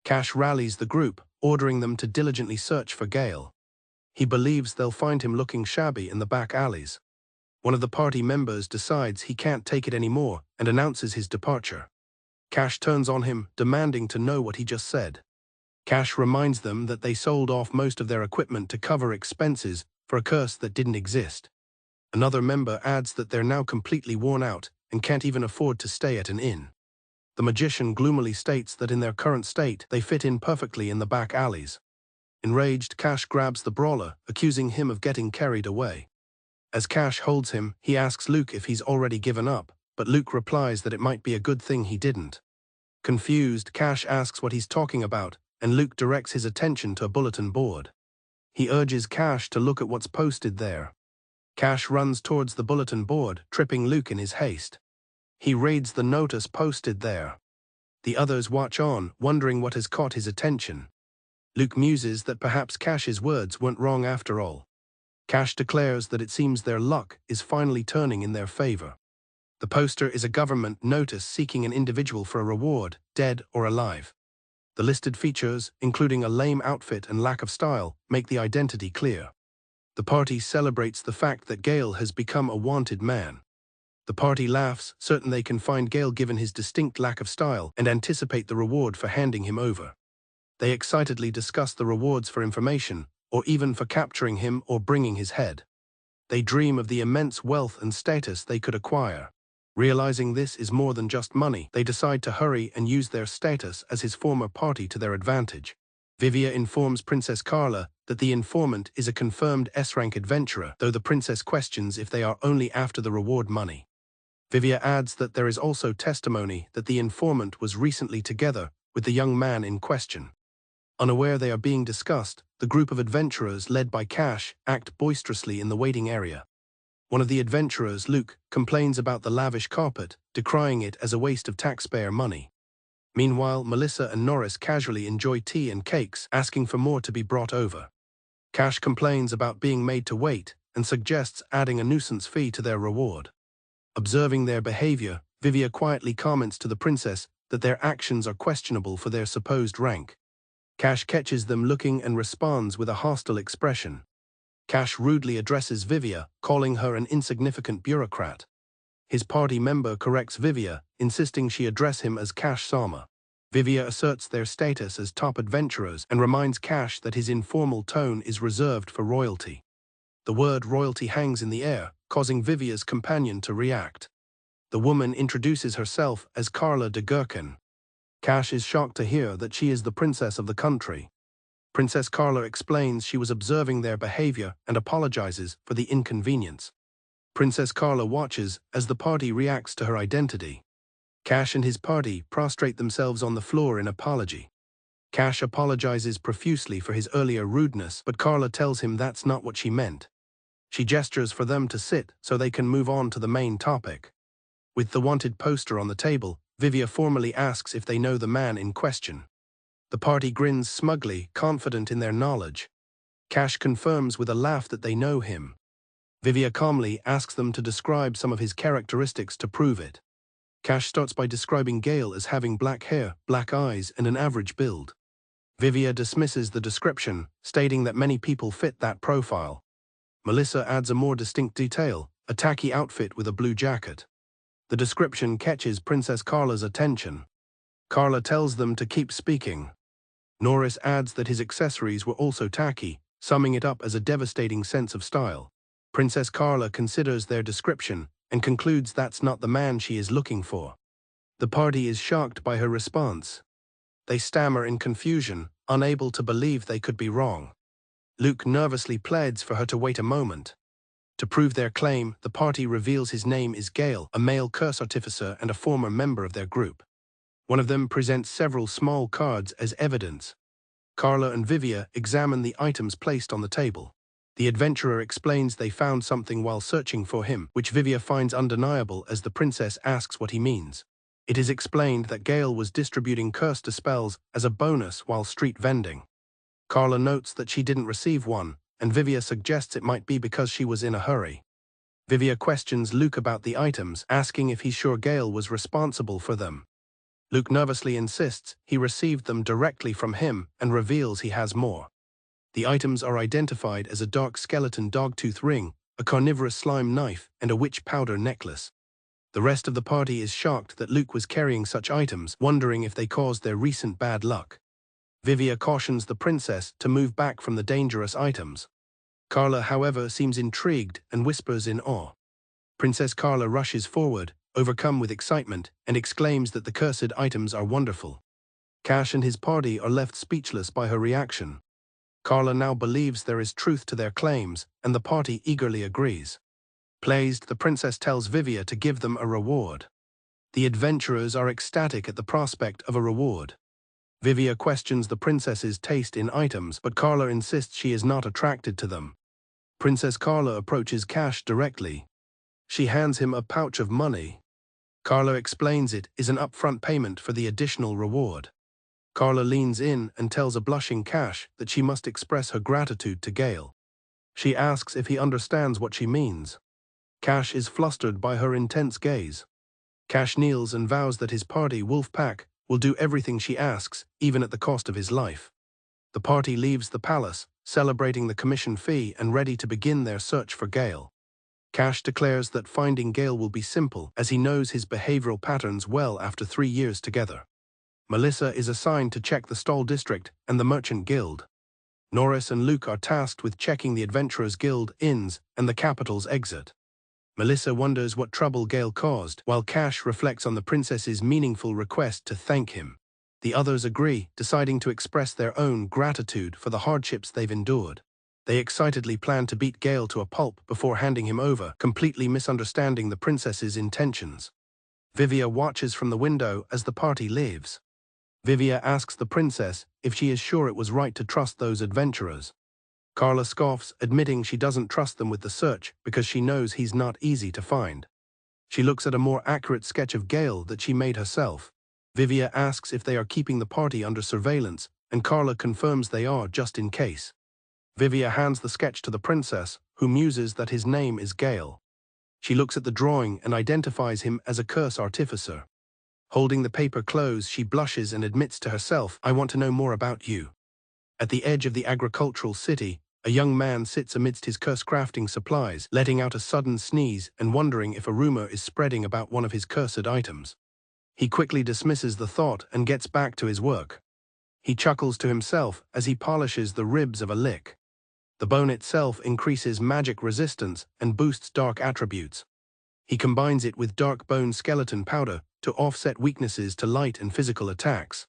Cash rallies the group, ordering them to diligently search for Gail. He believes they'll find him looking shabby in the back alleys. One of the party members decides he can't take it anymore and announces his departure. Cash turns on him, demanding to know what he just said. Cash reminds them that they sold off most of their equipment to cover expenses for a curse that didn't exist. Another member adds that they're now completely worn out and can't even afford to stay at an inn. The magician gloomily states that in their current state, they fit in perfectly in the back alleys. Enraged, Cash grabs the brawler, accusing him of getting carried away. As Cash holds him, he asks Luke if he's already given up, but Luke replies that it might be a good thing he didn't. Confused, Cash asks what he's talking about, and Luke directs his attention to a bulletin board. He urges Cash to look at what's posted there. Cash runs towards the bulletin board, tripping Luke in his haste. He reads the notice posted there. The others watch on, wondering what has caught his attention. Luke muses that perhaps Cash's words weren't wrong after all. Cash declares that it seems their luck is finally turning in their favor. The poster is a government notice seeking an individual for a reward, dead or alive. The listed features, including a lame outfit and lack of style, make the identity clear. The party celebrates the fact that Gail has become a wanted man. The party laughs, certain they can find Gail given his distinct lack of style, and anticipate the reward for handing him over. They excitedly discuss the rewards for information, or even for capturing him or bringing his head. They dream of the immense wealth and status they could acquire. Realizing this is more than just money, they decide to hurry and use their status as his former party to their advantage. Vivia informs Princess Carla that the informant is a confirmed S-rank adventurer, though the princess questions if they are only after the reward money. Vivia adds that there is also testimony that the informant was recently together with the young man in question. Unaware they are being discussed, the group of adventurers led by Cash act boisterously in the waiting area. One of the adventurers, Luke, complains about the lavish carpet, decrying it as a waste of taxpayer money. Meanwhile, Melissa and Norris casually enjoy tea and cakes, asking for more to be brought over. Cash complains about being made to wait and suggests adding a nuisance fee to their reward. Observing their behavior, Vivia quietly comments to the princess that their actions are questionable for their supposed rank. Cash catches them looking and responds with a hostile expression. Cash rudely addresses Vivia, calling her an insignificant bureaucrat. His party member corrects Vivia, insisting she address him as Cash Sama. Vivia asserts their status as top adventurers and reminds Cash that his informal tone is reserved for royalty. The word royalty hangs in the air, causing Vivia's companion to react. The woman introduces herself as Carla de Gherkin. Cash is shocked to hear that she is the princess of the country. Princess Carla explains she was observing their behavior and apologizes for the inconvenience. Princess Carla watches as the party reacts to her identity. Cash and his party prostrate themselves on the floor in apology. Cash apologizes profusely for his earlier rudeness, but Carla tells him that's not what she meant. She gestures for them to sit so they can move on to the main topic. With the wanted poster on the table, Vivia formally asks if they know the man in question. The party grins smugly, confident in their knowledge. Cash confirms with a laugh that they know him. Vivia calmly asks them to describe some of his characteristics to prove it. Cash starts by describing Gail as having black hair, black eyes, and an average build. Vivia dismisses the description, stating that many people fit that profile. Melissa adds a more distinct detail, a tacky outfit with a blue jacket. The description catches Princess Carla's attention. Carla tells them to keep speaking. Norris adds that his accessories were also tacky, summing it up as a devastating sense of style. Princess Carla considers their description and concludes that's not the man she is looking for. The party is shocked by her response. They stammer in confusion, unable to believe they could be wrong. Luke nervously pleads for her to wait a moment. To prove their claim, the party reveals his name is Gail, a male curse artificer and a former member of their group. One of them presents several small cards as evidence. Carla and Vivia examine the items placed on the table. The adventurer explains they found something while searching for him, which Vivia finds undeniable as the princess asks what he means. It is explained that Gail was distributing curse dispels as a bonus while street vending. Carla notes that she didn't receive one, and Vivia suggests it might be because she was in a hurry. Vivia questions Luke about the items, asking if he's sure Gail was responsible for them. Luke nervously insists he received them directly from him and reveals he has more. The items are identified as a dark skeleton dogtooth ring, a carnivorous slime knife, and a witch powder necklace. The rest of the party is shocked that Luke was carrying such items, wondering if they caused their recent bad luck. Vivia cautions the princess to move back from the dangerous items. Carla, however, seems intrigued and whispers in awe. Princess Carla rushes forward, overcome with excitement, and exclaims that the cursed items are wonderful. Cash and his party are left speechless by her reaction. Carla now believes there is truth to their claims, and the party eagerly agrees. Pleased, the princess tells Vivia to give them a reward. The adventurers are ecstatic at the prospect of a reward. Vivia questions the princess's taste in items, but Carla insists she is not attracted to them. Princess Carla approaches Cash directly. She hands him a pouch of money. Carla explains it is an upfront payment for the additional reward. Carla leans in and tells a blushing Cash that she must express her gratitude to Gail. She asks if he understands what she means. Cash is flustered by her intense gaze. Cash kneels and vows that his party, Wolfpack, will do everything she asks, even at the cost of his life. The party leaves the palace, celebrating the commission fee and ready to begin their search for Gail. Cash declares that finding Gail will be simple, as he knows his behavioral patterns well after 3 years together. Melissa is assigned to check the Stall District and the Merchant Guild. Norris and Luke are tasked with checking the Adventurers Guild inns and the capital's exit. Melissa wonders what trouble Gail caused, while Cash reflects on the princess's meaningful request to thank him. The others agree, deciding to express their own gratitude for the hardships they've endured. They excitedly plan to beat Gail to a pulp before handing him over, completely misunderstanding the princess's intentions. Vivia watches from the window as the party leaves. Vivia asks the princess if she is sure it was right to trust those adventurers. Carla scoffs, admitting she doesn't trust them with the search because she knows he's not easy to find. She looks at a more accurate sketch of Gail that she made herself. Vivia asks if they are keeping the party under surveillance, and Carla confirms they are just in case. Vivia hands the sketch to the princess, who muses that his name is Gail. She looks at the drawing and identifies him as a curse artificer. Holding the paper close, she blushes and admits to herself, "I want to know more about you." At the edge of the agricultural city, a young man sits amidst his curse crafting supplies, letting out a sudden sneeze and wondering if a rumor is spreading about one of his cursed items. He quickly dismisses the thought and gets back to his work. He chuckles to himself as he polishes the ribs of a lick. The bone itself increases magic resistance and boosts dark attributes. He combines it with dark bone skeleton powder to offset weaknesses to light and physical attacks.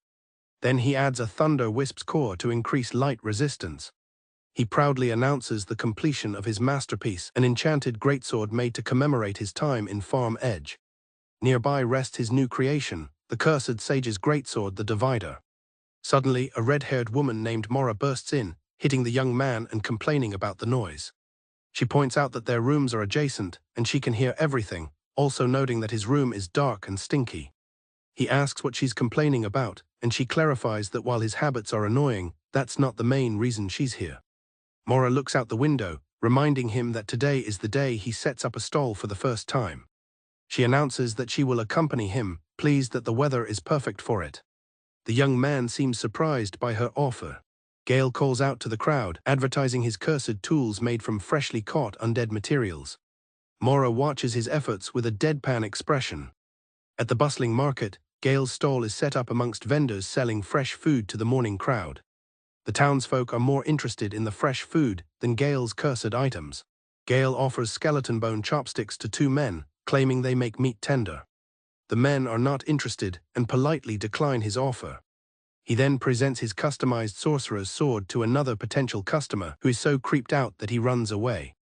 Then he adds a thunder wisp's core to increase light resistance. He proudly announces the completion of his masterpiece, an enchanted greatsword made to commemorate his time in Farm Edge. Nearby rests his new creation, the cursed sage's greatsword, the Divider. Suddenly, a red-haired woman named Maura bursts in, hitting the young man and complaining about the noise. She points out that their rooms are adjacent, and she can hear everything, also noting that his room is dark and stinky. He asks what she's complaining about, and she clarifies that while his habits are annoying, that's not the main reason she's here. Maura looks out the window, reminding him that today is the day he sets up a stall for the first time. She announces that she will accompany him, pleased that the weather is perfect for it. The young man seems surprised by her offer. Gail calls out to the crowd, advertising his cursed tools made from freshly caught undead materials. Maura watches his efforts with a deadpan expression. At the bustling market, Gail's stall is set up amongst vendors selling fresh food to the morning crowd. The townsfolk are more interested in the fresh food than Gail's cursed items. Gail offers skeleton bone chopsticks to two men, claiming they make meat tender. The men are not interested and politely decline his offer. He then presents his customized sorcerer's sword to another potential customer who is so creeped out that he runs away.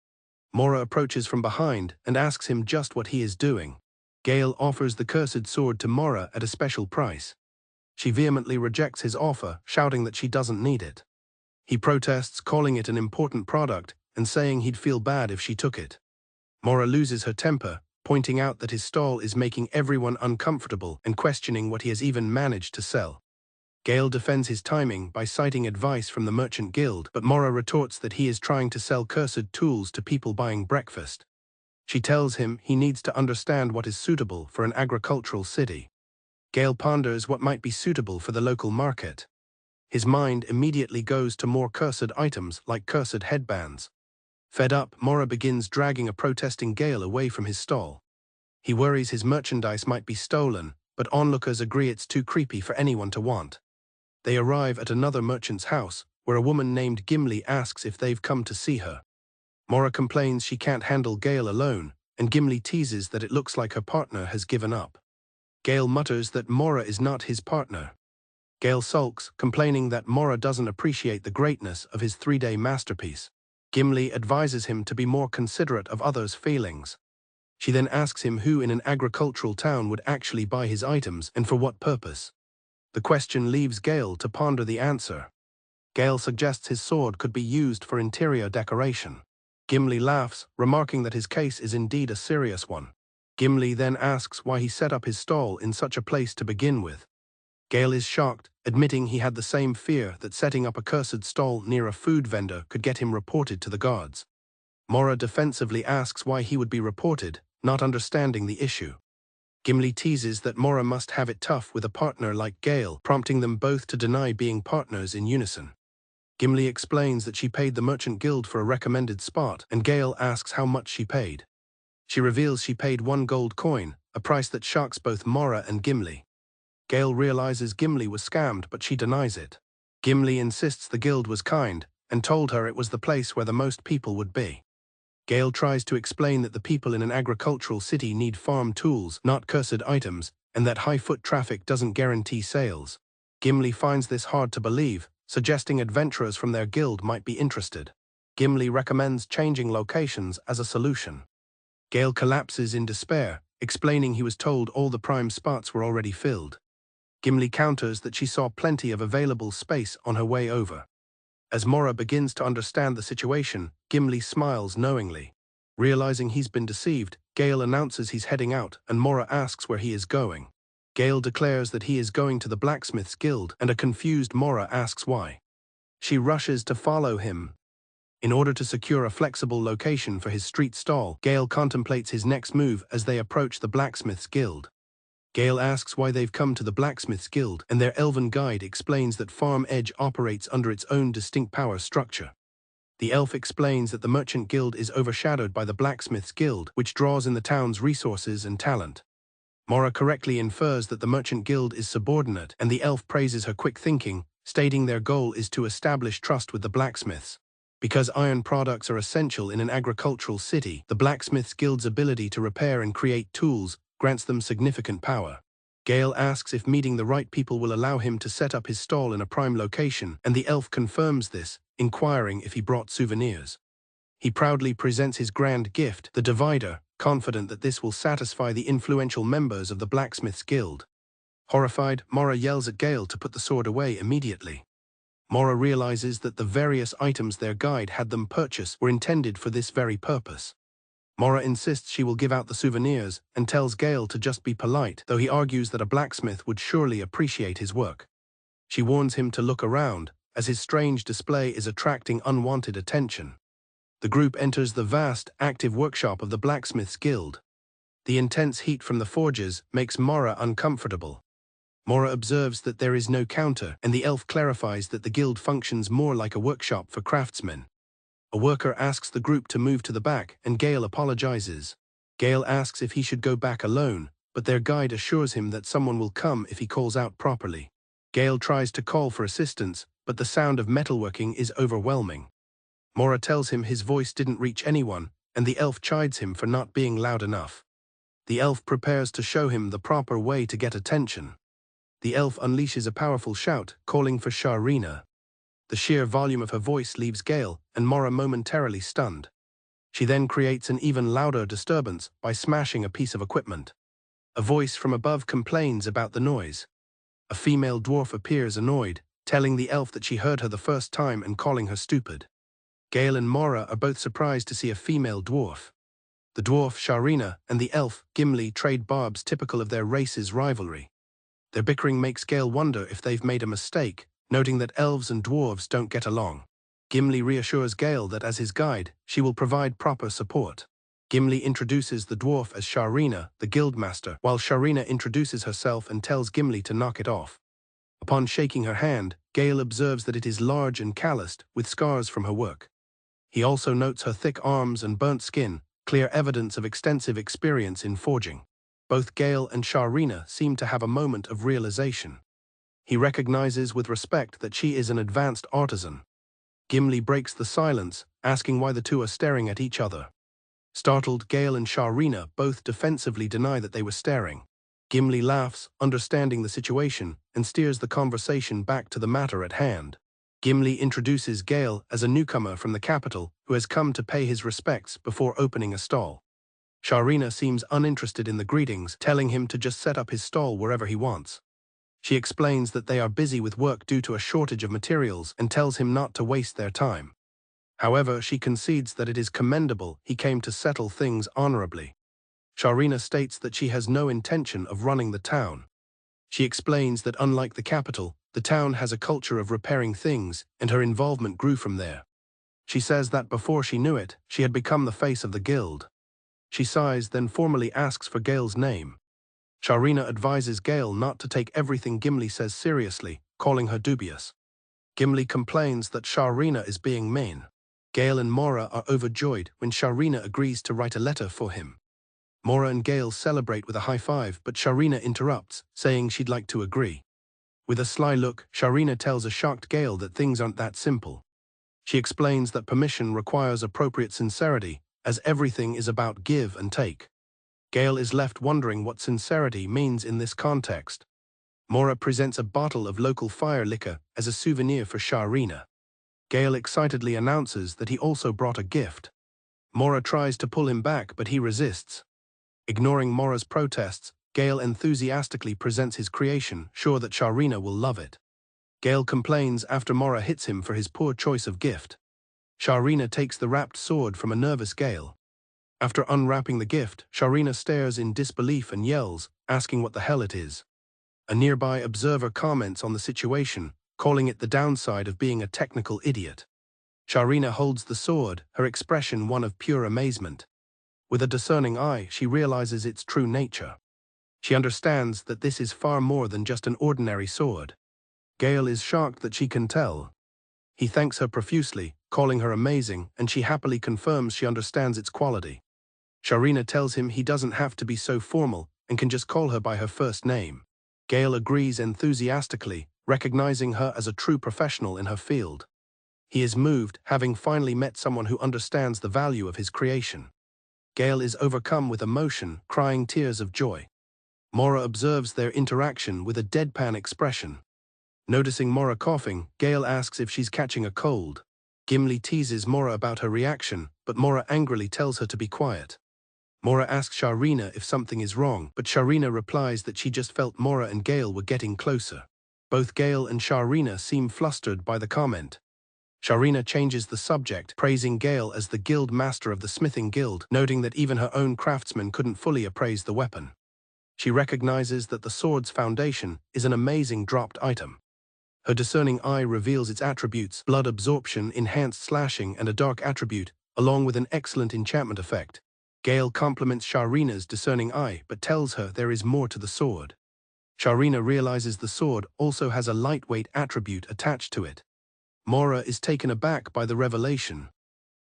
Maura approaches from behind and asks him just what he is doing. Gail offers the cursed sword to Maura at a special price. She vehemently rejects his offer, shouting that she doesn't need it. He protests, calling it an important product and saying he'd feel bad if she took it. Maura loses her temper, pointing out that his stall is making everyone uncomfortable and questioning what he has even managed to sell. Gail defends his timing by citing advice from the Merchant Guild, but Maura retorts that he is trying to sell cursed tools to people buying breakfast. She tells him he needs to understand what is suitable for an agricultural city. Gail ponders what might be suitable for the local market. His mind immediately goes to more cursed items like cursed headbands. Fed up, Maura begins dragging a protesting Gail away from his stall. He worries his merchandise might be stolen, but onlookers agree it's too creepy for anyone to want. They arrive at another merchant's house, where a woman named Gimli asks if they've come to see her. Maura complains she can't handle Gail alone, and Gimli teases that it looks like her partner has given up. Gail mutters that Maura is not his partner. Gail sulks, complaining that Maura doesn't appreciate the greatness of his 3-day masterpiece. Gimli advises him to be more considerate of others' feelings. She then asks him who in an agricultural town would actually buy his items and for what purpose. The question leaves Gail to ponder the answer. Gail suggests his sword could be used for interior decoration. Gimli laughs, remarking that his case is indeed a serious one. Gimli then asks why he set up his stall in such a place to begin with. Gail is shocked, admitting he had the same fear that setting up a cursed stall near a food vendor could get him reported to the guards. Maura defensively asks why he would be reported, not understanding the issue. Gimli teases that Maura must have it tough with a partner like Gail, prompting them both to deny being partners in unison. Gimli explains that she paid the Merchant Guild for a recommended spot, and Gail asks how much she paid. She reveals she paid 1 gold coin, a price that shocks both Maura and Gimli. Gail realizes Gimli was scammed, but she denies it. Gimli insists the guild was kind, and told her it was the place where the most people would be. Gail tries to explain that the people in an agricultural city need farm tools, not cursed items, and that high foot traffic doesn't guarantee sales. Gimli finds this hard to believe, suggesting adventurers from their guild might be interested. Gimli recommends changing locations as a solution. Gail collapses in despair, explaining he was told all the prime spots were already filled. Gimli counters that she saw plenty of available space on her way over. As Maura begins to understand the situation, Gimli smiles knowingly. Realizing he's been deceived, Gail announces he's heading out, and Maura asks where he is going. Gail declares that he is going to the blacksmiths guild, and a confused Maura asks why. She rushes to follow him. In order to secure a flexible location for his street stall, Gail contemplates his next move as they approach the blacksmiths guild. Gail asks why they've come to the blacksmiths guild, and their elven guide explains that Farm Edge operates under its own distinct power structure. The elf explains that the merchant guild is overshadowed by the blacksmiths guild, which draws in the town's resources and talent. Maura correctly infers that the merchant guild is subordinate, and the elf praises her quick thinking, stating their goal is to establish trust with the blacksmiths. Because iron products are essential in an agricultural city, the blacksmiths guild's ability to repair and create tools grants them significant power. Gail asks if meeting the right people will allow him to set up his stall in a prime location, and the elf confirms this, inquiring if he brought souvenirs. He proudly presents his grand gift, the divider, confident that this will satisfy the influential members of the blacksmiths guild. Horrified, Maura yells at Gail to put the sword away immediately. Maura realizes that the various items their guide had them purchase were intended for this very purpose. Maura insists she will give out the souvenirs and tells Gail to just be polite, though he argues that a blacksmith would surely appreciate his work. She warns him to look around, as his strange display is attracting unwanted attention. The group enters the vast, active workshop of the blacksmiths guild. The intense heat from the forges makes Maura uncomfortable. Maura observes that there is no counter, and the elf clarifies that the guild functions more like a workshop for craftsmen. A worker asks the group to move to the back, and Gail apologizes. Gail asks if he should go back alone, but their guide assures him that someone will come if he calls out properly. Gail tries to call for assistance, but the sound of metalworking is overwhelming. Maura tells him his voice didn't reach anyone, and the elf chides him for not being loud enough. The elf prepares to show him the proper way to get attention. The elf unleashes a powerful shout, calling for Sharina. The sheer volume of her voice leaves Gail and Maura momentarily stunned. She then creates an even louder disturbance by smashing a piece of equipment. A voice from above complains about the noise. A female dwarf appears annoyed, telling the elf that she heard her the first time and calling her stupid. Gail and Maura are both surprised to see a female dwarf. The dwarf, Sharina, and the elf, Gimli, trade barbs typical of their race's rivalry. Their bickering makes Gail wonder if they've made a mistake, noting that elves and dwarves don't get along. Gimli reassures Gail that as his guide, she will provide proper support. Gimli introduces the dwarf as Sharina, the guildmaster, while Sharina introduces herself and tells Gimli to knock it off. Upon shaking her hand, Gail observes that it is large and calloused, with scars from her work. He also notes her thick arms and burnt skin, clear evidence of extensive experience in forging. Both Gail and Sharina seem to have a moment of realization. He recognizes with respect that she is an advanced artisan. Gimli breaks the silence, asking why the two are staring at each other. Startled, Gail and Sharina both defensively deny that they were staring. Gimli laughs, understanding the situation, and steers the conversation back to the matter at hand. Gimli introduces Gail as a newcomer from the capital who has come to pay his respects before opening a stall. Sharina seems uninterested in the greetings, telling him to just set up his stall wherever he wants. She explains that they are busy with work due to a shortage of materials and tells him not to waste their time. However, she concedes that it is commendable he came to settle things honorably. Sharina states that she has no intention of running the town. She explains that unlike the capital, the town has a culture of repairing things, and her involvement grew from there. She says that before she knew it, she had become the face of the guild. She sighs, then formally asks for Gail's name. Sharina advises Gail not to take everything Gimli says seriously, calling her dubious. Gimli complains that Sharina is being mean. Gail and Maura are overjoyed when Sharina agrees to write a letter for him. Maura and Gail celebrate with a high five, but Sharina interrupts, saying she'd like to agree. With a sly look, Sharina tells a shocked Gail that things aren't that simple. She explains that permission requires appropriate sincerity, as everything is about give and take. Gail is left wondering what sincerity means in this context. Maura presents a bottle of local fire liquor as a souvenir for Sharina. Gail excitedly announces that he also brought a gift. Maura tries to pull him back, but he resists. Ignoring Maura's protests, Gail enthusiastically presents his creation, sure that Sharina will love it. Gail complains after Maura hits him for his poor choice of gift. Sharina takes the wrapped sword from a nervous Gail. After unwrapping the gift, Sharina stares in disbelief and yells, asking what the hell it is. A nearby observer comments on the situation, calling it the downside of being a technical idiot. Sharina holds the sword, her expression one of pure amazement. With a discerning eye, she realizes its true nature. She understands that this is far more than just an ordinary sword. Gail is shocked that she can tell. He thanks her profusely, calling her amazing, and she happily confirms she understands its quality. Sharina tells him he doesn't have to be so formal and can just call her by her first name. Gail agrees enthusiastically, recognizing her as a true professional in her field. He is moved, having finally met someone who understands the value of his creation. Gail is overcome with emotion, crying tears of joy. Maura observes their interaction with a deadpan expression. Noticing Maura coughing, Gail asks if she's catching a cold. Gimli teases Maura about her reaction, but Maura angrily tells her to be quiet. Maura asks Sharina if something is wrong, but Sharina replies that she just felt Maura and Gail were getting closer. Both Gail and Sharina seem flustered by the comment. Sharina changes the subject, praising Gail as the guild master of the smithing guild, noting that even her own craftsman couldn't fully appraise the weapon. She recognizes that the sword's foundation is an amazing dropped item. Her discerning eye reveals its attributes: blood absorption, enhanced slashing, and a dark attribute, along with an excellent enchantment effect. Gail compliments Sharina's discerning eye, but tells her there is more to the sword. Sharina realizes the sword also has a lightweight attribute attached to it. Maura is taken aback by the revelation.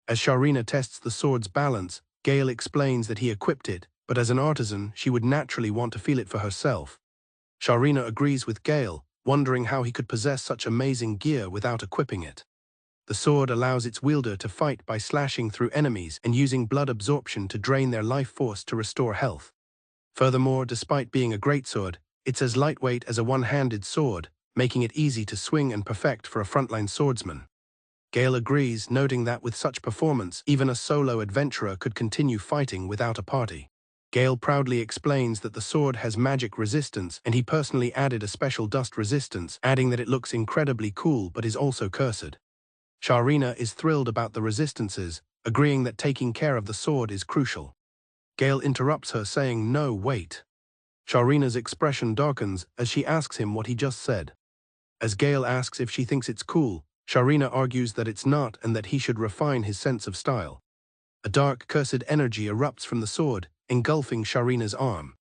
As Sharina tests the sword's balance, Gail explains that he equipped it, but as an artisan, she would naturally want to feel it for herself. Sharina agrees with Gail, wondering how he could possess such amazing gear without equipping it. The sword allows its wielder to fight by slashing through enemies and using blood absorption to drain their life force to restore health. Furthermore, despite being a greatsword, it's as lightweight as a one-handed sword, making it easy to swing and perfect for a frontline swordsman. Gail agrees, noting that with such performance, even a solo adventurer could continue fighting without a party. Gail proudly explains that the sword has magic resistance, and he personally added a special dust resistance, adding that it looks incredibly cool but is also cursed. Sharina is thrilled about the resistances, agreeing that taking care of the sword is crucial. Gail interrupts her, saying, "No, wait." Sharina's expression darkens as she asks him what he just said. As Gail asks if she thinks it's cool, Sharina argues that it's not and that he should refine his sense of style. A dark, cursed energy erupts from the sword, engulfing Sharina's arm.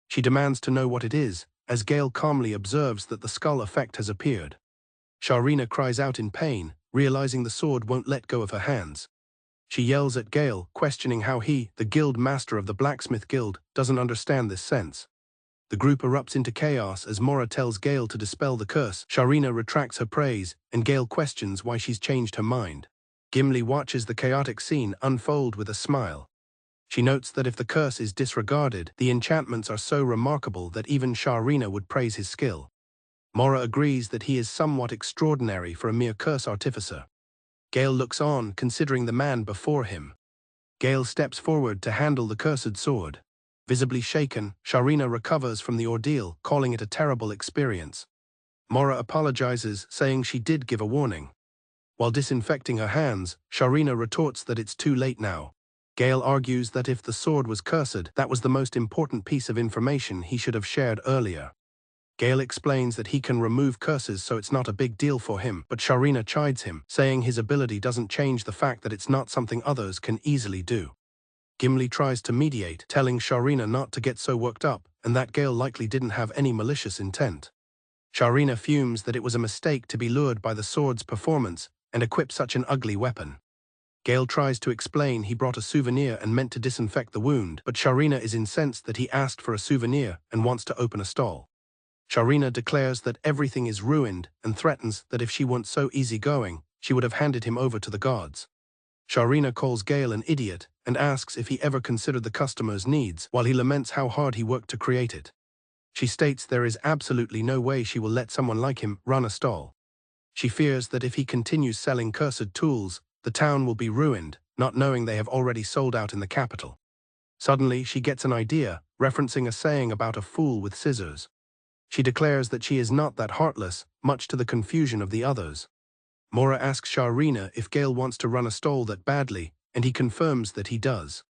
She demands to know what it is, as Gail calmly observes that the skull effect has appeared. Sharina cries out in pain, realizing the sword won't let go of her hands. She yells at Gail, questioning how he, the guild master of the blacksmith guild, doesn't understand this sense. The group erupts into chaos as Maura tells Gail to dispel the curse. Sharina retracts her praise, and Gail questions why she's changed her mind. Gimli watches the chaotic scene unfold with a smile. She notes that if the curse is disregarded, the enchantments are so remarkable that even Sharina would praise his skill. Maura agrees that he is somewhat extraordinary for a mere curse artificer. Gail looks on, considering the man before him. Gail steps forward to handle the cursed sword. Visibly shaken, Sharina recovers from the ordeal, calling it a terrible experience. Maura apologizes, saying she did give a warning. While disinfecting her hands, Sharina retorts that it's too late now. Gail argues that if the sword was cursed, that was the most important piece of information he should have shared earlier. Gail explains that he can remove curses, so it's not a big deal for him, but Sharina chides him, saying his ability doesn't change the fact that it's not something others can easily do. Gimli tries to mediate, telling Sharina not to get so worked up, and that Gail likely didn't have any malicious intent. Sharina fumes that it was a mistake to be lured by the sword's performance and equip such an ugly weapon. Gail tries to explain he brought a souvenir and meant to disinfect the wound, but Sharina is incensed that he asked for a souvenir and wants to open a stall. Sharina declares that everything is ruined and threatens that if she weren't so easygoing, she would have handed him over to the gods. Sharina calls Gail an idiot and asks if he ever considered the customer's needs, while he laments how hard he worked to create it. She states there is absolutely no way she will let someone like him run a stall. She fears that if he continues selling cursed tools, the town will be ruined, not knowing they have already sold out in the capital. Suddenly, she gets an idea, referencing a saying about a fool with scissors. She declares that she is not that heartless, much to the confusion of the others. Maura asks Sharina if Gail wants to run a stall that badly, and he confirms that he does.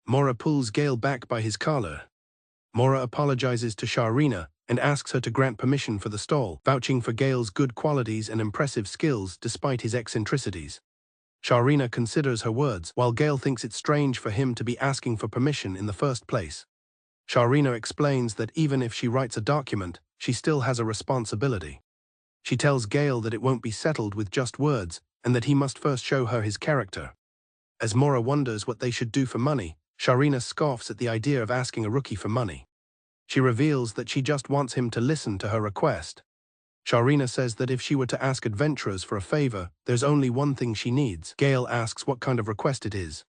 Maura pulls Gail back by his collar. Maura apologizes to Sharina and asks her to grant permission for the stall, vouching for Gail's good qualities and impressive skills despite his eccentricities. Sharina considers her words, while Gail thinks it strange for him to be asking for permission in the first place. Sharina explains that even if she writes a document, she still has a responsibility. She tells Gail that it won't be settled with just words, and that he must first show her his character. As Maura wonders what they should do for money, Sharina scoffs at the idea of asking a rookie for money. She reveals that she just wants him to listen to her request. Sharina says that if she were to ask adventurers for a favor, there's only one thing she needs. Gail asks what kind of request it is.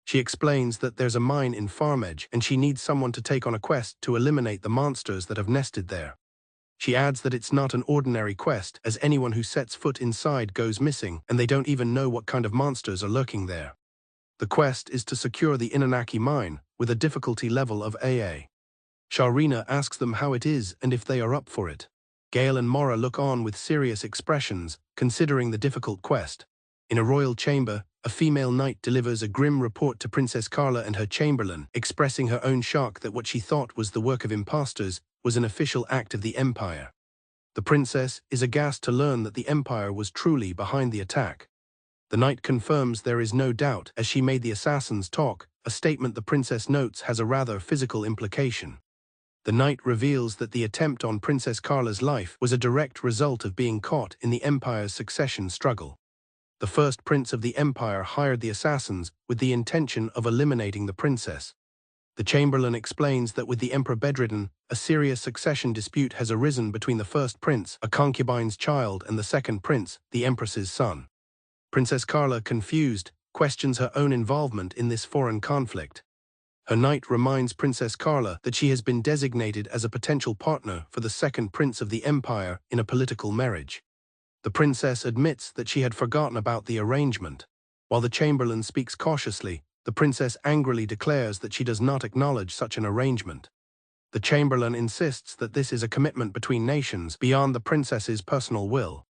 She explains that there's a mine in Farm Edge and she needs someone to take on a quest to eliminate the monsters that have nested there. She adds that it's not an ordinary quest, as anyone who sets foot inside goes missing and they don't even know what kind of monsters are lurking there. The quest is to secure the Inanaki mine, with a difficulty level of AA. Sharina asks them how it is and if they are up for it. Gail and Maura look on with serious expressions, considering the difficult quest. In a royal chamber, a female knight delivers a grim report to Princess Carla and her chamberlain, expressing her own shock that what she thought was the work of impostors was an official act of the Empire. The princess is aghast to learn that the Empire was truly behind the attack. The knight confirms there is no doubt, as she made the assassins talk, a statement the princess notes has a rather physical implication. The knight reveals that the attempt on Princess Carla's life was a direct result of being caught in the Empire's succession struggle. The first prince of the Empire hired the assassins with the intention of eliminating the princess. The chamberlain explains that with the emperor bedridden, a serious succession dispute has arisen between the first prince, a concubine's child, and the second prince, the empress's son. Princess Carla, confused, questions her own involvement in this foreign conflict. Her knight reminds Princess Carla that she has been designated as a potential partner for the second prince of the Empire in a political marriage. The princess admits that she had forgotten about the arrangement. While the chamberlain speaks cautiously, the princess angrily declares that she does not acknowledge such an arrangement. The chamberlain insists that this is a commitment between nations beyond the princess's personal will.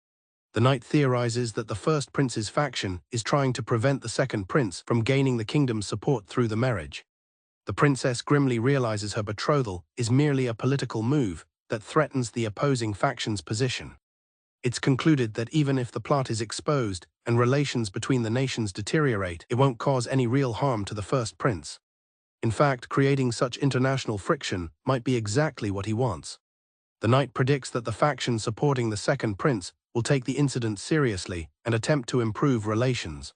The knight theorizes that the first prince's faction is trying to prevent the second prince from gaining the kingdom's support through the marriage. The princess grimly realizes her betrothal is merely a political move that threatens the opposing faction's position. It's concluded that even if the plot is exposed and relations between the nations deteriorate, it won't cause any real harm to the first prince. In fact, creating such international friction might be exactly what he wants. The knight predicts that the faction supporting the second prince will take the incident seriously and attempt to improve relations.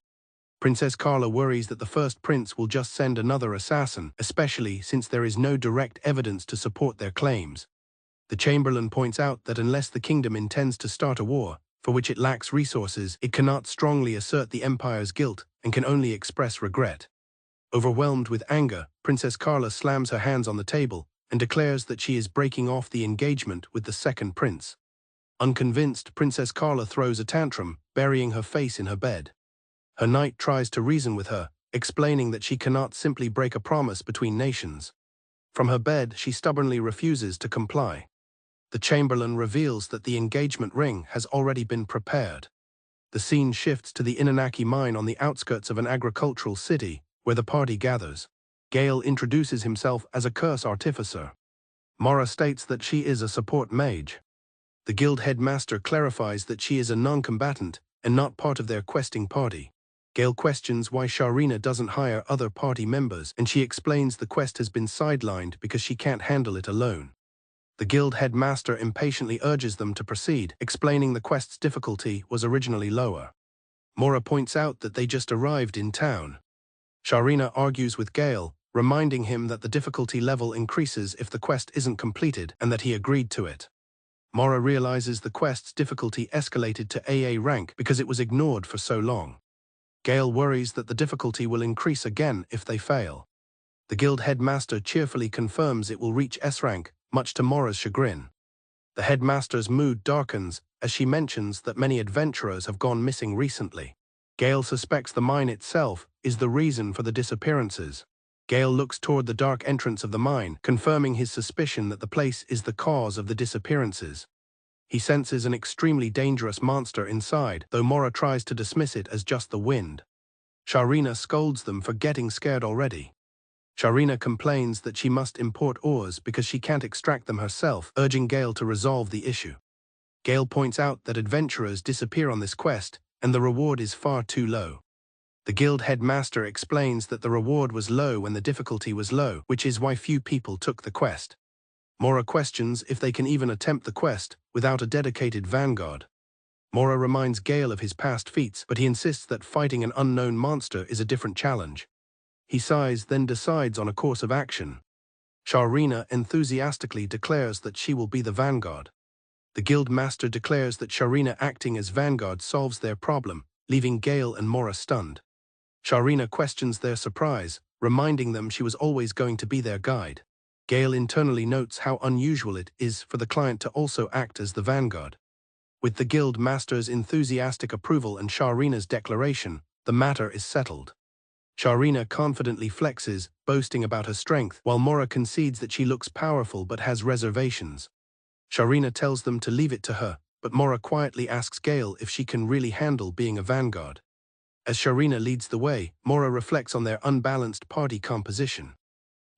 Princess Carla worries that the first prince will just send another assassin, especially since there is no direct evidence to support their claims. The chamberlain points out that unless the kingdom intends to start a war, for which it lacks resources, it cannot strongly assert the Empire's guilt and can only express regret. Overwhelmed with anger, Princess Carla slams her hands on the table and declares that she is breaking off the engagement with the second prince. Unconvinced, Princess Carla throws a tantrum, burying her face in her bed. Her knight tries to reason with her, explaining that she cannot simply break a promise between nations. From her bed, she stubbornly refuses to comply. The chamberlain reveals that the engagement ring has already been prepared. The scene shifts to the Inanaki mine on the outskirts of an agricultural city, where the party gathers. Gail introduces himself as a curse artificer. Maura states that she is a support mage. The guild headmaster clarifies that she is a non-combatant and not part of their questing party. Gail questions why Sharina doesn't hire other party members, and she explains the quest has been sidelined because she can't handle it alone. The guild headmaster impatiently urges them to proceed, explaining the quest's difficulty was originally lower. Maura points out that they just arrived in town. Sharina argues with Gail, reminding him that the difficulty level increases if the quest isn't completed and that he agreed to it. Maura realizes the quest's difficulty escalated to AA rank because it was ignored for so long. Gail worries that the difficulty will increase again if they fail. The guild headmaster cheerfully confirms it will reach S rank, much to Maura's chagrin. The headmaster's mood darkens as she mentions that many adventurers have gone missing recently. Gail suspects the mine itself is the reason for the disappearances. Gail looks toward the dark entrance of the mine, confirming his suspicion that the place is the cause of the disappearances. He senses an extremely dangerous monster inside, though Maura tries to dismiss it as just the wind. Sharina scolds them for getting scared already. Sharina complains that she must import ores because she can't extract them herself, urging Gail to resolve the issue. Gail points out that adventurers disappear on this quest, and the reward is far too low. The guild headmaster explains that the reward was low when the difficulty was low, which is why few people took the quest. Maura questions if they can even attempt the quest without a dedicated vanguard. Maura reminds Gail of his past feats, but he insists that fighting an unknown monster is a different challenge. He sighs, then decides on a course of action. Sharina enthusiastically declares that she will be the vanguard. The guild master declares that Sharina acting as vanguard solves their problem, leaving Gail and Maura stunned. Sharina questions their surprise, reminding them she was always going to be their guide. Gail internally notes how unusual it is for the client to also act as the vanguard. With the guild master's enthusiastic approval and Sharina's declaration, the matter is settled. Sharina confidently flexes, boasting about her strength, while Maura concedes that she looks powerful but has reservations. Sharina tells them to leave it to her, but Maura quietly asks Gail if she can really handle being a vanguard. As Sharina leads the way, Maura reflects on their unbalanced party composition.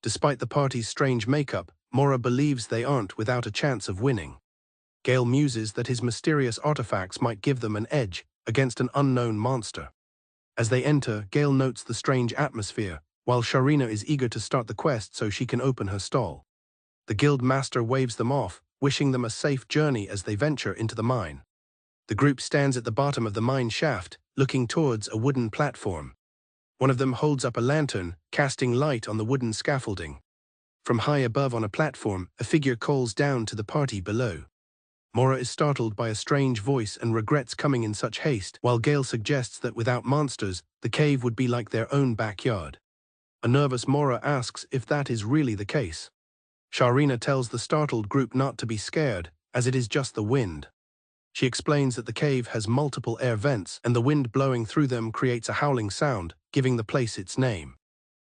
Despite the party's strange makeup, Maura believes they aren't without a chance of winning. Gail muses that his mysterious artifacts might give them an edge against an unknown monster. As they enter, Gail notes the strange atmosphere, while Sharina is eager to start the quest so she can open her stall. The guild master waves them off, wishing them a safe journey as they venture into the mine. The group stands at the bottom of the mine shaft, looking towards a wooden platform. One of them holds up a lantern, casting light on the wooden scaffolding. From high above on a platform, a figure calls down to the party below. Maura is startled by a strange voice and regrets coming in such haste, while Gail suggests that without monsters, the cave would be like their own backyard. A nervous Maura asks if that is really the case. Sharina tells the startled group not to be scared, as it is just the wind. She explains that the cave has multiple air vents, and the wind blowing through them creates a howling sound, giving the place its name.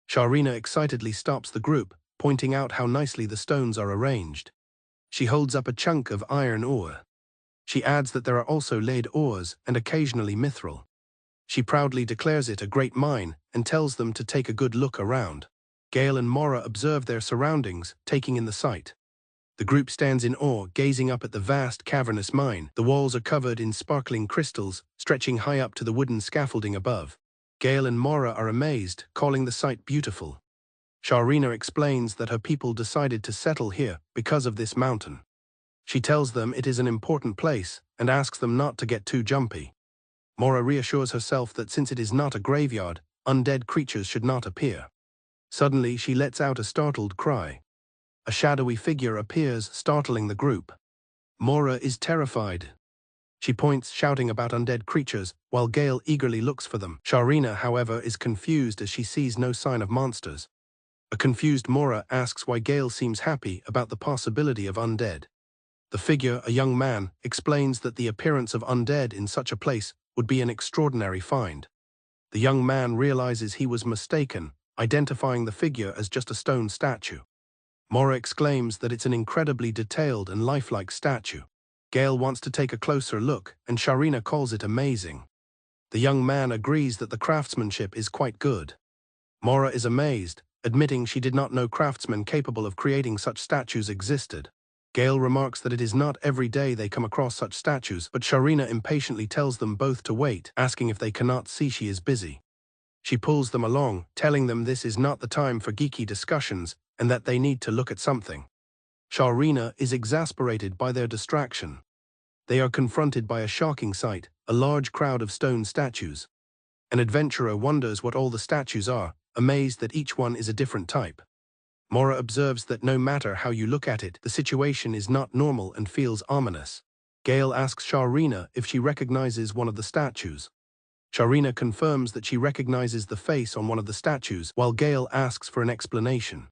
Sharina excitedly stops the group, pointing out how nicely the stones are arranged. She holds up a chunk of iron ore. She adds that there are also lead ores and occasionally mithril. She proudly declares it a great mine and tells them to take a good look around. Gail and Maura observe their surroundings, taking in the sight. The group stands in awe, gazing up at the vast, cavernous mine. The walls are covered in sparkling crystals, stretching high up to the wooden scaffolding above. Gail and Maura are amazed, calling the sight beautiful. Sharina explains that her people decided to settle here because of this mountain. She tells them it is an important place and asks them not to get too jumpy. Maura reassures herself that since it is not a graveyard, undead creatures should not appear. Suddenly, she lets out a startled cry. A shadowy figure appears, startling the group. Maura is terrified. She points, shouting about undead creatures, while Gail eagerly looks for them. Sharina, however, is confused as she sees no sign of monsters. A confused Maura asks why Gail seems happy about the possibility of undead. The figure, a young man, explains that the appearance of undead in such a place would be an extraordinary find. The young man realizes he was mistaken, identifying the figure as just a stone statue. Maura exclaims that it's an incredibly detailed and lifelike statue. Gail wants to take a closer look, and Sharina calls it amazing. The young man agrees that the craftsmanship is quite good. Maura is amazed, admitting she did not know craftsmen capable of creating such statues existed. Gail remarks that it is not every day they come across such statues, but Sharina impatiently tells them both to wait, asking if they cannot see she is busy. She pulls them along, telling them this is not the time for geeky discussions, and that they need to look at something. Sharina is exasperated by their distraction. They are confronted by a shocking sight, a large crowd of stone statues. An adventurer wonders what all the statues are, amazed that each one is a different type. Maura observes that no matter how you look at it, the situation is not normal and feels ominous. Gail asks Sharina if she recognizes one of the statues. Sharina confirms that she recognizes the face on one of the statues, while Gail asks for an explanation.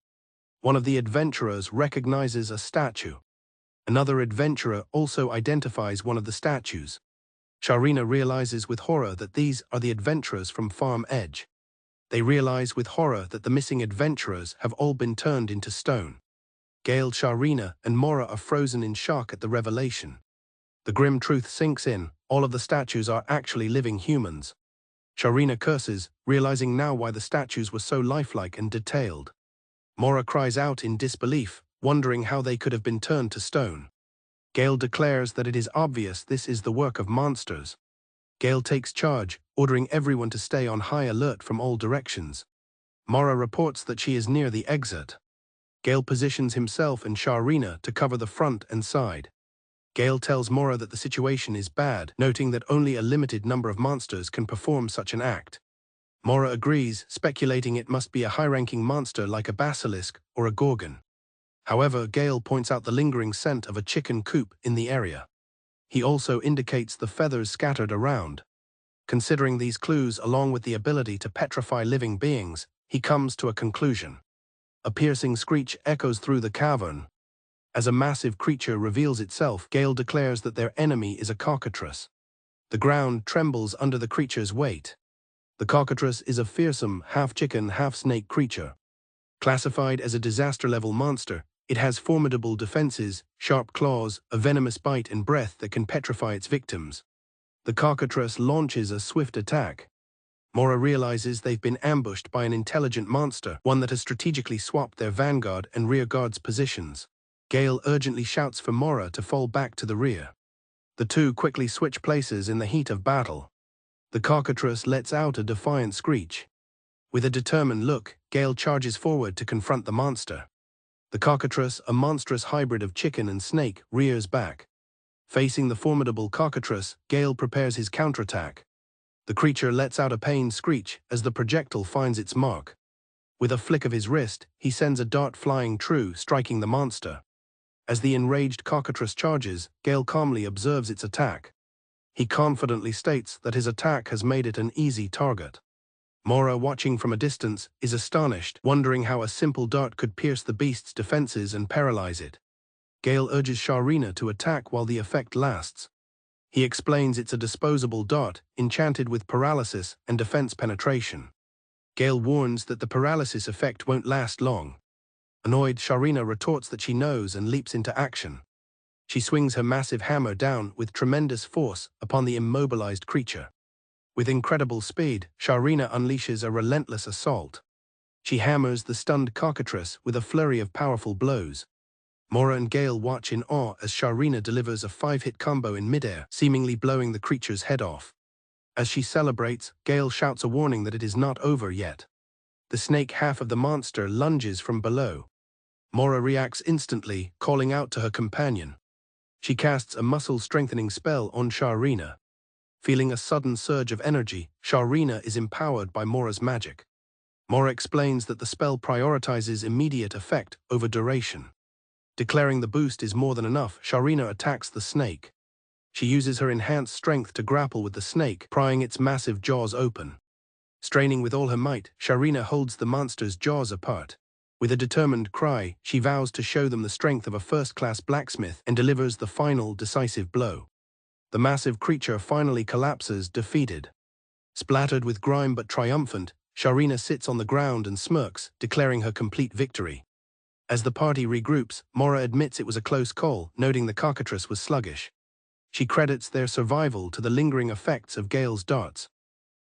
One of the adventurers recognizes a statue. Another adventurer also identifies one of the statues. Sharina realizes with horror that these are the adventurers from Farm Edge. They realize with horror that the missing adventurers have all been turned into stone. Gail, Sharina, and Maura are frozen in shock at the revelation. The grim truth sinks in, all of the statues are actually living humans. Sharina curses, realizing now why the statues were so lifelike and detailed. Maura cries out in disbelief, wondering how they could have been turned to stone. Gail declares that it is obvious this is the work of monsters. Gail takes charge, ordering everyone to stay on high alert from all directions. Maura reports that she is near the exit. Gail positions himself and Sharina to cover the front and side. Gail tells Maura that the situation is bad, noting that only a limited number of monsters can perform such an act. Maura agrees, speculating it must be a high-ranking monster like a basilisk or a gorgon. However, Gail points out the lingering scent of a chicken coop in the area. He also indicates the feathers scattered around. Considering these clues along with the ability to petrify living beings, he comes to a conclusion. A piercing screech echoes through the cavern. As a massive creature reveals itself, Gail declares that their enemy is a cockatress. The ground trembles under the creature's weight. The cockatress is a fearsome, half-chicken, half-snake creature. Classified as a disaster-level monster, it has formidable defenses, sharp claws, a venomous bite and breath that can petrify its victims. The cockatress launches a swift attack. Maura realizes they've been ambushed by an intelligent monster, one that has strategically swapped their vanguard and rearguard's positions. Gail urgently shouts for Maura to fall back to the rear. The two quickly switch places in the heat of battle. The cockatress lets out a defiant screech. With a determined look, Gail charges forward to confront the monster. The cockatress, a monstrous hybrid of chicken and snake, rears back. Facing the formidable cockatress, Gail prepares his counterattack. The creature lets out a pained screech as the projectile finds its mark. With a flick of his wrist, he sends a dart flying true, striking the monster. As the enraged cockatress charges, Gail calmly observes its attack. He confidently states that his attack has made it an easy target. Maura, watching from a distance, is astonished, wondering how a simple dart could pierce the beast's defenses and paralyze it. Gail urges Sharina to attack while the effect lasts. He explains it's a disposable dart, enchanted with paralysis and defense penetration. Gail warns that the paralysis effect won't last long. Annoyed, Sharina retorts that she knows and leaps into action. She swings her massive hammer down with tremendous force upon the immobilized creature. With incredible speed, Sharina unleashes a relentless assault. She hammers the stunned cockatress with a flurry of powerful blows. Maura and Gail watch in awe as Sharina delivers a 5-hit combo in midair, seemingly blowing the creature's head off. As she celebrates, Gail shouts a warning that it is not over yet. The snake half of the monster lunges from below. Maura reacts instantly, calling out to her companion. She casts a muscle-strengthening spell on Sharina. Feeling a sudden surge of energy, Sharina is empowered by Maura's magic. Maura explains that the spell prioritizes immediate effect over duration. Declaring the boost is more than enough, Sharina attacks the snake. She uses her enhanced strength to grapple with the snake, prying its massive jaws open. Straining with all her might, Sharina holds the monster's jaws apart. With a determined cry, she vows to show them the strength of a first-class blacksmith and delivers the final, decisive blow. The massive creature finally collapses, defeated. Splattered with grime but triumphant, Sharina sits on the ground and smirks, declaring her complete victory. As the party regroups, Maura admits it was a close call, noting the cockatress was sluggish. She credits their survival to the lingering effects of Gail's darts.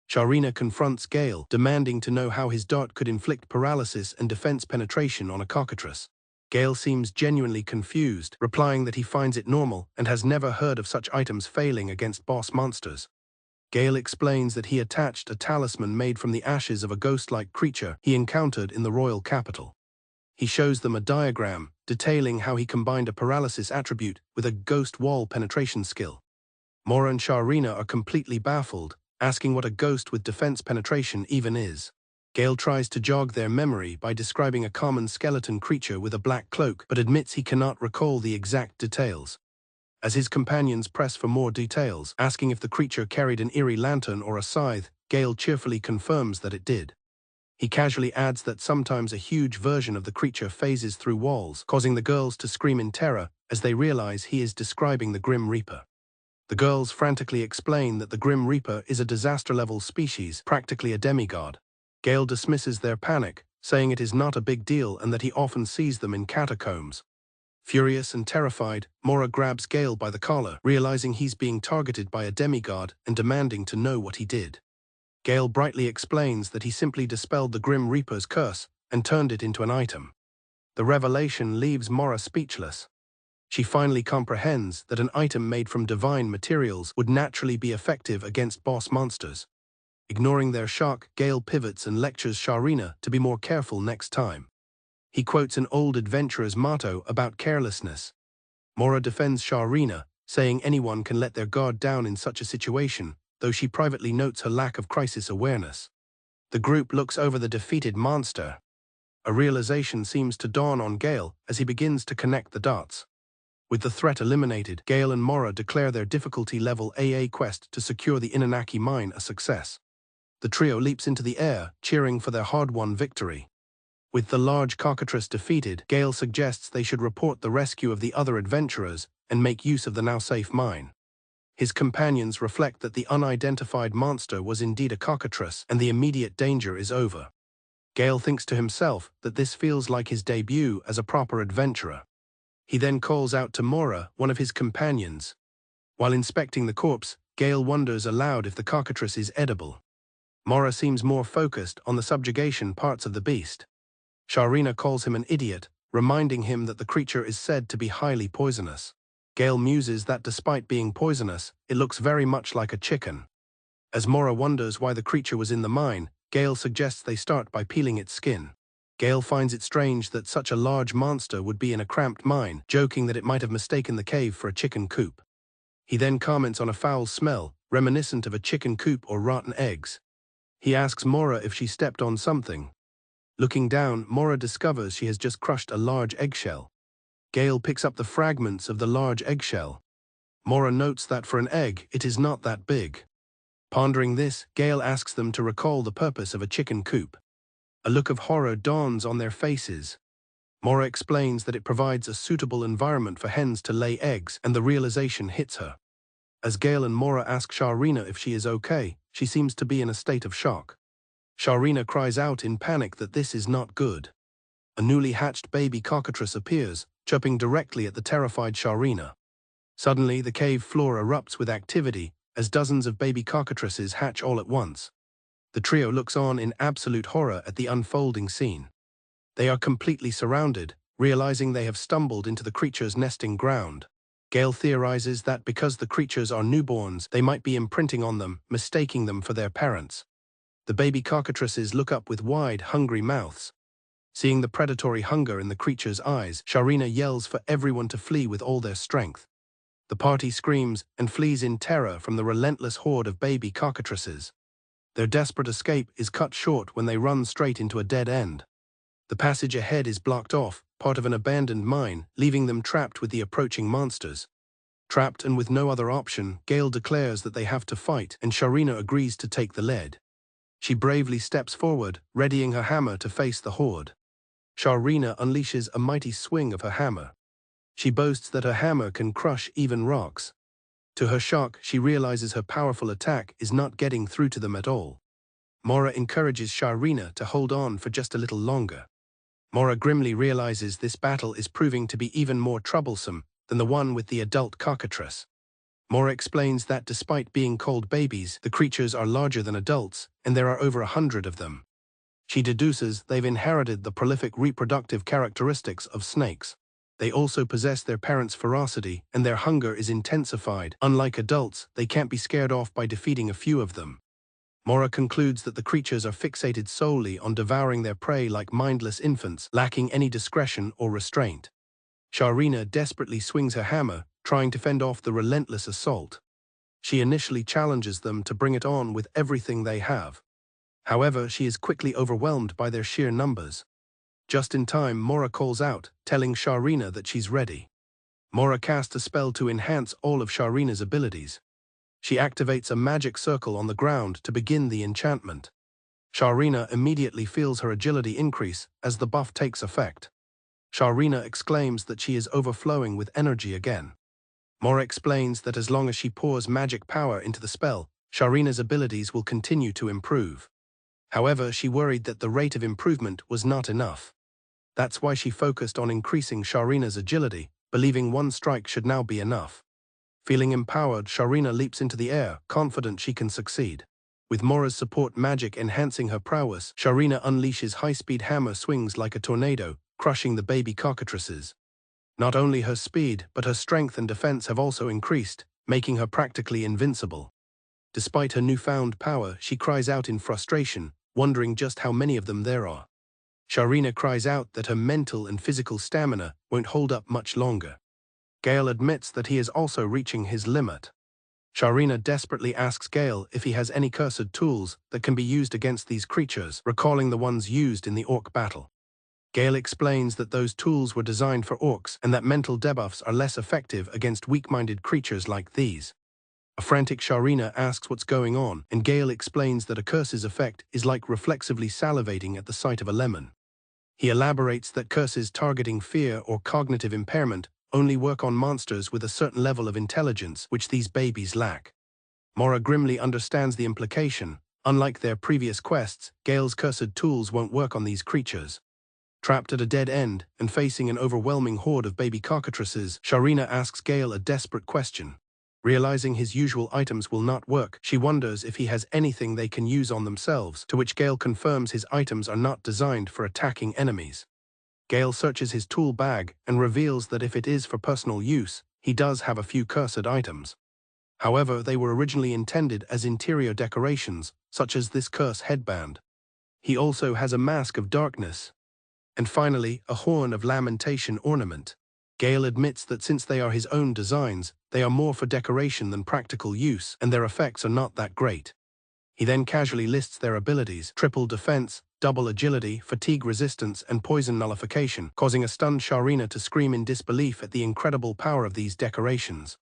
Sharina confronts Gail, demanding to know how his dart could inflict paralysis and defense penetration on a cockatress. Gail seems genuinely confused, replying that he finds it normal and has never heard of such items failing against boss monsters. Gail explains that he attached a talisman made from the ashes of a ghost-like creature he encountered in the royal capital. He shows them a diagram, detailing how he combined a paralysis attribute with a ghost wall penetration skill. Maura and Sharina are completely baffled, asking what a ghost with defense penetration even is. Gail tries to jog their memory by describing a common skeleton creature with a black cloak, but admits he cannot recall the exact details. As his companions press for more details, asking if the creature carried an eerie lantern or a scythe, Gail cheerfully confirms that it did. He casually adds that sometimes a huge version of the creature phases through walls, causing the girls to scream in terror as they realize he is describing the Grim Reaper. The girls frantically explain that the Grim Reaper is a disaster-level species, practically a demigod. Gail dismisses their panic, saying it is not a big deal and that he often sees them in catacombs. Furious and terrified, Maura grabs Gail by the collar, realizing he's being targeted by a demigod and demanding to know what he did. Gail brightly explains that he simply dispelled the Grim Reaper's curse and turned it into an item. The revelation leaves Maura speechless. She finally comprehends that an item made from divine materials would naturally be effective against boss monsters. Ignoring their shock, Gail pivots and lectures Sharina to be more careful next time. He quotes an old adventurer's motto about carelessness. Maura defends Sharina, saying anyone can let their guard down in such a situation, though she privately notes her lack of crisis awareness. The group looks over the defeated monster. A realization seems to dawn on Gail as he begins to connect the dots. With the threat eliminated, Gail and Maura declare their difficulty level AA quest to secure the Inanaki mine a success. The trio leaps into the air, cheering for their hard-won victory. With the large cockatress defeated, Gail suggests they should report the rescue of the other adventurers and make use of the now-safe mine. His companions reflect that the unidentified monster was indeed a cockatress and the immediate danger is over. Gail thinks to himself that this feels like his debut as a proper adventurer. He then calls out to Maura, one of his companions. While inspecting the corpse, Gail wonders aloud if the cockatress is edible. Maura seems more focused on the subjugation parts of the beast. Sharina calls him an idiot, reminding him that the creature is said to be highly poisonous. Gail muses that despite being poisonous, it looks very much like a chicken. As Maura wonders why the creature was in the mine, Gail suggests they start by peeling its skin. Gail finds it strange that such a large monster would be in a cramped mine, joking that it might have mistaken the cave for a chicken coop. He then comments on a foul smell, reminiscent of a chicken coop or rotten eggs. He asks Maura if she stepped on something. Looking down, Maura discovers she has just crushed a large eggshell. Gail picks up the fragments of the large eggshell. Maura notes that for an egg, it is not that big. Pondering this, Gail asks them to recall the purpose of a chicken coop. A look of horror dawns on their faces. Maura explains that it provides a suitable environment for hens to lay eggs, and the realization hits her. As Gail and Maura ask Sharina if she is okay, she seems to be in a state of shock. Sharina cries out in panic that this is not good. A newly hatched baby cockatress appears, chirping directly at the terrified Sharina. Suddenly, the cave floor erupts with activity as dozens of baby cockatrices hatch all at once. The trio looks on in absolute horror at the unfolding scene. They are completely surrounded, realizing they have stumbled into the creature's nesting ground. Gail theorizes that because the creatures are newborns, they might be imprinting on them, mistaking them for their parents. The baby cockatrices look up with wide, hungry mouths. Seeing the predatory hunger in the creature's eyes, Sharina yells for everyone to flee with all their strength. The party screams and flees in terror from the relentless horde of baby cockatrices. Their desperate escape is cut short when they run straight into a dead end. The passage ahead is blocked off, part of an abandoned mine, leaving them trapped with the approaching monsters. Trapped and with no other option, Gail declares that they have to fight, and Sharina agrees to take the lead. She bravely steps forward, readying her hammer to face the horde. Sharina unleashes a mighty swing of her hammer. She boasts that her hammer can crush even rocks. To her shock, she realizes her powerful attack is not getting through to them at all. Maura encourages Sharina to hold on for just a little longer. Maura grimly realizes this battle is proving to be even more troublesome than the one with the adult cockatress. Maura explains that despite being called babies, the creatures are larger than adults, and there are over 100 of them. She deduces they've inherited the prolific reproductive characteristics of snakes. They also possess their parents' ferocity, and their hunger is intensified. Unlike adults, they can't be scared off by defeating a few of them. Maura concludes that the creatures are fixated solely on devouring their prey like mindless infants, lacking any discretion or restraint. Sharina desperately swings her hammer, trying to fend off the relentless assault. She initially challenges them to bring it on with everything they have. However, she is quickly overwhelmed by their sheer numbers. Just in time, Maura calls out, telling Sharina that she's ready. Maura casts a spell to enhance all of Sharina's abilities. She activates a magic circle on the ground to begin the enchantment. Sharina immediately feels her agility increase as the buff takes effect. Sharina exclaims that she is overflowing with energy again. Maura explains that as long as she pours magic power into the spell, Sharina's abilities will continue to improve. However, she worried that the rate of improvement was not enough. That's why she focused on increasing Sharina's agility, believing one strike should now be enough. Feeling empowered, Sharina leaps into the air, confident she can succeed. With Maura's support magic enhancing her prowess, Sharina unleashes high-speed hammer swings like a tornado, crushing the baby cockatresses. Not only her speed, but her strength and defense have also increased, making her practically invincible. Despite her newfound power, she cries out in frustration, wondering just how many of them there are. Sharina cries out that her mental and physical stamina won't hold up much longer. Gail admits that he is also reaching his limit. Sharina desperately asks Gail if he has any cursed tools that can be used against these creatures, recalling the ones used in the orc battle. Gail explains that those tools were designed for orcs and that mental debuffs are less effective against weak-minded creatures like these. A frantic Sharina asks what's going on, and Gail explains that a curse's effect is like reflexively salivating at the sight of a lemon. He elaborates that curses targeting fear or cognitive impairment only work on monsters with a certain level of intelligence which these babies lack. Maura grimly understands the implication. Unlike their previous quests, Gail's cursed tools won't work on these creatures. Trapped at a dead end and facing an overwhelming horde of baby cockatresses, Sharina asks Gail a desperate question. Realizing his usual items will not work, she wonders if he has anything they can use on themselves, to which Gail confirms his items are not designed for attacking enemies. Gail searches his tool bag and reveals that if it is for personal use, he does have a few cursed items. However, they were originally intended as interior decorations, such as this curse headband. He also has a mask of darkness. And finally, a horn of lamentation ornament. Gail admits that since they are his own designs, they are more for decoration than practical use, and their effects are not that great. He then casually lists their abilities: triple defense, double agility, fatigue resistance, and poison nullification, causing a stunned Sharina to scream in disbelief at the incredible power of these decorations.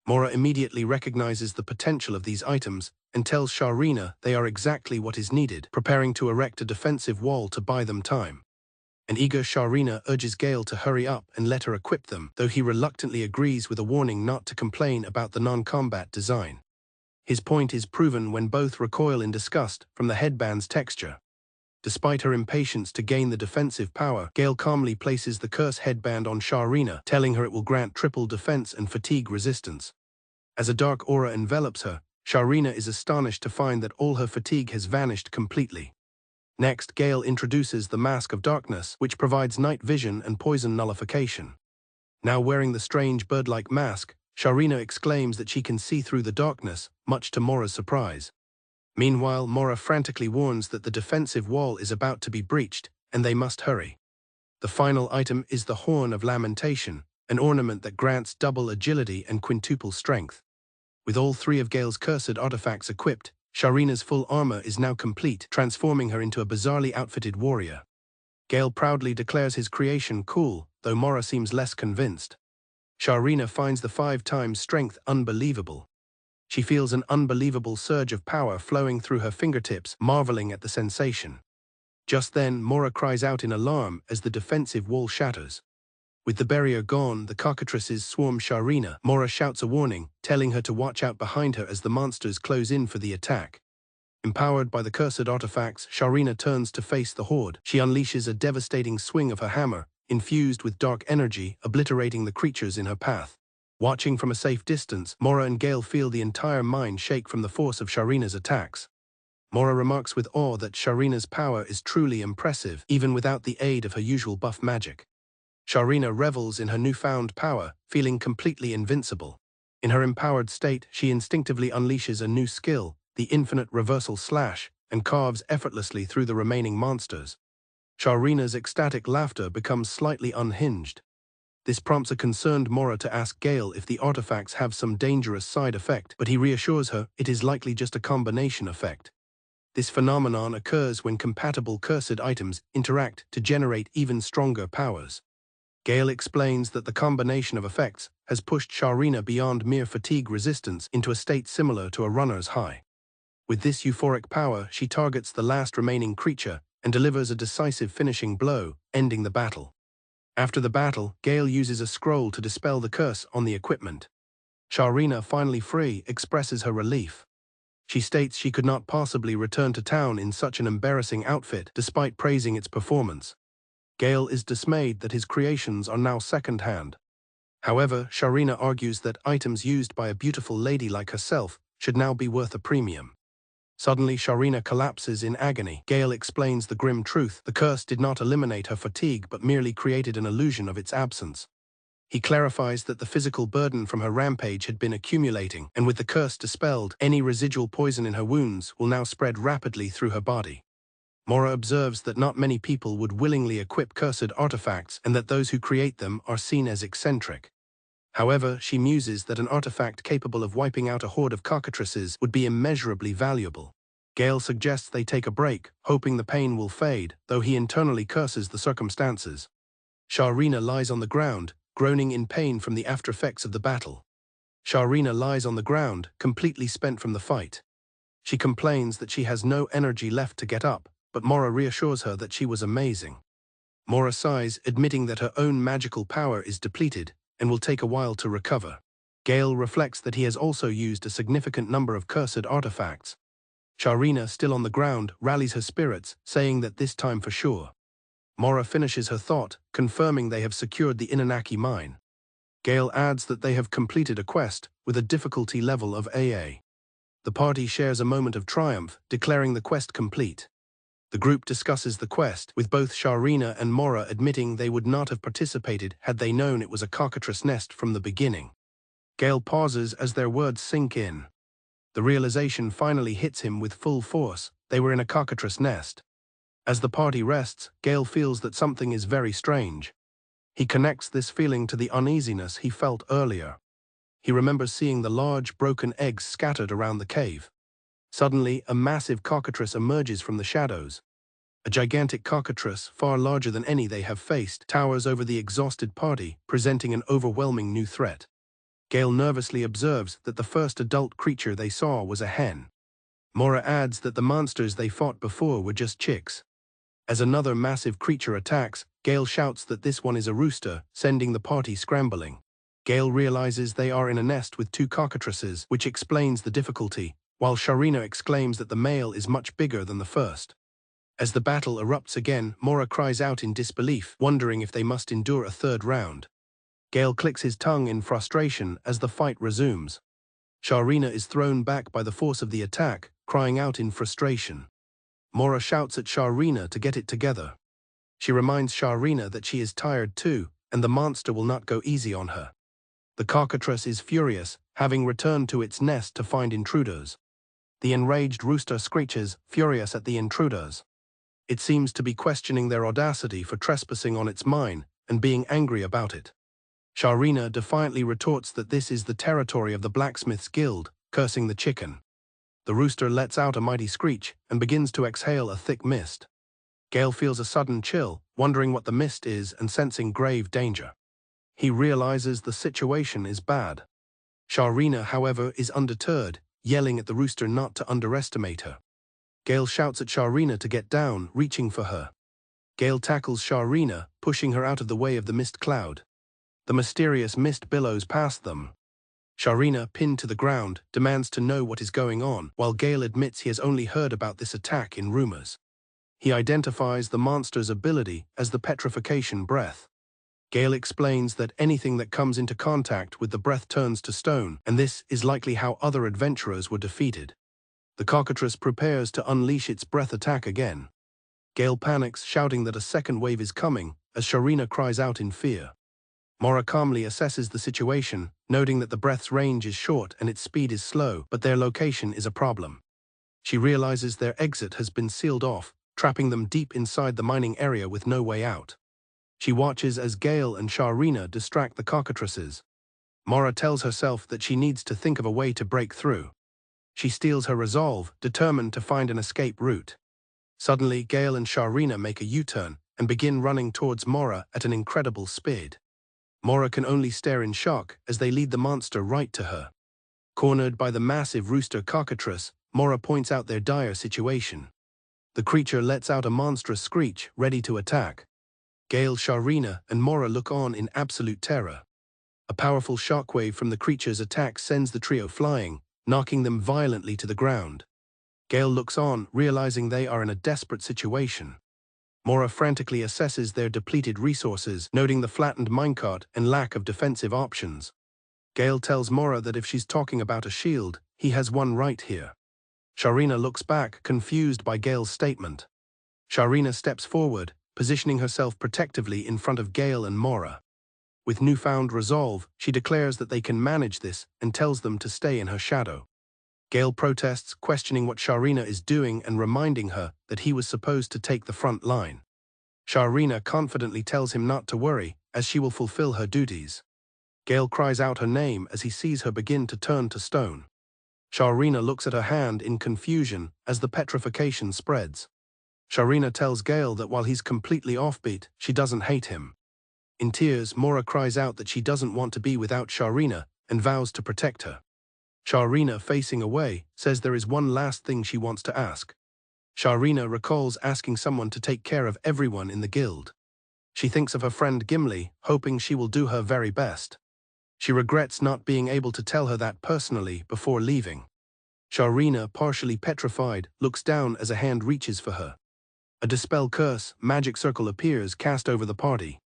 Maura immediately recognizes the potential of these items and tells Sharina they are exactly what is needed, preparing to erect a defensive wall to buy them time. An eager Sharina urges Gail to hurry up and let her equip them, though he reluctantly agrees with a warning not to complain about the non-combat design. His point is proven when both recoil in disgust from the headband's texture. Despite her impatience to gain the defensive power, Gail calmly places the curse headband on Sharina, telling her it will grant triple defense and fatigue resistance. As a dark aura envelops her, Sharina is astonished to find that all her fatigue has vanished completely. Next, Gail introduces the Mask of Darkness, which provides night vision and poison nullification. Now wearing the strange bird-like mask, Sharina exclaims that she can see through the darkness, much to Maura's surprise. Meanwhile, Maura frantically warns that the defensive wall is about to be breached, and they must hurry. The final item is the Horn of Lamentation, an ornament that grants double agility and quintuple strength. With all three of Gail's cursed artifacts equipped, Sharina's full armor is now complete, transforming her into a bizarrely outfitted warrior. Gail proudly declares his creation cool, though Maura seems less convinced. Sharina finds the 5 times strength unbelievable. She feels an unbelievable surge of power flowing through her fingertips, marveling at the sensation. Just then, Maura cries out in alarm as the defensive wall shatters. With the barrier gone, the cockatresses swarm Sharina. Maura shouts a warning, telling her to watch out behind her as the monsters close in for the attack. Empowered by the cursed artifacts, Sharina turns to face the horde. She unleashes a devastating swing of her hammer, infused with dark energy, obliterating the creatures in her path. Watching from a safe distance, Maura and Gail feel the entire mine shake from the force of Sharina's attacks. Maura remarks with awe that Sharina's power is truly impressive, even without the aid of her usual buff magic. Sharina revels in her newfound power, feeling completely invincible. In her empowered state, she instinctively unleashes a new skill, the infinite reversal slash, and carves effortlessly through the remaining monsters. Sharina's ecstatic laughter becomes slightly unhinged. This prompts a concerned Maura to ask Gail if the artifacts have some dangerous side effect, but he reassures her it is likely just a combination effect. This phenomenon occurs when compatible cursed items interact to generate even stronger powers. Gail explains that the combination of effects has pushed Sharina beyond mere fatigue resistance into a state similar to a runner's high. With this euphoric power, she targets the last remaining creature and delivers a decisive finishing blow, ending the battle. After the battle, Gail uses a scroll to dispel the curse on the equipment. Sharina, finally free, expresses her relief. She states she could not possibly return to town in such an embarrassing outfit despite praising its performance. Gail is dismayed that his creations are now second-hand. However, Sharina argues that items used by a beautiful lady like herself should now be worth a premium. Suddenly, Sharina collapses in agony. Gail explains the grim truth. The curse did not eliminate her fatigue but merely created an illusion of its absence. He clarifies that the physical burden from her rampage had been accumulating, and with the curse dispelled, any residual poison in her wounds will now spread rapidly through her body. Maura observes that not many people would willingly equip cursed artifacts and that those who create them are seen as eccentric. However, she muses that an artifact capable of wiping out a horde of cockatresses would be immeasurably valuable. Gail suggests they take a break, hoping the pain will fade, though he internally curses the circumstances. Sharina lies on the ground, groaning in pain from the aftereffects of the battle. Sharina lies on the ground, completely spent from the fight. She complains that she has no energy left to get up, but Maura reassures her that she was amazing. Maura sighs, admitting that her own magical power is depleted and will take a while to recover. Gail reflects that he has also used a significant number of cursed artifacts. Sharina, still on the ground, rallies her spirits, saying that this time for sure. Maura finishes her thought, confirming they have secured the Inanaki mine. Gail adds that they have completed a quest with a difficulty level of AA. The party shares a moment of triumph, declaring the quest complete. The group discusses the quest, with both Sharina and Maura admitting they would not have participated had they known it was a cockatress nest from the beginning. Gail pauses as their words sink in. The realization finally hits him with full force. They were in a cockatress nest. As the party rests, Gail feels that something is very strange. He connects this feeling to the uneasiness he felt earlier. He remembers seeing the large, broken eggs scattered around the cave. Suddenly, a massive cockatress emerges from the shadows. A gigantic cockatress, far larger than any they have faced, towers over the exhausted party, presenting an overwhelming new threat. Gail nervously observes that the first adult creature they saw was a hen. Maura adds that the monsters they fought before were just chicks. As another massive creature attacks, Gail shouts that this one is a rooster, sending the party scrambling. Gail realizes they are in a nest with two cockatresses, which explains the difficulty, while Sharina exclaims that the male is much bigger than the first. As the battle erupts again, Maura cries out in disbelief, wondering if they must endure a third round. Gail clicks his tongue in frustration as the fight resumes. Sharina is thrown back by the force of the attack, crying out in frustration. Maura shouts at Sharina to get it together. She reminds Sharina that she is tired too, and the monster will not go easy on her. The cockatress is furious, having returned to its nest to find intruders. The enraged rooster screeches, furious at the intruders. It seems to be questioning their audacity for trespassing on its mine and being angry about it. Sharina defiantly retorts that this is the territory of the blacksmiths guild, cursing the chicken. The rooster lets out a mighty screech and begins to exhale a thick mist. Gail feels a sudden chill, wondering what the mist is and sensing grave danger. He realizes the situation is bad. Sharina, however, is undeterred, yelling at the rooster not to underestimate her. Gail shouts at Sharina to get down, reaching for her. Gail tackles Sharina, pushing her out of the way of the mist cloud. The mysterious mist billows past them. Sharina, pinned to the ground, demands to know what is going on, while Gail admits he has only heard about this attack in rumors. He identifies the monster's ability as the petrification breath. Gail explains that anything that comes into contact with the breath turns to stone, and this is likely how other adventurers were defeated. The cockatress prepares to unleash its breath attack again. Gail panics, shouting that a second wave is coming, as Sharina cries out in fear. Maura calmly assesses the situation, noting that the breath's range is short and its speed is slow, but their location is a problem. She realizes their exit has been sealed off, trapping them deep inside the mining area with no way out. She watches as Gail and Sharina distract the cockatresses. Maura tells herself that she needs to think of a way to break through. She steels her resolve, determined to find an escape route. Suddenly, Gail and Sharina make a U-turn and begin running towards Maura at an incredible speed. Maura can only stare in shock as they lead the monster right to her. Cornered by the massive rooster cockatress, Maura points out their dire situation. The creature lets out a monstrous screech, ready to attack. Gail, Sharina, and Maura look on in absolute terror. A powerful shockwave from the creature's attack sends the trio flying, knocking them violently to the ground. Gail looks on, realizing they are in a desperate situation. Maura frantically assesses their depleted resources, noting the flattened minecart and lack of defensive options. Gail tells Maura that if she's talking about a shield, he has one right here. Sharina looks back, confused by Gail's statement. Sharina steps forward, positioning herself protectively in front of Gail and Maura. With newfound resolve, she declares that they can manage this and tells them to stay in her shadow. Gail protests, questioning what Sharina is doing and reminding her that he was supposed to take the front line. Sharina confidently tells him not to worry, as she will fulfill her duties. Gail cries out her name as he sees her begin to turn to stone. Sharina looks at her hand in confusion as the petrification spreads. Sharina tells Gail that while he's completely offbeat, she doesn't hate him. In tears, Maura cries out that she doesn't want to be without Sharina and vows to protect her. Sharina, facing away, says there is one last thing she wants to ask. Sharina recalls asking someone to take care of everyone in the guild. She thinks of her friend Gimli, hoping she will do her very best. She regrets not being able to tell her that personally before leaving. Sharina, partially petrified, looks down as a hand reaches for her. A Dispel curse magic circle appears, cast over the party.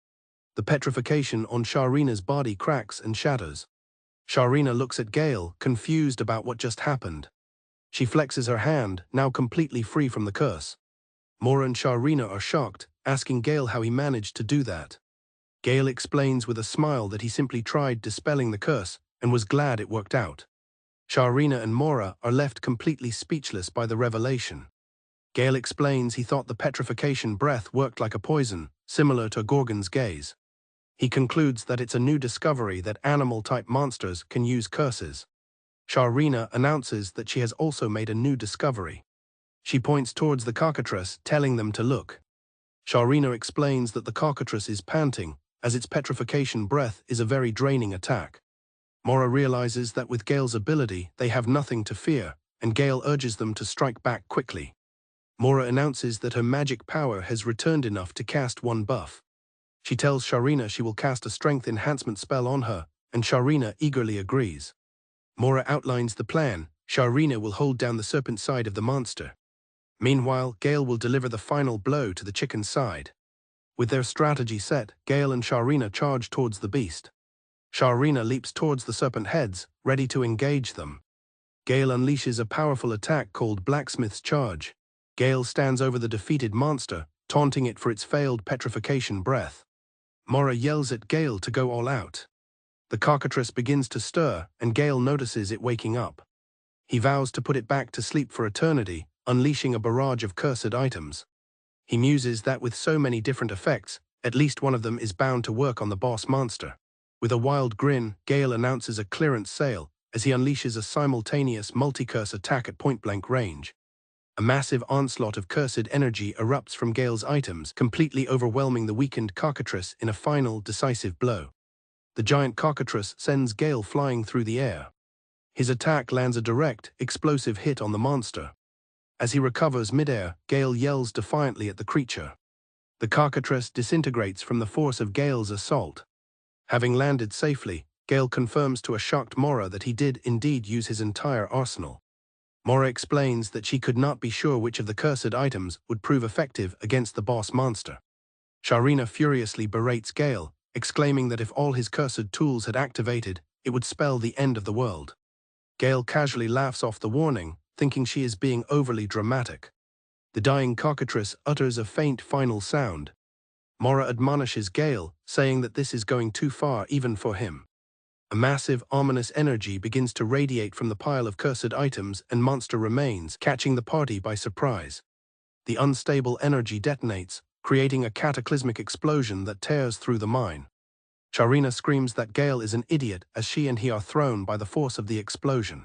The petrification on Sharina's body cracks and shatters. Sharina looks at Gail, confused about what just happened. She flexes her hand, now completely free from the curse. Maura and Sharina are shocked, asking Gail how he managed to do that. Gail explains with a smile that he simply tried dispelling the curse and was glad it worked out. Sharina and Maura are left completely speechless by the revelation. Gail explains he thought the petrification breath worked like a poison, similar to Gorgon's gaze. He concludes that it's a new discovery that animal-type monsters can use curses. Sharina announces that she has also made a new discovery. She points towards the cockatress, telling them to look. Sharina explains that the cockatress is panting, as its petrification breath is a very draining attack. Maura realizes that with Gail's ability, they have nothing to fear, and Gail urges them to strike back quickly. Maura announces that her magic power has returned enough to cast one buff. She tells Sharina she will cast a strength enhancement spell on her, and Sharina eagerly agrees. Maura outlines the plan. Sharina will hold down the serpent side of the monster. Meanwhile, Gail will deliver the final blow to the chicken side. With their strategy set, Gail and Sharina charge towards the beast. Sharina leaps towards the serpent heads, ready to engage them. Gail unleashes a powerful attack called Blacksmith's Charge. Gail stands over the defeated monster, taunting it for its failed petrification breath. Maura yells at Gail to go all out. The cockatress begins to stir, and Gail notices it waking up. He vows to put it back to sleep for eternity, unleashing a barrage of cursed items. He muses that with so many different effects, at least one of them is bound to work on the boss monster. With a wild grin, Gail announces a clearance sale as he unleashes a simultaneous multi-curse attack at point-blank range. A massive onslaught of cursed energy erupts from Gail's items, completely overwhelming the weakened cockatress in a final, decisive blow. The giant cockatress sends Gail flying through the air. His attack lands a direct, explosive hit on the monster. As he recovers midair, Gail yells defiantly at the creature. The cockatress disintegrates from the force of Gail's assault. Having landed safely, Gail confirms to a shocked Maura that he did indeed use his entire arsenal. Maura explains that she could not be sure which of the cursed items would prove effective against the boss monster. Sharina furiously berates Gail, exclaiming that if all his cursed tools had activated, it would spell the end of the world. Gail casually laughs off the warning, thinking she is being overly dramatic. The dying cockatress utters a faint final sound. Maura admonishes Gail, saying that this is going too far even for him. A massive, ominous energy begins to radiate from the pile of cursed items and monster remains, catching the party by surprise. The unstable energy detonates, creating a cataclysmic explosion that tears through the mine. Sharina screams that Gail is an idiot as she and he are thrown by the force of the explosion.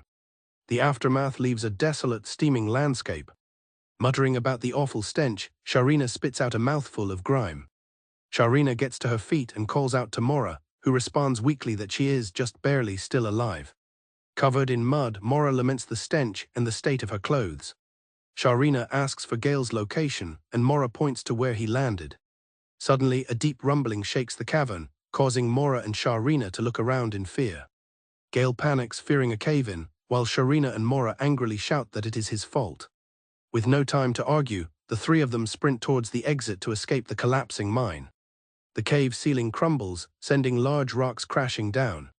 The aftermath leaves a desolate, steaming landscape. Muttering about the awful stench, Sharina spits out a mouthful of grime. Sharina gets to her feet and calls out to Maura, who responds weakly that she is just barely still alive. Covered in mud, Maura laments the stench and the state of her clothes. Sharina asks for Gail's location, and Maura points to where he landed. Suddenly, a deep rumbling shakes the cavern, causing Maura and Sharina to look around in fear. Gail panics, fearing a cave-in, while Sharina and Maura angrily shout that it is his fault. With no time to argue, the three of them sprint towards the exit to escape the collapsing mine. The cave ceiling crumbles, sending large rocks crashing down.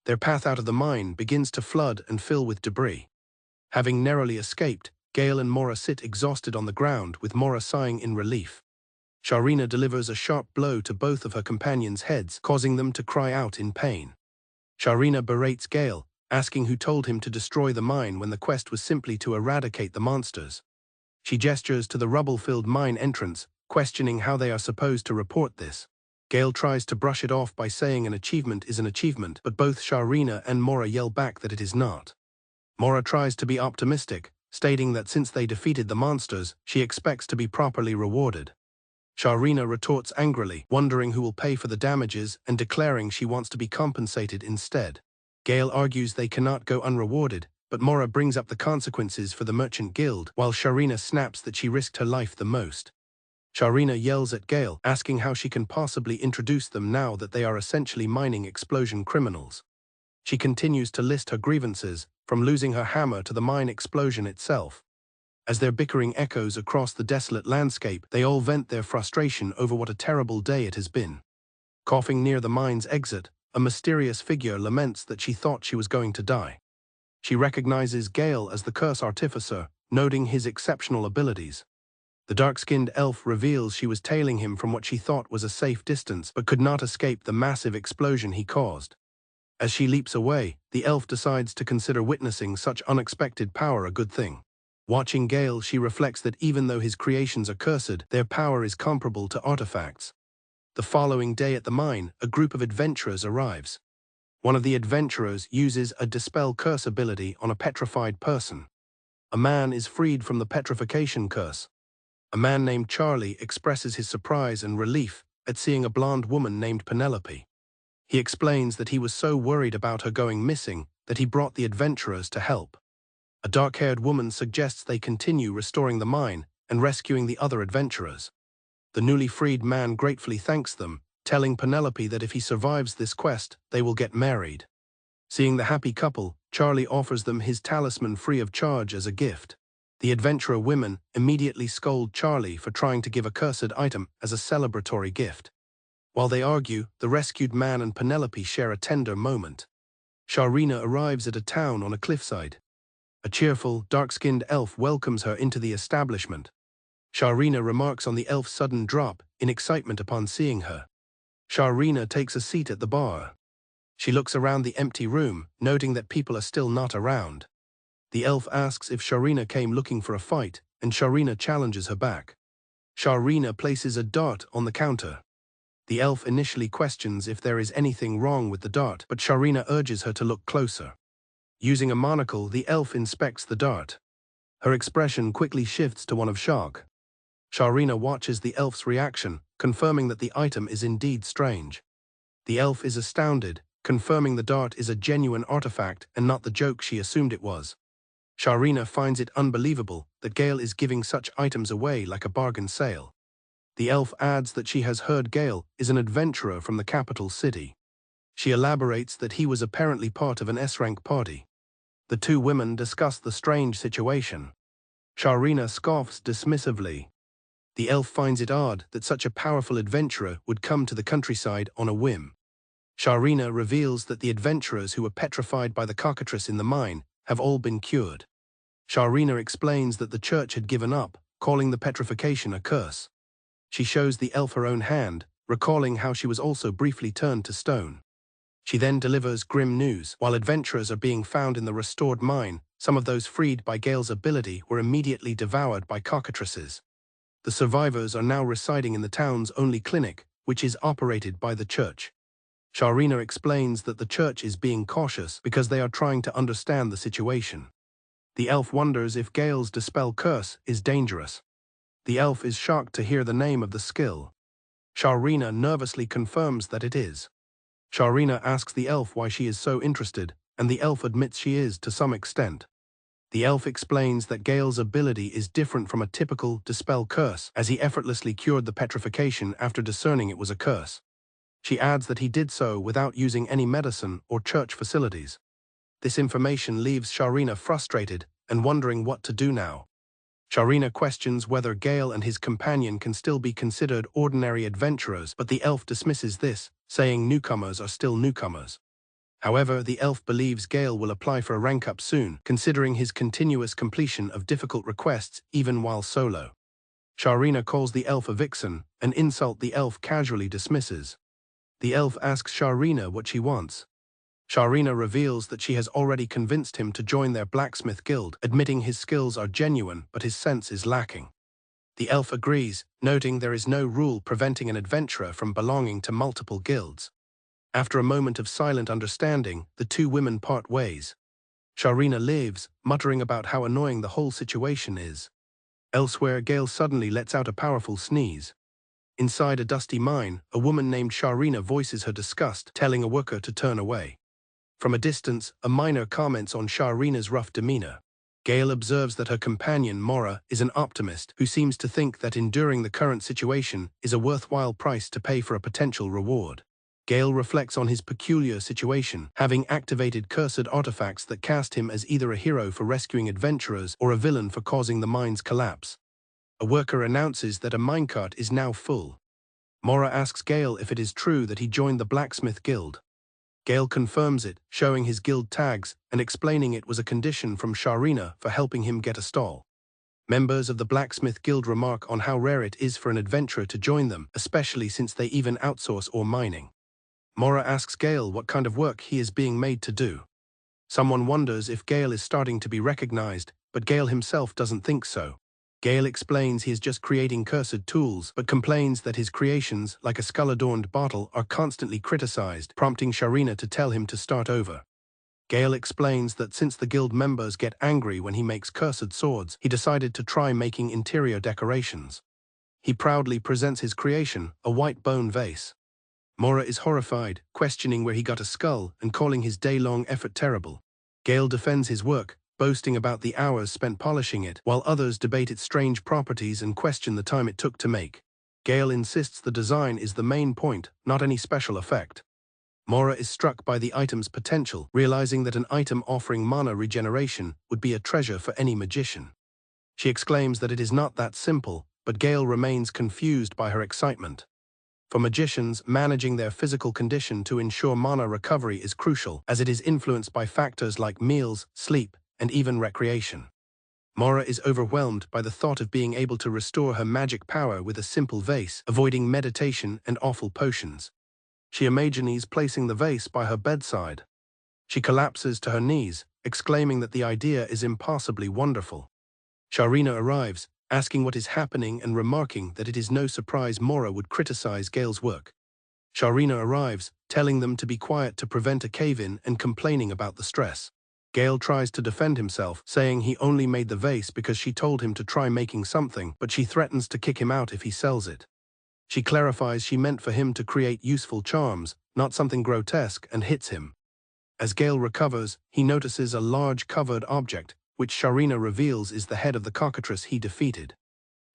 Their path out of the mine begins to flood and fill with debris. Having narrowly escaped, Gail and Maura sit exhausted on the ground, with Maura sighing in relief. Sharina delivers a sharp blow to both of her companions' heads, causing them to cry out in pain. Sharina berates Gail, asking who told him to destroy the mine when the quest was simply to eradicate the monsters. She gestures to the rubble-filled mine entrance, questioning how they are supposed to report this. Gail tries to brush it off by saying an achievement is an achievement, but both Sharina and Maura yell back that it is not. Maura tries to be optimistic, stating that since they defeated the monsters, she expects to be properly rewarded. Sharina retorts angrily, wondering who will pay for the damages and declaring she wants to be compensated instead. Gail argues they cannot go unrewarded, but Maura brings up the consequences for the merchant guild, while Sharina snaps that she risked her life the most. Sharina yells at Gail, asking how she can possibly introduce them now that they are essentially mining explosion criminals. She continues to list her grievances, from losing her hammer to the mine explosion itself. As their bickering echoes across the desolate landscape, they all vent their frustration over what a terrible day it has been. Coughing near the mine's exit, a mysterious figure laments that she thought she was going to die. She recognizes Gail as the curse artificer, noting his exceptional abilities. The dark-skinned elf reveals she was tailing him from what she thought was a safe distance, but could not escape the massive explosion he caused. As she leaps away, the elf decides to consider witnessing such unexpected power a good thing. Watching Gail, she reflects that even though his creations are cursed, their power is comparable to artifacts. The following day at the mine, a group of adventurers arrives. One of the adventurers uses a Dispel curse ability on a petrified person. A man is freed from the petrification curse. A man named Charlie expresses his surprise and relief at seeing a blonde woman named Penelope. He explains that he was so worried about her going missing that he brought the adventurers to help. A dark-haired woman suggests they continue restoring the mine and rescuing the other adventurers. The newly freed man gratefully thanks them, telling Penelope that if he survives this quest, they will get married. Seeing the happy couple, Charlie offers them his talisman free of charge as a gift. The adventurer women immediately scold Charlie for trying to give a cursed item as a celebratory gift. While they argue, the rescued man and Penelope share a tender moment. Sharina arrives at a town on a cliffside. A cheerful, dark-skinned elf welcomes her into the establishment. Sharina remarks on the elf's sudden drop in excitement upon seeing her. Sharina takes a seat at the bar. She looks around the empty room, noting that people are still not around. The elf asks if Sharina came looking for a fight, and Sharina challenges her back. Sharina places a dart on the counter. The elf initially questions if there is anything wrong with the dart, but Sharina urges her to look closer. Using a monocle, the elf inspects the dart. Her expression quickly shifts to one of shock. Sharina watches the elf's reaction, confirming that the item is indeed strange. The elf is astounded, confirming the dart is a genuine artifact and not the joke she assumed it was. Sharina finds it unbelievable that Gail is giving such items away like a bargain sale. The elf adds that she has heard Gail is an adventurer from the capital city. She elaborates that he was apparently part of an S-rank party. The two women discuss the strange situation. Sharina scoffs dismissively. The elf finds it odd that such a powerful adventurer would come to the countryside on a whim. Sharina reveals that the adventurers who were petrified by the cockatress in the mine have all been cured. Sharina explains that the church had given up, calling the petrification a curse. She shows the elf her own hand, recalling how she was also briefly turned to stone. She then delivers grim news. While adventurers are being found in the restored mine, some of those freed by Gail's ability were immediately devoured by cockatresses. The survivors are now residing in the town's only clinic, which is operated by the church. Sharina explains that the church is being cautious because they are trying to understand the situation. The elf wonders if Gail's Dispel curse is dangerous. The elf is shocked to hear the name of the skill. Sharina nervously confirms that it is. Sharina asks the elf why she is so interested, and the elf admits she is to some extent. The elf explains that Gail's ability is different from a typical Dispel curse, as he effortlessly cured the petrification after discerning it was a curse. She adds that he did so without using any medicine or church facilities. This information leaves Sharina frustrated and wondering what to do now. Sharina questions whether Gail and his companion can still be considered ordinary adventurers, but the elf dismisses this, saying newcomers are still newcomers. However, the elf believes Gail will apply for a rank up soon, considering his continuous completion of difficult requests even while solo. Sharina calls the elf a vixen, an insult the elf casually dismisses. The elf asks Sharina what she wants. Sharina reveals that she has already convinced him to join their blacksmith guild, admitting his skills are genuine but his sense is lacking. The elf agrees, noting there is no rule preventing an adventurer from belonging to multiple guilds. After a moment of silent understanding, the two women part ways. Sharina leaves, muttering about how annoying the whole situation is. Elsewhere, Gail suddenly lets out a powerful sneeze. Inside a dusty mine, a woman named Sharina voices her disgust, telling a worker to turn away. From a distance, a miner comments on Sharina's rough demeanor. Gail observes that her companion, Maura, is an optimist who seems to think that enduring the current situation is a worthwhile price to pay for a potential reward. Gail reflects on his peculiar situation, having activated cursed artifacts that cast him as either a hero for rescuing adventurers or a villain for causing the mine's collapse. A worker announces that a minecart is now full. Maura asks Gail if it is true that he joined the blacksmith guild. Gail confirms it, showing his guild tags and explaining it was a condition from Sharina for helping him get a stall. Members of the blacksmith guild remark on how rare it is for an adventurer to join them, especially since they even outsource ore mining. Maura asks Gail what kind of work he is being made to do. Someone wonders if Gail is starting to be recognized, but Gail himself doesn't think so. Gail explains he is just creating cursed tools, but complains that his creations, like a skull-adorned bottle, are constantly criticized, prompting Sharina to tell him to start over. Gail explains that since the guild members get angry when he makes cursed swords, he decided to try making interior decorations. He proudly presents his creation, a white bone vase. Maura is horrified, questioning where he got a skull and calling his day-long effort terrible. Gail defends his work, boasting about the hours spent polishing it, while others debate its strange properties and question the time it took to make. Gail insists the design is the main point, not any special effect. Maura is struck by the item's potential, realizing that an item offering mana regeneration would be a treasure for any magician. She exclaims that it is not that simple, but Gail remains confused by her excitement. For magicians, managing their physical condition to ensure mana recovery is crucial, as it is influenced by factors like meals, sleep, and even recreation. Maura is overwhelmed by the thought of being able to restore her magic power with a simple vase, avoiding meditation and awful potions. She imagines placing the vase by her bedside. She collapses to her knees, exclaiming that the idea is impossibly wonderful. Sharina arrives, asking what is happening and remarking that it is no surprise Maura would criticize Gail's work. Sharina arrives, telling them to be quiet to prevent a cave-in and complaining about the stress. Gail tries to defend himself, saying he only made the vase because she told him to try making something, but she threatens to kick him out if he sells it. She clarifies she meant for him to create useful charms, not something grotesque, and hits him. As Gail recovers, he notices a large covered object, which Sharina reveals is the head of the cockatress he defeated.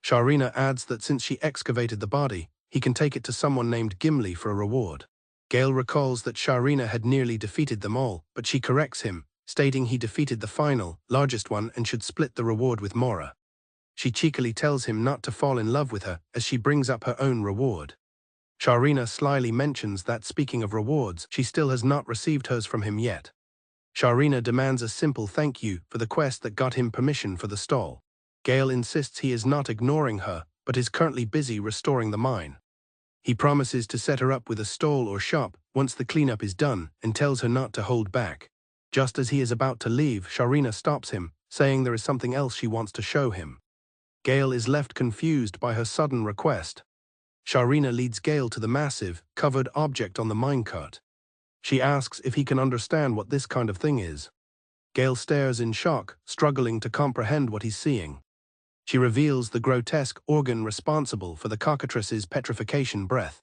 Sharina adds that since she excavated the body, he can take it to someone named Gimli for a reward. Gail recalls that Sharina had nearly defeated them all, but she corrects him, stating he defeated the final, largest one and should split the reward with Maura. She cheekily tells him not to fall in love with her as she brings up her own reward. Sharina slyly mentions that, speaking of rewards, she still has not received hers from him yet. Sharina demands a simple thank you for the quest that got him permission for the stall. Gail insists he is not ignoring her, but is currently busy restoring the mine. He promises to set her up with a stall or shop once the cleanup is done and tells her not to hold back. Just as he is about to leave, Sharina stops him, saying there is something else she wants to show him. Gail is left confused by her sudden request. Sharina leads Gail to the massive, covered object on the minecart. She asks if he can understand what this kind of thing is. Gail stares in shock, struggling to comprehend what he's seeing. She reveals the grotesque organ responsible for the cockatress's petrification breath.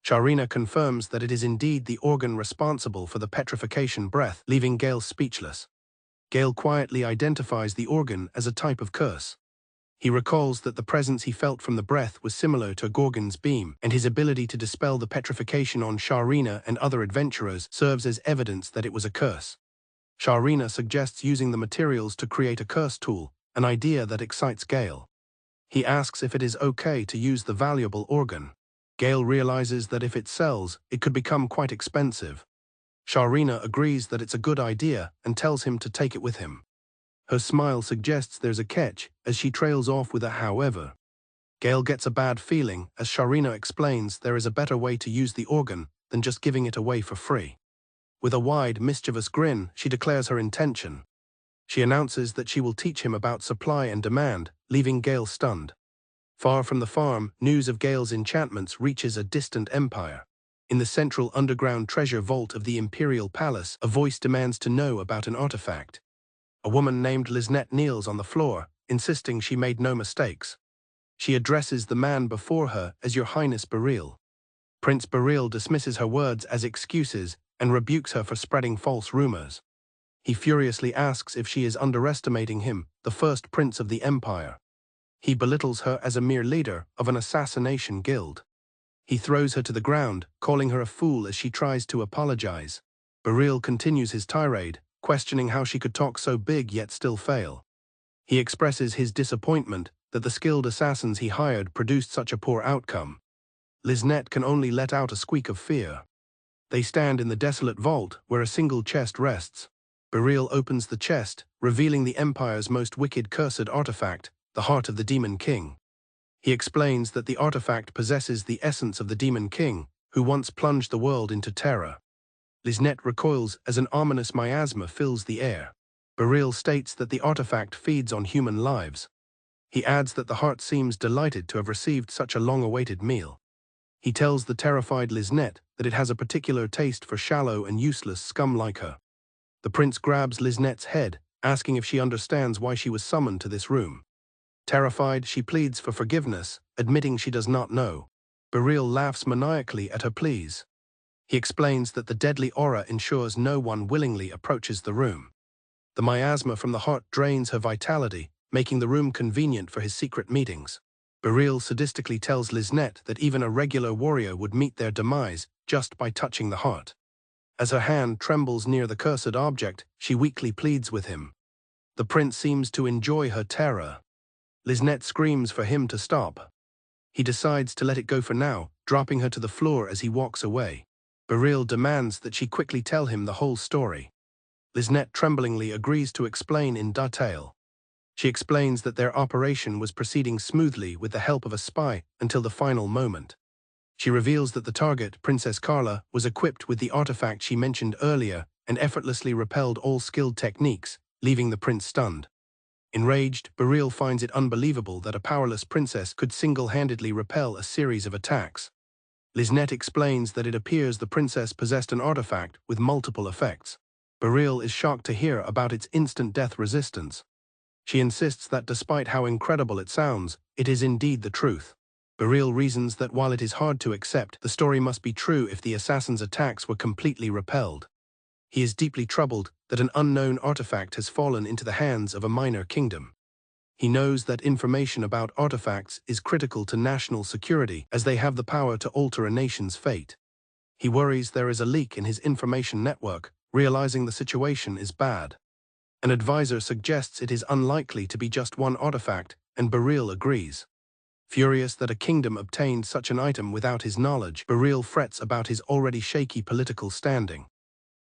Sharina confirms that it is indeed the organ responsible for the petrification breath, leaving Gail speechless. Gail quietly identifies the organ as a type of curse. He recalls that the presence he felt from the breath was similar to Gorgon's beam, and his ability to dispel the petrification on Sharina and other adventurers serves as evidence that it was a curse. Sharina suggests using the materials to create a curse tool, an idea that excites Gail. He asks if it is okay to use the valuable organ. Gail realizes that if it sells, it could become quite expensive. Sharina agrees that it's a good idea and tells him to take it with him. Her smile suggests there's a catch as she trails off with a however. Gail gets a bad feeling as Sharina explains there is a better way to use the organ than just giving it away for free. With a wide, mischievous grin, she declares her intention. She announces that she will teach him about supply and demand, leaving Gail stunned. Far from the farm, news of Gail's enchantments reaches a distant empire. In the central underground treasure vault of the Imperial Palace, a voice demands to know about an artifact. A woman named Liznette kneels on the floor, insisting she made no mistakes. She addresses the man before her as Your Highness Beryl. Prince Beryl dismisses her words as excuses and rebukes her for spreading false rumors. He furiously asks if she is underestimating him, the first prince of the empire. He belittles her as a mere leader of an assassination guild. He throws her to the ground, calling her a fool as she tries to apologize. Beryl continues his tirade, questioning how she could talk so big yet still fail. He expresses his disappointment that the skilled assassins he hired produced such a poor outcome. Liznette can only let out a squeak of fear. They stand in the desolate vault where a single chest rests. Beryl opens the chest, revealing the Empire's most wicked cursed artifact, the heart of the Demon King. He explains that the artifact possesses the essence of the Demon King, who once plunged the world into terror. Liznette recoils as an ominous miasma fills the air. Beryl states that the artifact feeds on human lives. He adds that the heart seems delighted to have received such a long-awaited meal. He tells the terrified Liznette that it has a particular taste for shallow and useless scum like her. The prince grabs Liznette's head, asking if she understands why she was summoned to this room. Terrified, she pleads for forgiveness, admitting she does not know. Beryl laughs maniacally at her pleas. He explains that the deadly aura ensures no one willingly approaches the room. The miasma from the heart drains her vitality, making the room convenient for his secret meetings. Beryl sadistically tells Liznette that even a regular warrior would meet their demise just by touching the heart. As her hand trembles near the cursed object, she weakly pleads with him. The prince seems to enjoy her terror. Liznette screams for him to stop. He decides to let it go for now, dropping her to the floor as he walks away. Beryl demands that she quickly tell him the whole story. Liznette tremblingly agrees to explain in detail. She explains that their operation was proceeding smoothly with the help of a spy until the final moment. She reveals that the target, Princess Carla, was equipped with the artifact she mentioned earlier and effortlessly repelled all skilled techniques, leaving the prince stunned. Enraged, Beryl finds it unbelievable that a powerless princess could single-handedly repel a series of attacks. Liznette explains that it appears the princess possessed an artifact with multiple effects. Beryl is shocked to hear about its instant death resistance. She insists that despite how incredible it sounds, it is indeed the truth. Beryl reasons that while it is hard to accept, the story must be true if the assassin's attacks were completely repelled. He is deeply troubled that an unknown artifact has fallen into the hands of a minor kingdom. He knows that information about artifacts is critical to national security as they have the power to alter a nation's fate. He worries there is a leak in his information network, realizing the situation is bad. An advisor suggests it is unlikely to be just one artifact, and Beryl agrees. Furious that a kingdom obtained such an item without his knowledge, Beryl frets about his already shaky political standing.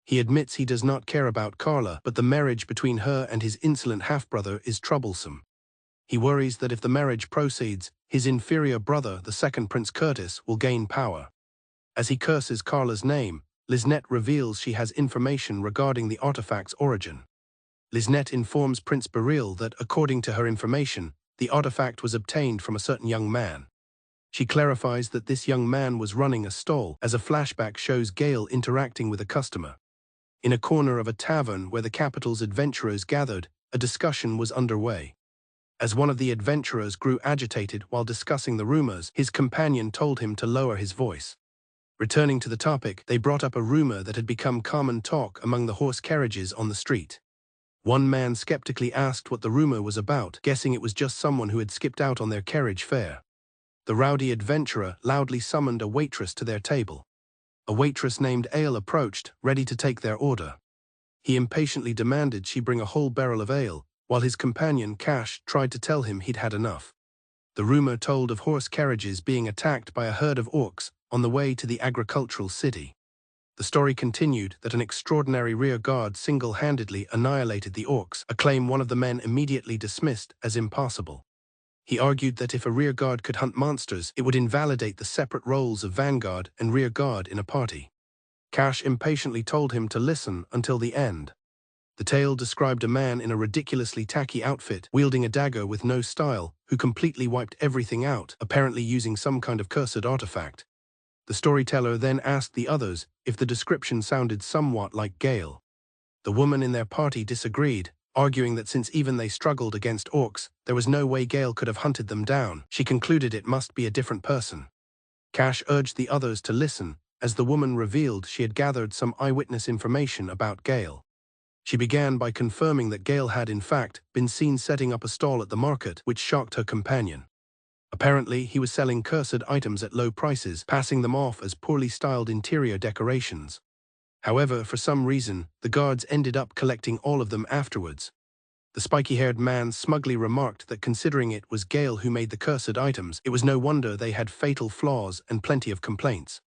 He admits he does not care about Carla, but the marriage between her and his insolent half-brother is troublesome. He worries that if the marriage proceeds, his inferior brother, the second Prince Curtis, will gain power. As he curses Carla's name, Liznette reveals she has information regarding the artifact's origin. Liznette informs Prince Beryl that, according to her information, the artifact was obtained from a certain young man. She clarifies that this young man was running a stall, as a flashback shows Gail interacting with a customer. In a corner of a tavern where the capital's adventurers gathered, a discussion was underway. As one of the adventurers grew agitated while discussing the rumors, his companion told him to lower his voice. Returning to the topic, they brought up a rumor that had become common talk among the horse carriages on the street. One man skeptically asked what the rumor was about, guessing it was just someone who had skipped out on their carriage fare. The rowdy adventurer loudly summoned a waitress to their table. A waitress named Ale approached, ready to take their order. He impatiently demanded she bring a whole barrel of ale, while his companion, Cash, tried to tell him he'd had enough. The rumor told of horse carriages being attacked by a herd of orcs on the way to the agricultural city. The story continued that an extraordinary rear guard single-handedly annihilated the orcs, a claim one of the men immediately dismissed as impossible. He argued that if a rear guard could hunt monsters, it would invalidate the separate roles of vanguard and rear guard in a party. Cash impatiently told him to listen until the end. The tale described a man in a ridiculously tacky outfit, wielding a dagger with no style, who completely wiped everything out, apparently using some kind of cursed artifact. The storyteller then asked the others if the description sounded somewhat like Gail. The woman in their party disagreed, arguing that since even they struggled against orcs, there was no way Gail could have hunted them down. She concluded it must be a different person. Cash urged the others to listen, as the woman revealed she had gathered some eyewitness information about Gail. She began by confirming that Gail had, in fact, been seen setting up a stall at the market, which shocked her companion. Apparently, he was selling cursed items at low prices, passing them off as poorly styled interior decorations. However, for some reason, the guards ended up collecting all of them afterwards. The spiky-haired man smugly remarked that considering it was Gail who made the cursed items, it was no wonder they had fatal flaws and plenty of complaints.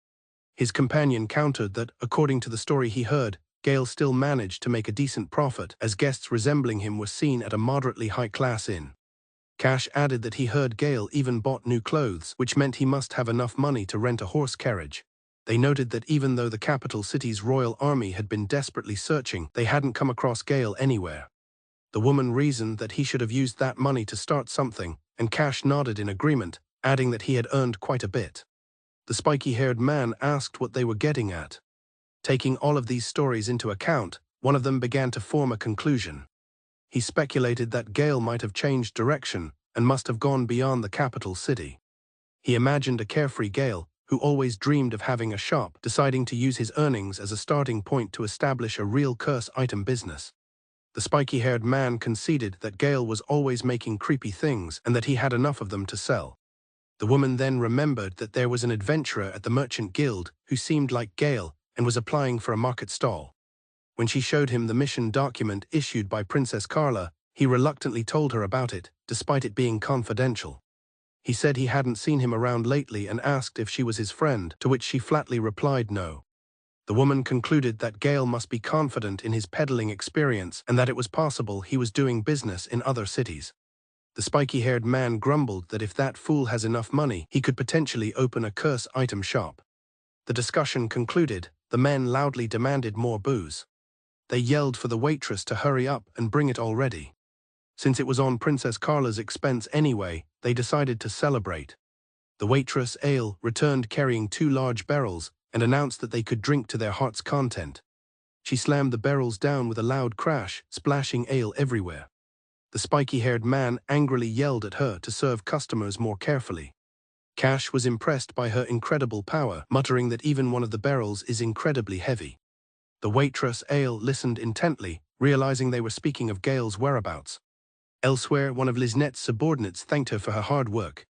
His companion countered that, according to the story he heard, Gail still managed to make a decent profit, as guests resembling him were seen at a moderately high-class inn. Cash added that he heard Gail even bought new clothes, which meant he must have enough money to rent a horse carriage. They noted that even though the capital city's royal army had been desperately searching, they hadn't come across Gail anywhere. The woman reasoned that he should have used that money to start something, and Cash nodded in agreement, adding that he had earned quite a bit. The spiky-haired man asked what they were getting at. Taking all of these stories into account, one of them began to form a conclusion. He speculated that Gail might have changed direction and must have gone beyond the capital city. He imagined a carefree Gail, who always dreamed of having a shop, deciding to use his earnings as a starting point to establish a real curse item business. The spiky-haired man conceded that Gail was always making creepy things and that he had enough of them to sell. The woman then remembered that there was an adventurer at the Merchant Guild who seemed like Gail and was applying for a market stall. When she showed him the mission document issued by Princess Carla, he reluctantly told her about it, despite it being confidential. He said he hadn't seen him around lately and asked if she was his friend, to which she flatly replied no. The woman concluded that Gail must be confident in his peddling experience and that it was possible he was doing business in other cities. The spiky-haired man grumbled that if that fool has enough money, he could potentially open a curse item shop. The discussion concluded, the men loudly demanded more booze. They yelled for the waitress to hurry up and bring it already. Since it was on Princess Carla's expense anyway, they decided to celebrate. The waitress, Ale, returned carrying 2 large barrels and announced that they could drink to their heart's content. She slammed the barrels down with a loud crash, splashing ale everywhere. The spiky-haired man angrily yelled at her to serve customers more carefully. Cash was impressed by her incredible power, muttering that even one of the barrels is incredibly heavy. The waitress, Ale, listened intently, realizing they were speaking of Gail's whereabouts. Elsewhere, one of Liznet's subordinates thanked her for her hard work.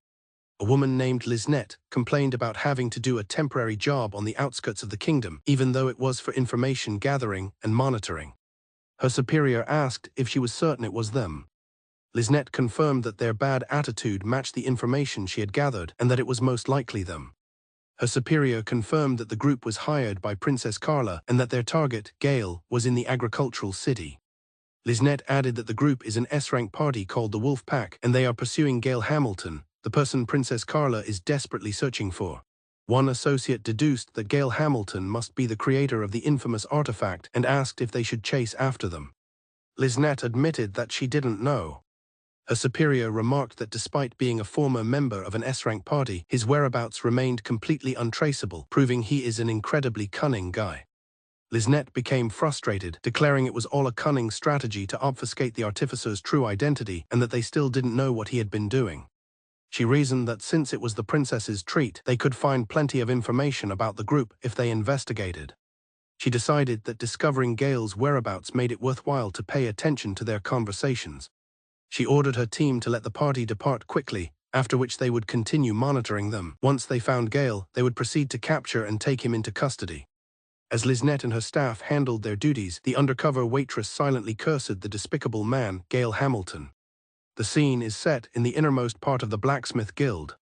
A woman named Liznet complained about having to do a temporary job on the outskirts of the kingdom, even though it was for information gathering and monitoring. Her superior asked if she was certain it was them. Liznet confirmed that their bad attitude matched the information she had gathered and that it was most likely them. Her superior confirmed that the group was hired by Princess Carla and that their target, Gail, was in the agricultural city. Liznet added that the group is an S-rank party called the Wolfpack and they are pursuing Gail Hamilton, the person Princess Carla is desperately searching for. One associate deduced that Gail Hamilton must be the creator of the infamous artifact and asked if they should chase after them. Liznet admitted that she didn't know. Her superior remarked that despite being a former member of an S-rank party, his whereabouts remained completely untraceable, proving he is an incredibly cunning guy. Liznet became frustrated, declaring it was all a cunning strategy to obfuscate the artificer's true identity and that they still didn't know what he had been doing. She reasoned that since it was the princess's treat, they could find plenty of information about the group if they investigated. She decided that discovering Gail's whereabouts made it worthwhile to pay attention to their conversations. She ordered her team to let the party depart quickly, after which they would continue monitoring them. Once they found Gail, they would proceed to capture and take him into custody. As Liznette and her staff handled their duties, the undercover waitress silently cursed the despicable man, Gail Hamilton. The scene is set in the innermost part of the blacksmith guild.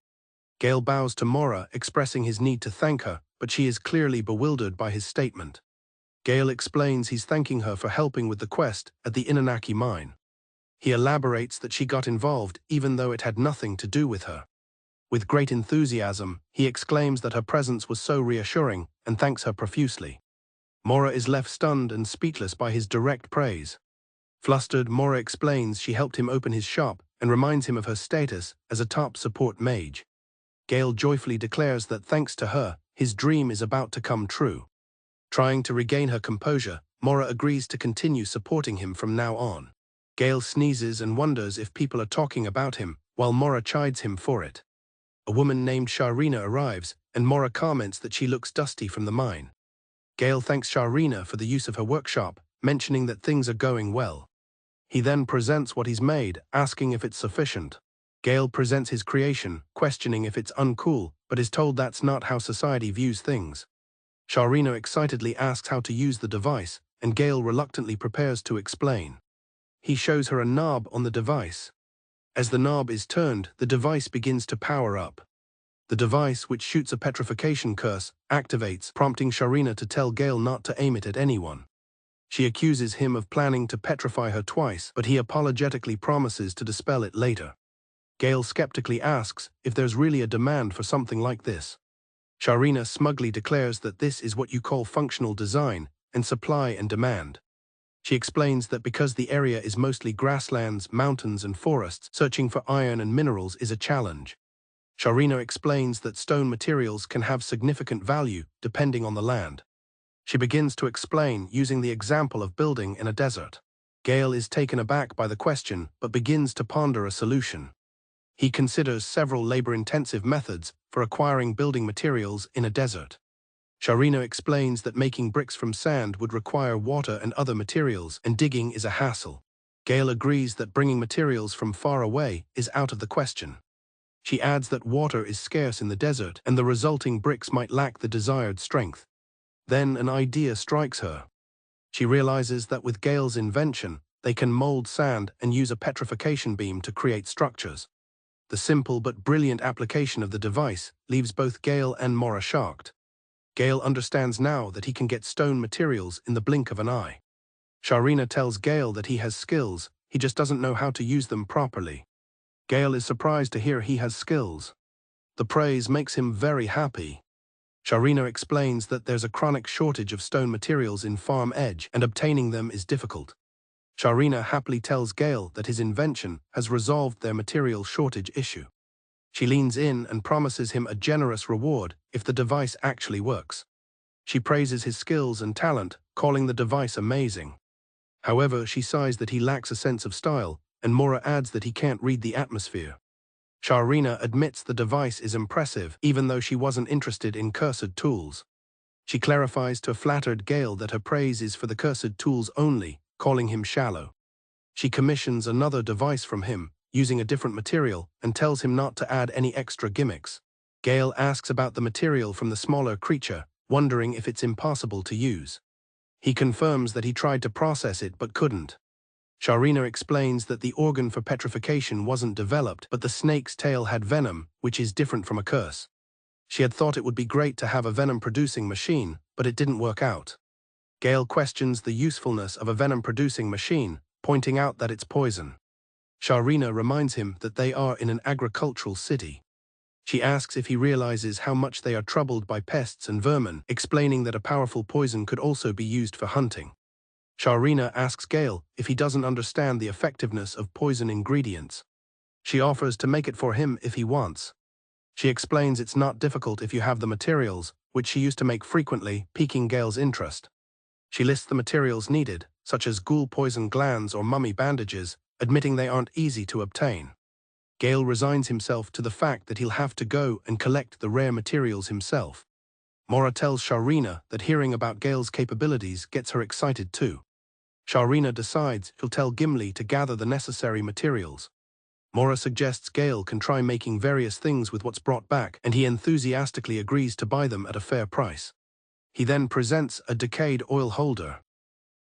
Gail bows to Maura, expressing his need to thank her, but she is clearly bewildered by his statement. Gail explains he's thanking her for helping with the quest at the Inanaki mine. He elaborates that she got involved even though it had nothing to do with her. With great enthusiasm, he exclaims that her presence was so reassuring and thanks her profusely. Maura is left stunned and speechless by his direct praise. Flustered, Maura explains she helped him open his shop and reminds him of her status as a top support mage. Gail joyfully declares that thanks to her, his dream is about to come true. Trying to regain her composure, Maura agrees to continue supporting him from now on. Gail sneezes and wonders if people are talking about him, while Maura chides him for it. A woman named Sharina arrives, and Maura comments that she looks dusty from the mine. Gail thanks Sharina for the use of her workshop, mentioning that things are going well. He then presents what he's made, asking if it's sufficient. Gail presents his creation, questioning if it's uncool, but is told that's not how society views things. Sharina excitedly asks how to use the device, and Gail reluctantly prepares to explain. He shows her a knob on the device. As the knob is turned, the device begins to power up. The device, which shoots a petrification curse, activates, prompting Sharina to tell Gail not to aim it at anyone. She accuses him of planning to petrify her twice, but he apologetically promises to dispel it later. Gail skeptically asks if there's really a demand for something like this. Sharina smugly declares that this is what you call functional design, and supply and demand. She explains that because the area is mostly grasslands, mountains, and forests, searching for iron and minerals is a challenge. Sharina explains that stone materials can have significant value depending on the land. She begins to explain using the example of building in a desert. Gail is taken aback by the question but begins to ponder a solution. He considers several labor-intensive methods for acquiring building materials in a desert. Sharina explains that making bricks from sand would require water and other materials, and digging is a hassle. Gail agrees that bringing materials from far away is out of the question. She adds that water is scarce in the desert, and the resulting bricks might lack the desired strength. Then an idea strikes her. She realizes that with Gail's invention, they can mold sand and use a petrification beam to create structures. The simple but brilliant application of the device leaves both Gail and Maura shocked. Gail understands now that he can get stone materials in the blink of an eye. Sharina tells Gail that he has skills, he just doesn't know how to use them properly. Gail is surprised to hear he has skills. The praise makes him very happy. Sharina explains that there's a chronic shortage of stone materials in Farm Edge, and obtaining them is difficult. Sharina happily tells Gail that his invention has resolved their material shortage issue. She leans in and promises him a generous reward if the device actually works. She praises his skills and talent, calling the device amazing. However, she sighs that he lacks a sense of style, and Maura adds that he can't read the atmosphere. Sharina admits the device is impressive, even though she wasn't interested in cursed tools. She clarifies to a flattered Gail that her praise is for the cursed tools only, calling him shallow. She commissions another device from him, using a different material, and tells him not to add any extra gimmicks. Gail asks about the material from the smaller creature, wondering if it's impossible to use. He confirms that he tried to process it but couldn't. Sharina explains that the organ for petrification wasn't developed, but the snake's tail had venom, which is different from a curse. She had thought it would be great to have a venom-producing machine, but it didn't work out. Gail questions the usefulness of a venom-producing machine, pointing out that it's poison. Sharina reminds him that they are in an agricultural city. She asks if he realizes how much they are troubled by pests and vermin, explaining that a powerful poison could also be used for hunting. Sharina asks Gail if he doesn't understand the effectiveness of poison ingredients. She offers to make it for him if he wants. She explains it's not difficult if you have the materials, which she used to make frequently, piquing Gail's interest. She lists the materials needed, such as ghoul poison glands or mummy bandages, admitting they aren't easy to obtain. Gail resigns himself to the fact that he'll have to go and collect the rare materials himself. Maura tells Sharina that hearing about Gail's capabilities gets her excited too. Sharina decides she'll tell Gimli to gather the necessary materials. Maura suggests Gail can try making various things with what's brought back, and he enthusiastically agrees to buy them at a fair price. He then presents a decayed oil holder.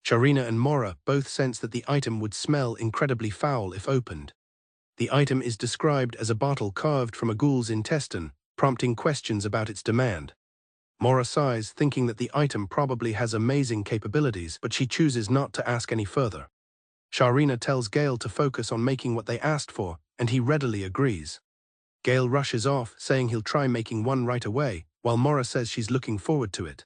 Sharina and Maura both sense that the item would smell incredibly foul if opened. The item is described as a bottle carved from a ghoul's intestine, prompting questions about its demand. Maura sighs, thinking that the item probably has amazing capabilities, but she chooses not to ask any further. Sharina tells Gail to focus on making what they asked for, and he readily agrees. Gail rushes off, saying he'll try making one right away, while Maura says she's looking forward to it.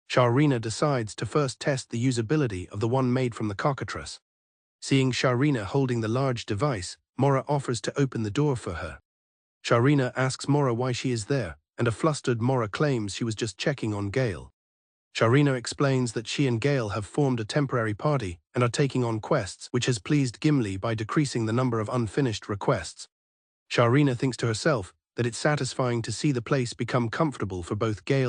Sharina decides to first test the usability of the one made from the cockatress. Seeing Sharina holding the large device, Maura offers to open the door for her. Sharina asks Maura why she is there, and a flustered Maura claims she was just checking on Gail. Sharina explains that she and Gail have formed a temporary party and are taking on quests, which has pleased Gimli by decreasing the number of unfinished requests. Sharina thinks to herself that it's satisfying to see the place become comfortable for both Gail